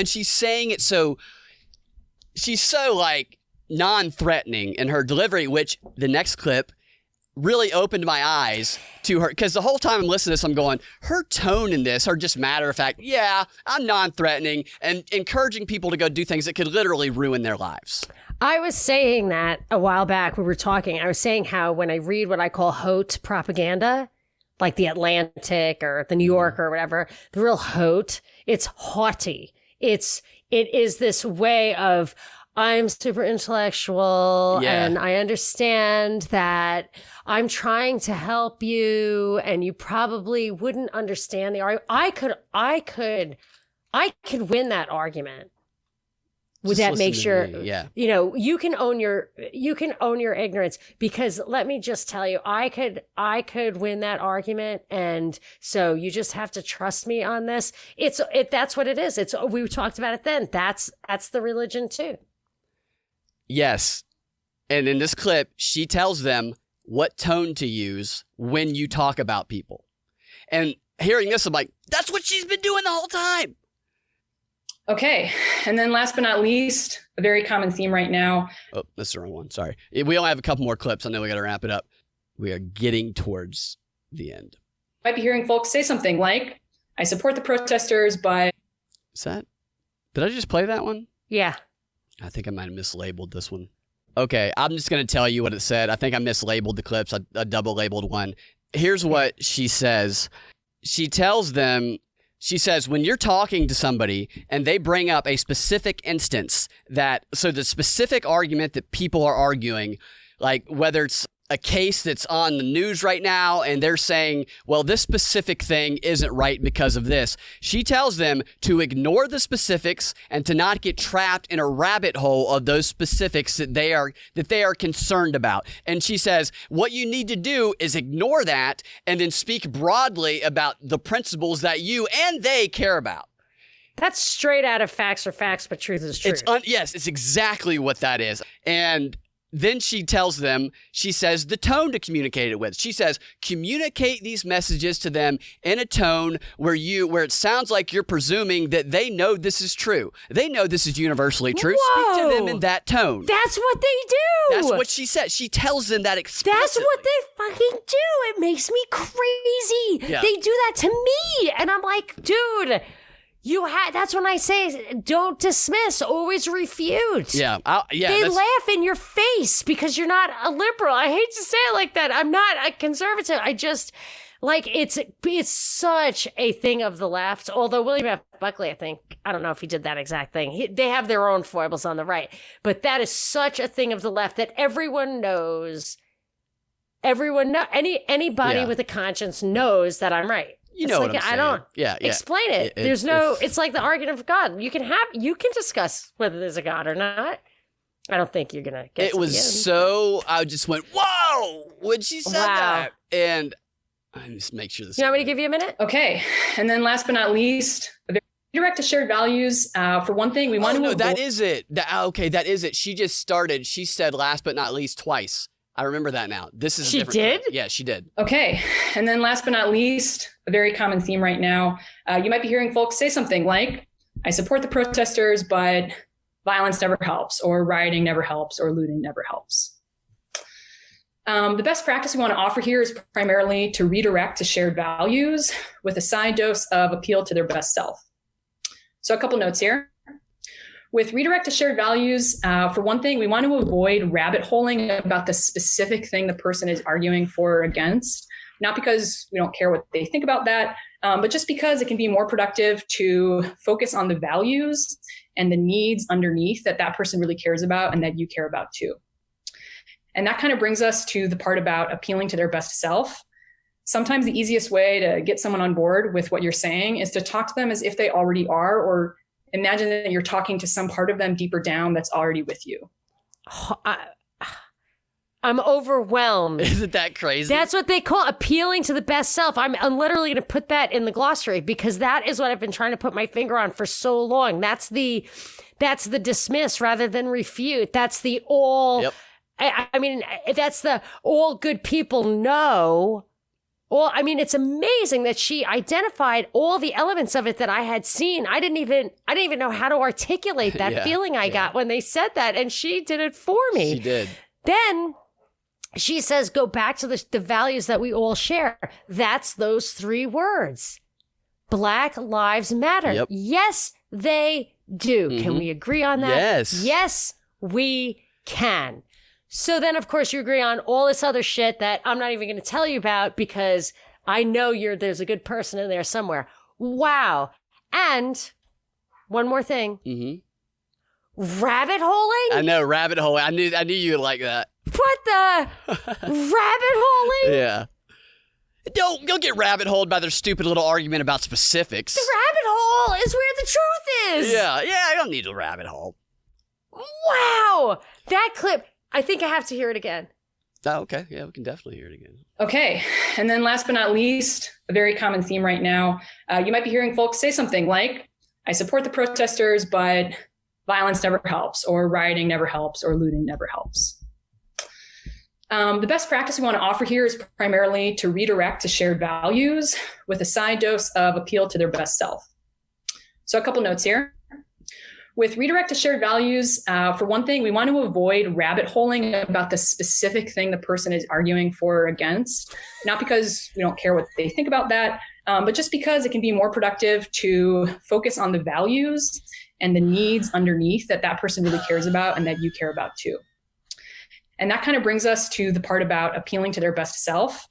she's saying it she's so like non-threatening in her delivery, which the next clip really opened my eyes to her. Because the whole time I'm listening to this, I'm going, her tone in this, her just matter of fact, yeah, I'm non-threatening and encouraging people to go do things that could literally ruin their lives. I was saying that a while back. We were talking. I was saying how when I read what I call haute propaganda, like the Atlantic or the New Yorker or whatever, the real haute, it's haughty. It is this way of, I'm super intellectual and I understand that I'm trying to help you and you probably wouldn't understand the argument. I could win that argument. Would that make sure, you can own your ignorance, because let me just tell you, I could win that argument. And so you just have to trust me on this. That's what it is. We talked about it then. That's the religion too. Yes. And in this clip, she tells them what tone to use when you talk about people. And hearing this, I'm like, that's what she's been doing the whole time. Okay. And then last but not least, a very common theme right now. Oh, that's the wrong one. Sorry. We only have a couple more clips. I know we got to wrap it up. We are getting towards the end. Might be hearing folks say something like, I support the protesters, but... Did I just play that one? Yeah. I think I might have mislabeled this one. Okay, I'm just going to tell you what it said. I think I mislabeled the clips. I double labeled one. Here's what she says. She tells them... She says, when you're talking to somebody and they bring up a specific instance so the specific argument that people are arguing, like whether it's a case that's on the news right now and they're saying, well, this specific thing isn't right because of this. She tells them to ignore the specifics and to not get trapped in a rabbit hole of those specifics that they are concerned about. And she says, what you need to do is ignore that and then speak broadly about the principles that you and they care about. That's straight out of Facts Are Facts, but Truth is Truth. Yes, it's exactly what that is. And then she tells them, she says the tone to communicate it with. She says, communicate these messages to them in a tone where it sounds like you're presuming that they know this is true. They know this is universally true. Whoa. Speak to them in that tone. That's what they do. That's what she said. She tells them that explicitly. That's what they fucking do. It makes me crazy. Yeah. They do that to me. And I'm like, dude, that's when I say, don't dismiss, always refute. Yeah. They laugh in your face because you're not a liberal. I hate to say it like that. I'm not a conservative. I just, like, it's such a thing of the left. Although William F. Buckley, I don't know if he did that exact thing. They have their own foibles on the right. But that is such a thing of the left that everyone knows. Anybody with a conscience knows that I'm right. You know what I'm saying. I don't explain it. It's like the argument of God. You can discuss whether there's a God or not. I don't think you're going to get it. It was I just went, whoa, when she said that. And I just make sure this. You want me to give you a minute? Okay. And then last but not least, direct to shared values. For one thing, we want to avoid. That is it. That is it. She just started. She said last but not least twice. I remember that now. She did? Yeah, she did. Okay. And then last but not least, a very common theme right now. You might be hearing folks say something like, I support the protesters, but violence never helps, or rioting never helps, or looting never helps. The best practice we want to offer here is primarily to redirect to shared values with a side dose of appeal to their best self. So a couple notes here. With redirect to shared values, for one thing, we want to avoid rabbit holing about the specific thing the person is arguing for or against, not because we don't care what they think about that, but just because it can be more productive to focus on the values and the needs underneath that person really cares about and that you care about too. And that kind of brings us to the part about appealing to their best self. Sometimes the easiest way to get someone on board with what you're saying is to talk to them as if they already are, or imagine that you're talking to some part of them deeper down that's already with you. I'm overwhelmed. Isn't that crazy? That's what they call appealing to the best self. I'm literally going to put that in the glossary because that is what I've been trying to put my finger on for so long. That's the dismiss rather than refute. That's the all. Yep. I mean, that's the all good people know. Well, I mean, it's amazing that she identified all the elements of it that I had seen. I didn't even know how to articulate that feeling I got when they said that, and she did it for me. She did. Then she says, go back to the values that we all share. That's those 3 words. Black Lives Matter. Yep. Yes, they do. Mm-hmm. Can we agree on that? Yes. Yes, we can. So then, of course, you agree on all this other shit that I'm not even going to tell you about because I know there's a good person in there somewhere. Wow. And one more thing. Mm-hmm. Rabbit holing? I know, rabbit holing. I knew you would like that. What the? Rabbit holing? Yeah. Don't get rabbit holed by their stupid little argument about specifics. The rabbit hole is where the truth is. Yeah, I don't need a rabbit hole. Wow. That clip. I think I have to hear it again. Oh, okay. Yeah, we can definitely hear it again. Okay. And then last but not least, a very common theme right now. You might be hearing folks say something like, I support the protesters, but violence never helps, or rioting never helps, or looting never helps. The best practice we want to offer here is primarily to redirect to shared values with a side dose of appeal to their best self. So a couple notes here. With redirect to shared values, for one thing, we want to avoid rabbit holing about the specific thing the person is arguing for or against, not because we don't care what they think about that, but just because it can be more productive to focus on the values and the needs underneath that person really cares about and that you care about too. And that kind of brings us to the part about appealing to their best self.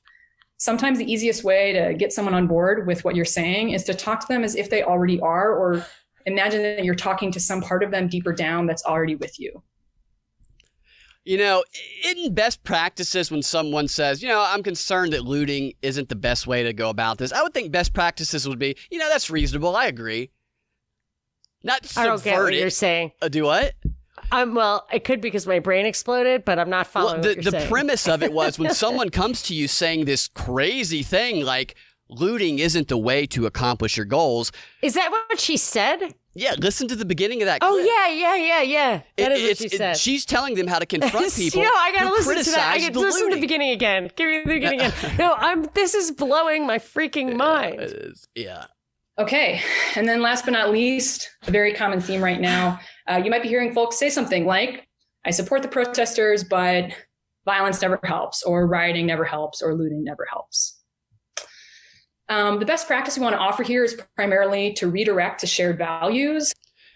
Sometimes the easiest way to get someone on board with what you're saying is to talk to them as if they already are, or imagine that you're talking to some part of them deeper down that's already with you. You know, isn't best practices when someone says, you know, I'm concerned that looting isn't the best way to go about this. I would think best practices would be, you know, that's reasonable. I agree. Not subvert I don't get what it. you're saying. Do what? Well, it could be because my brain exploded, but I'm not following what you're saying. The premise of it was when someone comes to you saying this crazy thing like looting isn't the way to accomplish your goals. Is that what she said? Yeah, listen to the beginning of that clip. Oh, yeah. That is what she said. She's telling them how to confront people. You know, I gotta who listen to that. I criticize gotta the listen to the looting. beginning again. Give me the beginning again. No, this is blowing my freaking mind. It is. Yeah. Okay, and then last but not least, a very common theme right now, you might be hearing folks say something like, I support the protesters, but violence never helps, or rioting never helps, or looting never helps. The best practice we want to offer here is primarily to redirect to shared values.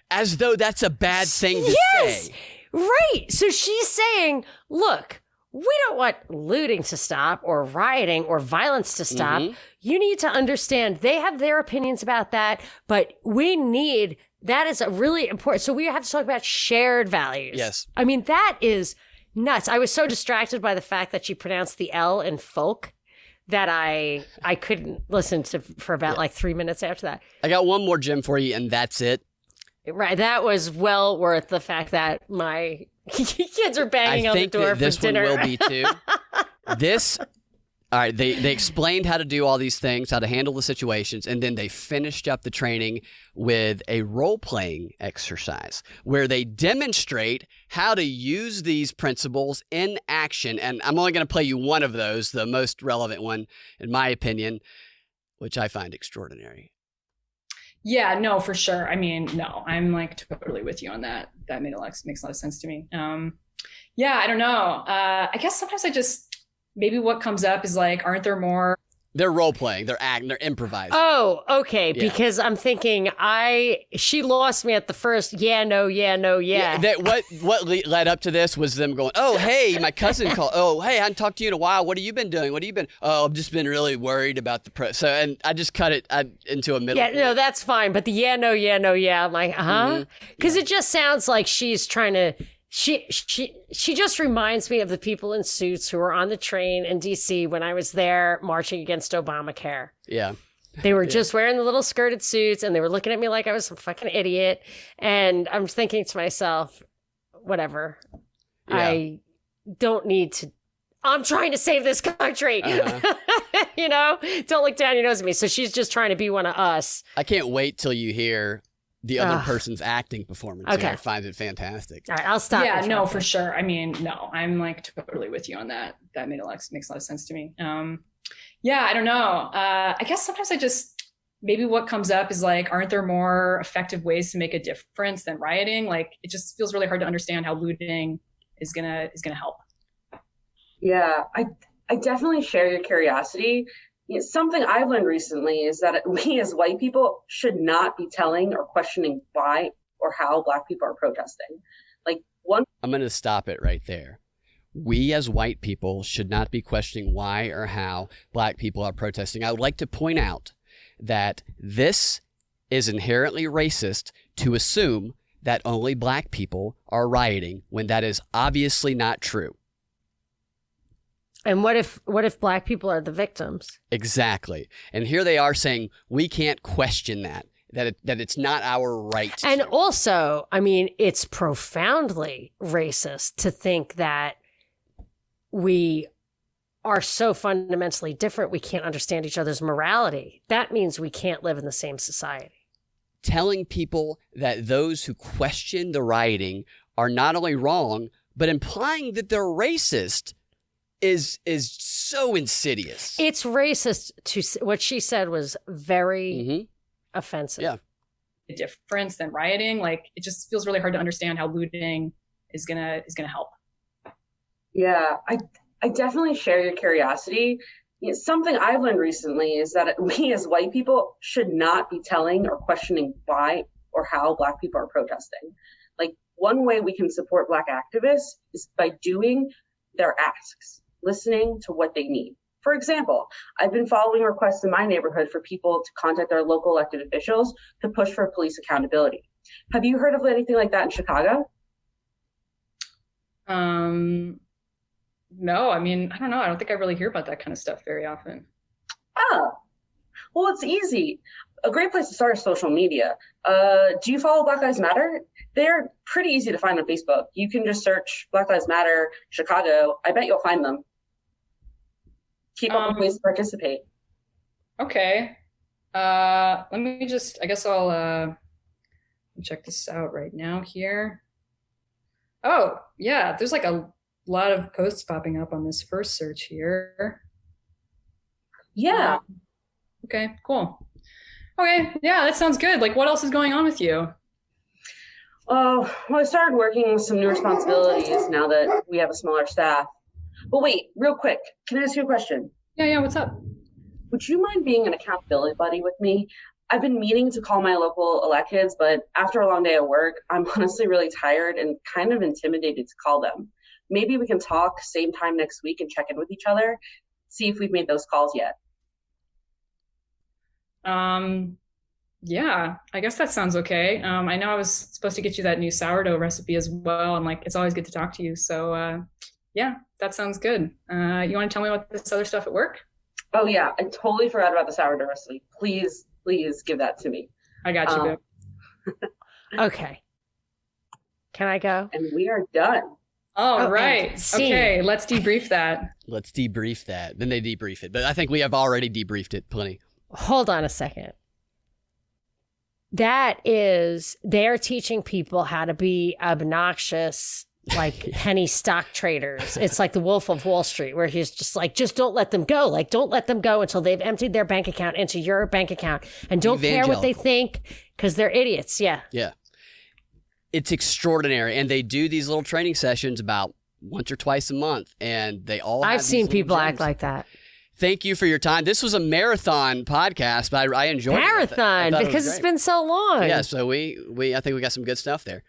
As though that's a bad thing to say. Right. So she's saying, look, we don't want looting to stop or rioting or violence to stop. Mm-hmm. You need to understand they have their opinions about that, but that is a really important. So we have to talk about shared values. Yes. I mean, that is nuts. I was so distracted by the fact that she pronounced the L in folk that I couldn't listen to for about like 3 minutes after that. I got one more gem for you, and that's it. Right. That was well worth the fact that my kids are banging on the door for dinner. I think this one will be too. All right, they explained how to do all these things, how to handle the situations, and then they finished up the training with a role-playing exercise where they demonstrate how to use these principles in action. And I'm only going to play you one of those, the most relevant one, in my opinion, which I find extraordinary. Yeah, no, for sure. I mean, no, I'm like totally with you on that. That makes a lot of sense to me. Yeah, I don't know. I guess sometimes maybe what comes up is like, aren't there more? They're role playing. They're acting. They're improvising. Oh, okay. Yeah. Because I'm thinking she lost me at the first. Yeah, no. What led up to this was them going, oh, hey, my cousin called. Oh, hey, I haven't talked to you in a while. What have you been doing? Oh, I've just been really worried about the So, and I just cut it into a middle. Yeah, no, that's fine. But the yeah, no. I'm like, because it just sounds like she's trying to. She just reminds me of the people in suits who were on the train in DC when I was there marching against Obamacare. Yeah. They were just wearing the little skirted suits and they were looking at me like I was some fucking idiot. And I'm thinking to myself, whatever. Yeah. I don't need to. I'm trying to save this country. You know, don't look down your nose at me. So she's just trying to be one of us. I can't wait till you hear the other person's acting performance. Okay. I find it fantastic. All right, I'll stop. Yeah, no, for sure. I mean, no, I'm like totally with you on that. That makes a lot of sense to me. Yeah, I don't know. I guess sometimes maybe what comes up is like, aren't there more effective ways to make a difference than rioting? Like, it just feels really hard to understand how looting is gonna help. Yeah, I definitely share your curiosity. Something I've learned recently is that we as white people should not be telling or questioning why or how Black people are protesting. I'm going to stop it right there. We as white people should not be questioning why or how Black people are protesting. I would like to point out that this is inherently racist to assume that only Black people are rioting when that is obviously not true. And what if Black people are the victims? Exactly. And here they are saying we can't question that it's not our right to. And also, I mean, it's profoundly racist to think that we are so fundamentally different we can't understand each other's morality. That means we can't live in the same society. Telling people that those who question the rioting are not only wrong, but implying that they're racist is so insidious. It's racist what she said was very offensive. Yeah. A difference than rioting. Like, it just feels really hard to understand how looting is gonna help. Yeah, I definitely share your curiosity. Something I've learned recently is that we as white people should not be telling or questioning why or how Black people are protesting. Like, one way we can support Black activists is by doing their asks, listening to what they need. For example, I've been following requests in my neighborhood for people to contact their local elected officials to push for police accountability. Have you heard of anything like that in Chicago? No, I mean, I don't know. I don't think I really hear about that kind of stuff very often. Oh, well, it's easy. A great place to start is social media. Do you follow Black Lives Matter? They're pretty easy to find on Facebook. You can just search Black Lives Matter Chicago. I bet you'll find them. Keep up with ways to participate. Okay. Let me just, I guess I'll check this out right now here. Oh, yeah, there's like a lot of posts popping up on this first search here. Yeah. Okay, cool. Okay, yeah, that sounds good. Like, what else is going on with you? Oh, well, I started working with some new responsibilities now that we have a smaller staff. But wait, real quick, can I ask you a question? Yeah, what's up? Would you mind being an accountability buddy with me? I've been meaning to call my local elect kids, but after a long day of work, I'm honestly really tired and kind of intimidated to call them. Maybe we can talk same time next week and check in with each other, see if we've made those calls yet. Yeah, I guess that sounds okay. I know I was supposed to get you that new sourdough recipe as well, and like, it's always good to talk to you. So, yeah, that sounds good. You want to tell me about this other stuff at work? Oh yeah, I totally forgot about the sourdough recipe. Please give that to me. I got you, babe. Okay. Can I go? And we are done. All right. Okay, let's debrief that. Let's debrief that. Then they debrief it. But I think we have already debriefed it plenty. Hold on a second. They're teaching people how to be obnoxious, like penny stock traders. It's like the Wolf of Wall Street, where he's just like, just don't let them go. Like, don't let them go until they've emptied their bank account into your bank account. And don't care what they think, because they're idiots. Yeah. Yeah. It's extraordinary. And they do these little training sessions about once or twice a month. And they all have I've seen these little people gems. act like that. Thank you for your time. This was a marathon podcast, but I enjoyed Marathon, it. because it's been so long. Yeah, so I think we got some good stuff there.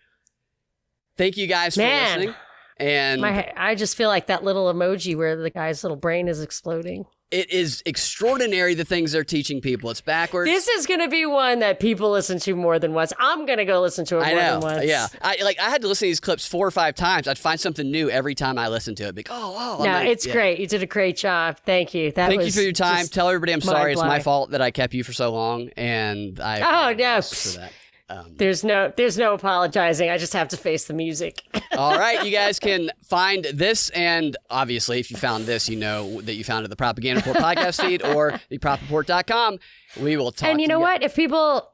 Thank you guys for listening. And I just feel like that little emoji where the guy's little brain is exploding. it is extraordinary the things they're teaching people. It's backwards. This is going to be one that people listen to more than once. I'm going to go listen to it more than once. Yeah. I had to listen to these clips 4 or 5 times. I'd find something new every time I listened to it. Like, it's great. You did a great job. Thank you. Thank you for your time. Tell everybody I'm sorry. It's my fault that I kept you for so long. And I apologize for that. There's no apologizing. I just have to face the music. All right. You guys can find this. And obviously, if you found this, you know that you found it at the Propaganda Report podcast feed or thepropreport.com. We will talk. And you know what? If people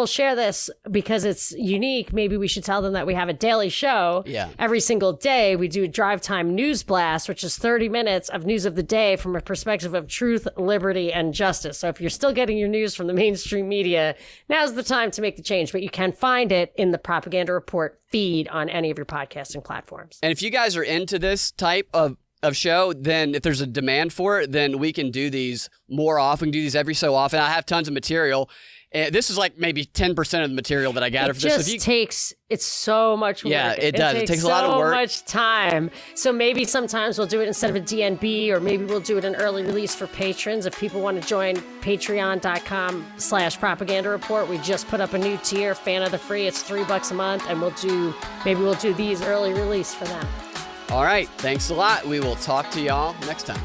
share this because it's unique, maybe we should tell them that we have a daily show. Yeah. Every single day, we do a drive time news blast, which is 30 minutes of news of the day from a perspective of truth, liberty, and justice. So if you're still getting your news from the mainstream media, now's the time to make the change. But you can find it in the Propaganda Report feed on any of your podcasting platforms. And if you guys are into this type of show, then if there's a demand for it, then we can do these more often, do these every so often. I have tons of material. This is like maybe 10% of the material that I gathered for this. It's so much work. Yeah, it does. It takes a lot of work. So much time. So maybe sometimes we'll do it instead of a DNB, or maybe we'll do it an early release for patrons. If people want to join patreon.com/propaganda report, we just put up a new tier, Fan of the Free. It's $3 a month, and we'll do these early release for them. All right. Thanks a lot. We will talk to y'all next time.